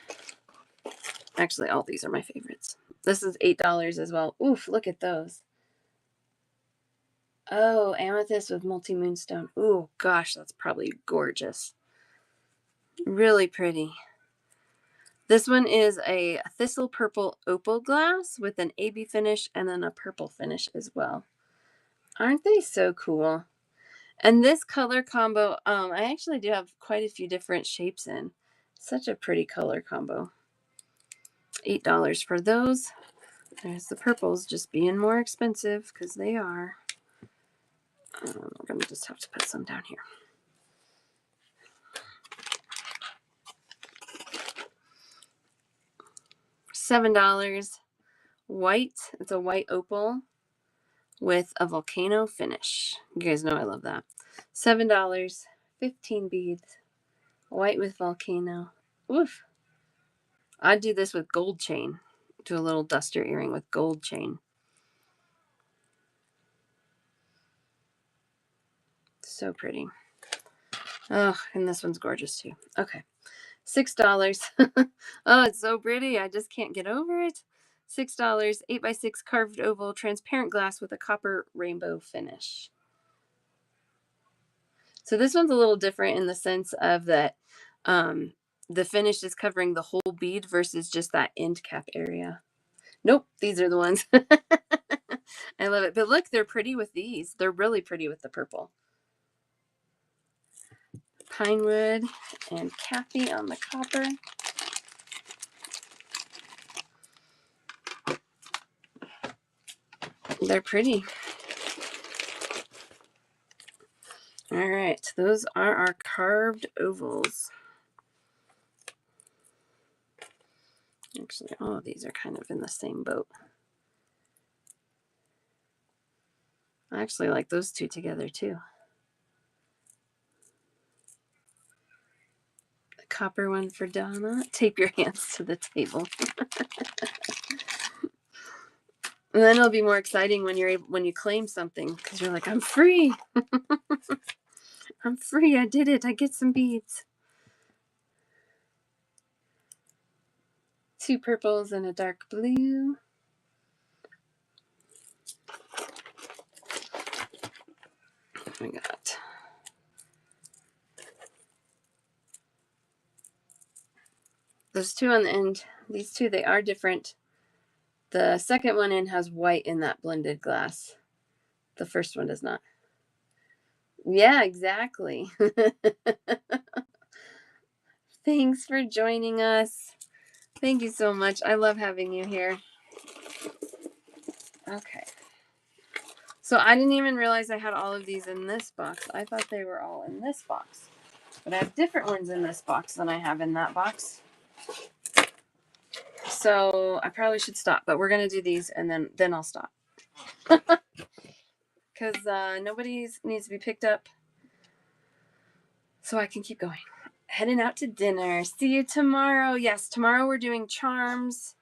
Actually, all these are my favorites. This is $8 as well. Oof, look at those. Oh, amethyst with multi-moonstone. Ooh, gosh, that's probably gorgeous. Really pretty. This one is a thistle purple opal glass with an AB finish and then a purple finish as well. Aren't they so cool? And this color combo, I actually do have quite a few different shapes in. Such a pretty color combo. $8 for those. There's the purples just being more expensive because they are. We're going to just have to put some down here. $7. White. It's a white opal with a volcano finish. You guys know I love that. $7. 15 beads. White with volcano. Oof. I'd do this with gold chain. Do a little duster earring with gold chain. So pretty. Oh, and this one's gorgeous too. Okay. $6. Oh, it's so pretty. I just can't get over it. $6. 8x6 carved oval transparent glass with a copper rainbow finish. So this one's a little different in the sense of that the finish is covering the whole bead versus just that end cap area. Nope, these are the ones. I love it. But look, they're pretty with these. They're really pretty with the purple. Pinewood and Kathy on the copper. They're pretty. All right, those are our carved ovals. Actually, all of these are kind of in the same boat. I actually like those two together too. The copper one for Donna. Tape your hands to the table. And then it'll be more exciting when you claim something because you're like, I'm free. I'm free. I did it. I get some beads. 2 purples and a dark blue. We got those 2 on the end. These 2, they are different. The second one in has white in that blended glass. The first one does not. Yeah, exactly. Thanks for joining us. Thank you so much. I love having you here. Okay. So I didn't even realize I had all of these in this box. I thought they were all in this box. But I have different ones in this box than I have in that box. So I probably should stop. But we're going to do these and then I'll stop. Because nobody needs to be picked up. So I can keep going. Heading out to dinner. See you tomorrow. Yes, tomorrow we're doing charms.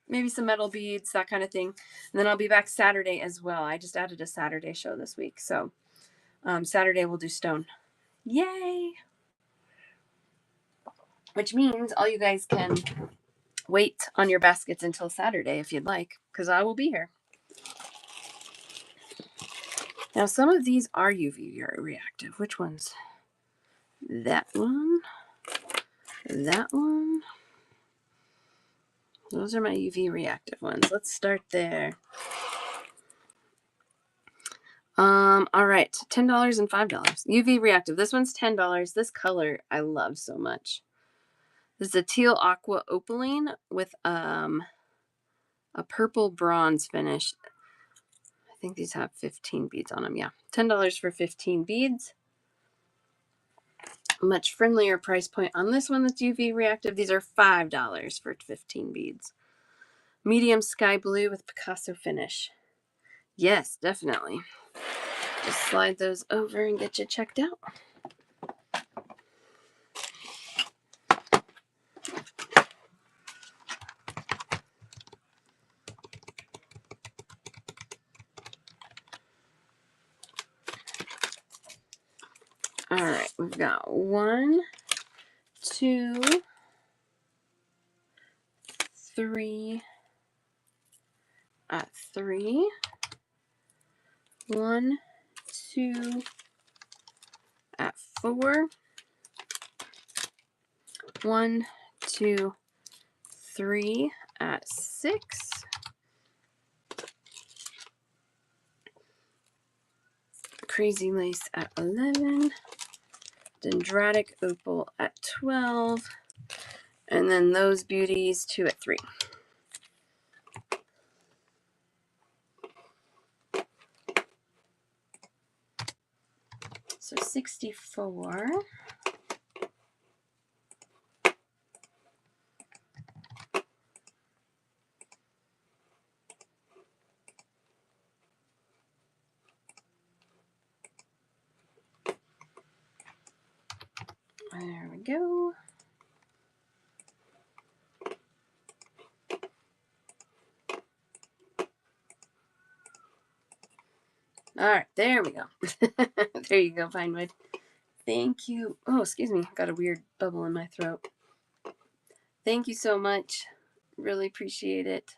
Maybe some metal beads, that kind of thing. And then I'll be back Saturday as well. I just added a Saturday show this week. So Saturday we'll do stone. Yay! Which means all you guys can wait on your baskets until Saturday if you'd like, because I will be here. Now, some of these are UV reactive. Which ones? That one. That one. Those are my UV reactive ones. Let's start there. All right, $10 and $5. UV reactive. This one's $10. This color I love so much. This is a teal aqua opaline with a purple bronze finish. I think these have 15 beads on them. Yeah, $10 for 15 beads. Much friendlier price point on this one that's UV reactive. These are $5 for 15 beads. Medium sky blue with Picasso finish. Yes, definitely. Just slide those over and get you checked out. All right, we've got 1, 2, 3 at 3. 1, 2 at 4. 1, 2, 3 at 6. Crazy lace at 11. Dendritic opal at 12. And then those beauties 2 at 3. So 64. There we go. All right, there we go. There you go, Pinewood. Thank you. Oh, excuse me. Got a weird bubble in my throat. Thank you so much. Really appreciate it.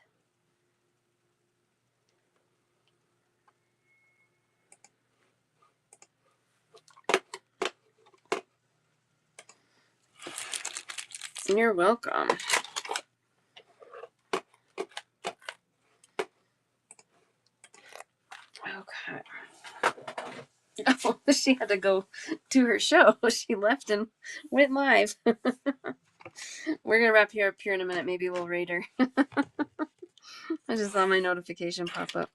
You're welcome. Okay. Oh, she had to go to her show. She left and went live. We're going to wrap here up here in a minute. Maybe we'll rate her. I just saw my notification pop up.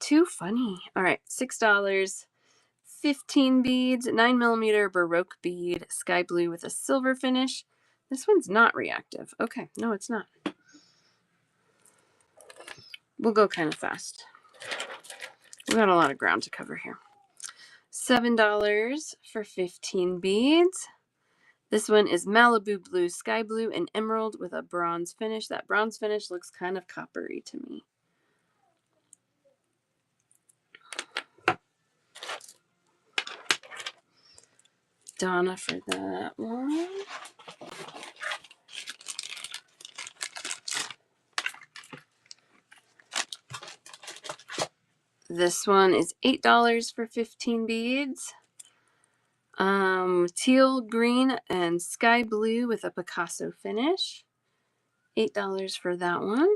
Too funny. All right, $6. 15 beads, 9mm Baroque bead, sky blue with a silver finish. This one's not reactive. Okay, no, it's not. We'll go kind of fast. We got a lot of ground to cover here. $7 for 15 beads. This one is Malibu blue, sky blue, and emerald with a bronze finish. That bronze finish looks kind of coppery to me. Donna for that one. This one is $8 for 15 beads. Teal green and sky blue with a Picasso finish. $8 for that one.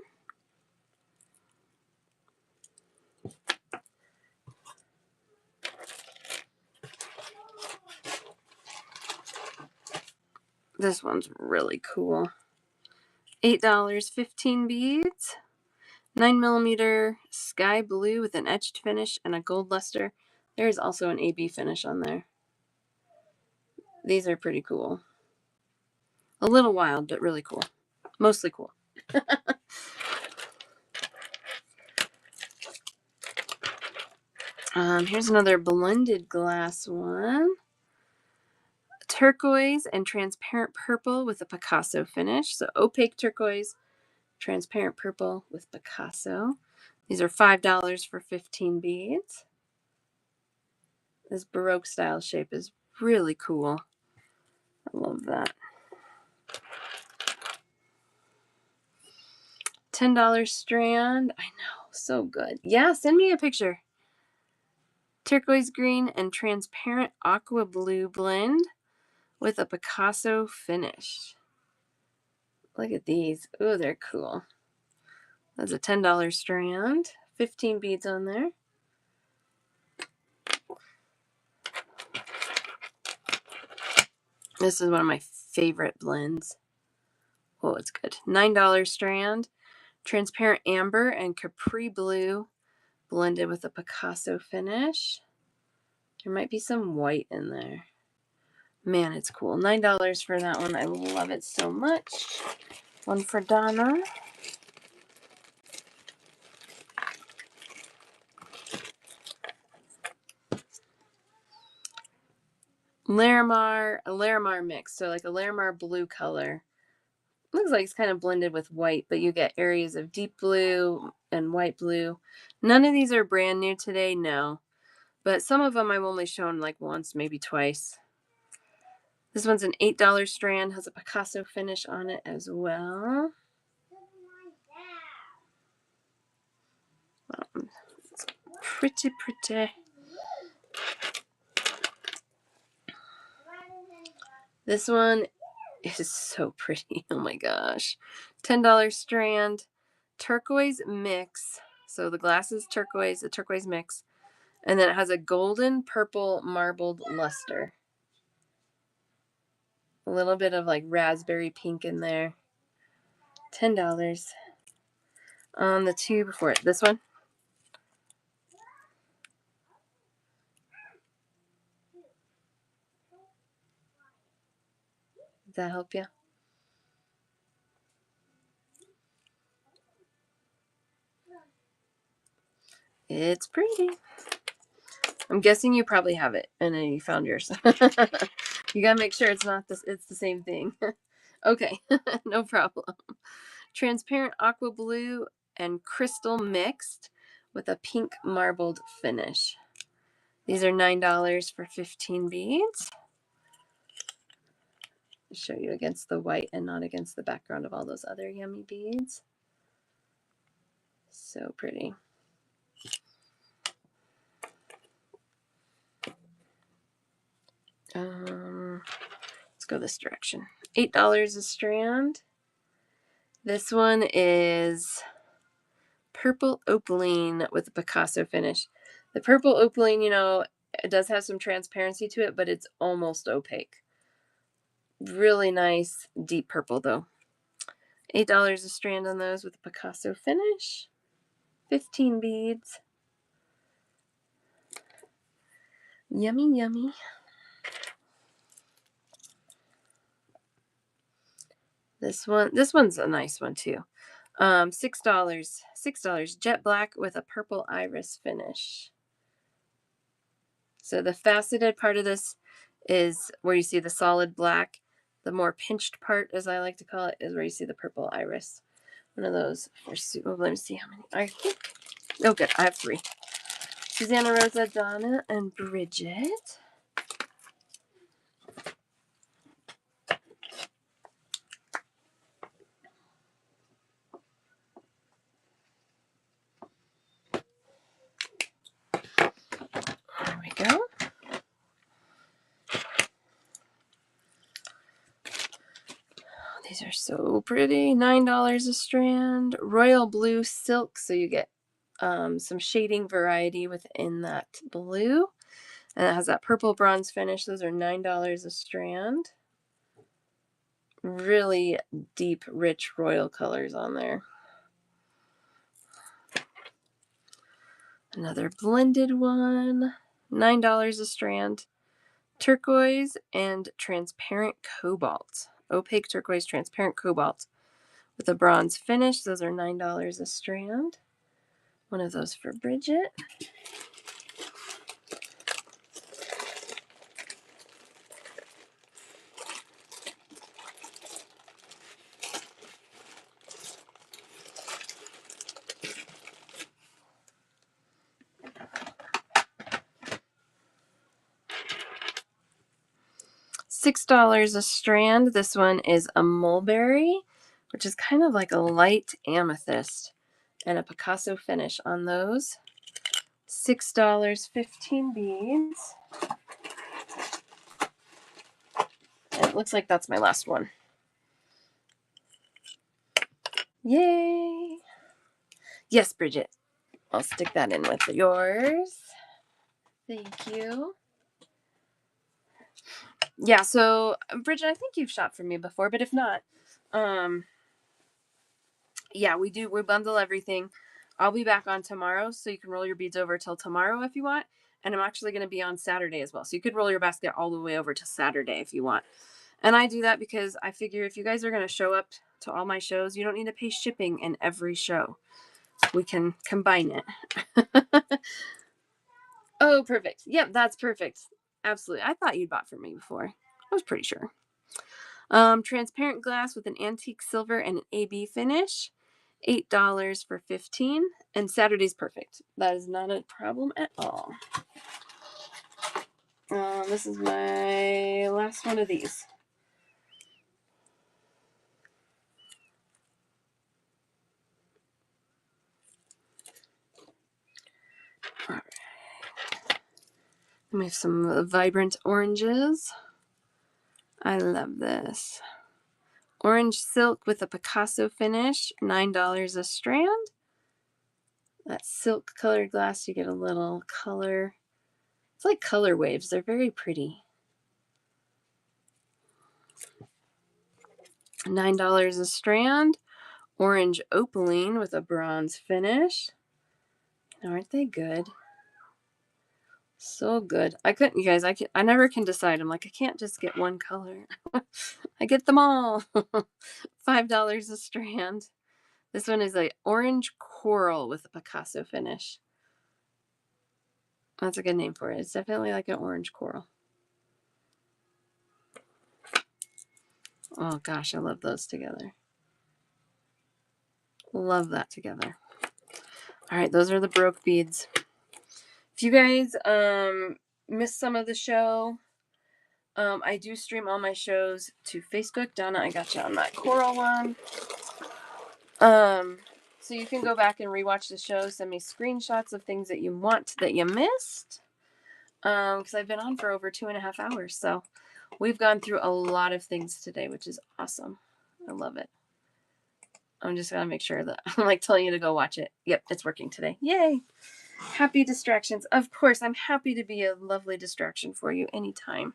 This one's really cool. $8, 15 beads. 9mm sky blue with an etched finish and a gold luster. There is also an AB finish on there. These are pretty cool. A little wild, but really cool. Mostly cool. Here's another blended glass one. Turquoise and transparent purple with a Picasso finish. So opaque turquoise, transparent purple with Picasso. These are $5 for 15 beads. This Baroque style shape is really cool. I love that. $10 strand. I know, so good. Yeah, send me a picture. Turquoise green and transparent aqua blue blend with a Picasso finish. Look at these. Ooh, they're cool. That's a $10 strand. 15 beads on there. This is one of my favorite blends. Oh, it's good. $9 strand. Transparent amber and capri blue blended with a Picasso finish. There might be some white in there. Man, it's cool. $9 for that one. I love it so much. One for Donna. A Larimar mix. So like a Larimar blue color. Looks like it's kind of blended with white, but you get areas of deep blue and white blue. None of these are brand new today, no. But some of them I've only shown like once, maybe twice. This one's an $8 strand, has a Picasso finish on it as well. It's pretty, pretty. This one is so pretty. Oh my gosh. $10 strand, turquoise mix. So the glass is turquoise, a turquoise mix. And then it has a golden purple marbled luster. A little bit of like raspberry pink in there. $10. On the two before it. This one. Does that help you? It's pretty. I'm guessing you probably have it and then you found yours. You gotta make sure it's not this. It's the same thing. Okay, no problem. Transparent aqua blue and crystal mixed with a pink marbled finish. These are $9 for 15 beads. I'll show you against the white and not against the background of all those other yummy beads. So pretty. Let's go this direction. $8 a strand. This one is purple opaline with a Picasso finish. The purple opaline, you know, it does have some transparency to it, but it's almost opaque. Really nice deep purple though. $8 a strand on those with a Picasso finish. 15 beads. Yummy, yummy. This one's a nice one too. $6 jet black with a purple iris finish. So the faceted part of this is where you see the solid black. The more pinched part, as I like to call it, is where you see the purple iris. One of those for let me see how many. I think. Oh, good. I have 3. Susanna, Rosa, Donna, and Bridget. There we go. These are so pretty. $9 a strand. Royal blue silk, so you get some shading variety within that blue. And it has that purple bronze finish. Those are $9 a strand. really deep, rich royal colors on there. Another blended one, $9 a strand. Turquoise and transparent cobalt. Opaque turquoise, transparent cobalt with a bronze finish. Those are $9 a strand. One of those for Bridget. $6 a strand. This one is a mulberry, which is kind of like a light amethyst, and a Picasso finish on those. $6, 15 beads. And it looks like that's my last one. Yay! Yes, Bridget. I'll stick that in with yours. Thank you. Yeah, so Bridget, I think you've shopped from me before, but if not, yeah, we bundle everything. I'll be back on tomorrow, so you can roll your beads over till tomorrow if you want. And I'm actually going to be on Saturday as well. So you could roll your basket all the way over to Saturday if you want. And I do that because I figure if you guys are going to show up to all my shows, you don't need to pay shipping in every show. We can combine it. Oh, perfect. Yep, that's perfect. Absolutely. I thought you'd bought from me before. I was pretty sure. Transparent glass with an antique silver and an AB finish. $8 for 15. And Saturday's perfect. That is not a problem at all. This is my last one of these. All right. We have some vibrant oranges. I love this. Orange silk with a Picasso finish, $9 a strand. That silk colored glass, you get a little color. It's like color waves. They're very pretty. $9 a strand. Orange opaline with a bronze finish. Aren't they good? So good. I couldn't, you guys, I never can decide. I'm like, I can't just get one color. I get them all. $5 a strand. This one is like orange coral with a Picasso finish. That's a good name for it. It's definitely like an orange coral. Oh gosh, I love those together. Love that together. All right, those are the broke beads. If you guys missed some of the show, I do stream all my shows to Facebook. Donna, I got you on that coral one. So you can go back and rewatch the show. Send me screenshots of things that you want that you missed. Because I've been on for over 2.5 hours. So we've gone through a lot of things today, which is awesome. I love it. I'm just going to make sure that I'm like telling you to go watch it. Yep, it's working today. Yay. Happy distractions. Of course, I'm happy to be a lovely distraction for you anytime.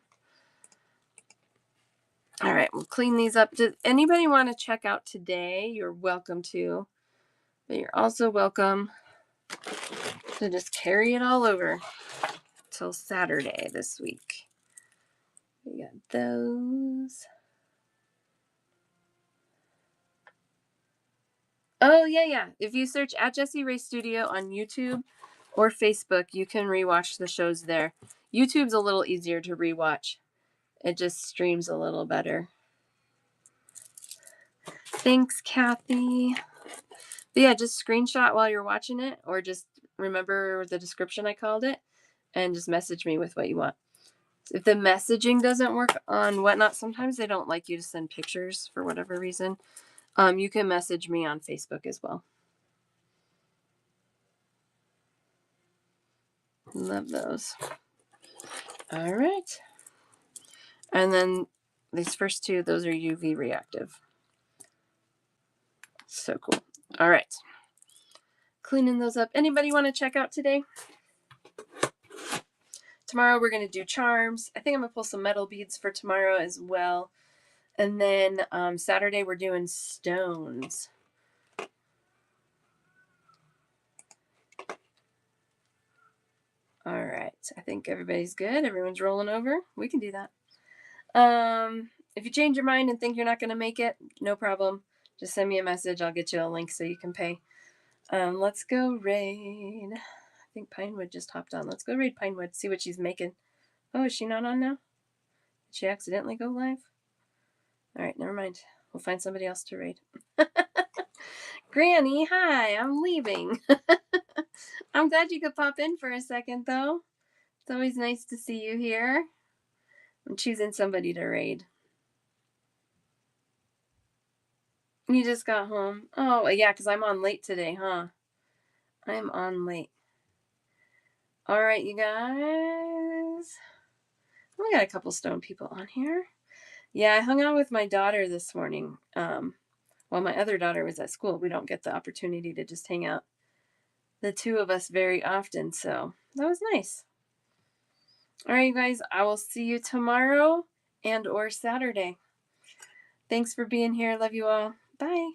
All right, we'll clean these up. Does anybody want to check out today? You're welcome to. But you're also welcome to just carry it all over till Saturday this week. We got those. Oh, yeah. If you search at Jessie Ray Studio on YouTube or Facebook, you can rewatch the shows there. YouTube's a little easier to rewatch. It just streams a little better. Thanks, Kathy. But yeah, just screenshot while you're watching it, or just remember the description I called it, and just message me with what you want. If the messaging doesn't work on Whatnot, sometimes they don't like you to send pictures for whatever reason. You can message me on Facebook as well. Love those. All right. And then these first two, those are UV reactive. So cool. All right. Cleaning those up. Anybody want to check out today? Tomorrow we're going to do charms. I think I'm going to pull some metal beads for tomorrow as well. And then Saturday we're doing stones. All right. I think everybody's good. Everyone's rolling over. We can do that. If you change your mind and think you're not going to make it, no problem. Just send me a message. I'll get you a link so you can pay. Let's go raid. I think Pinewood just hopped on. Let's go raid Pinewood. See what she's making. Oh, is she not on now? Did she accidentally go live? All right, never mind. We'll find somebody else to raid. Granny, hi. I'm leaving. I'm glad you could pop in for a second, though. It's always nice to see you here. I'm choosing somebody to raid. You just got home. Oh, yeah, because I'm on late today, huh? I'm on late. All right, you guys. We got a couple stone people on here. Yeah, I hung out with my daughter this morning. While my other daughter was at school. We don't get the opportunity to just hang out, the two of us, very often. So that was nice. All right, you guys. I will see you tomorrow and or Saturday. Thanks for being here. Love you all. Bye.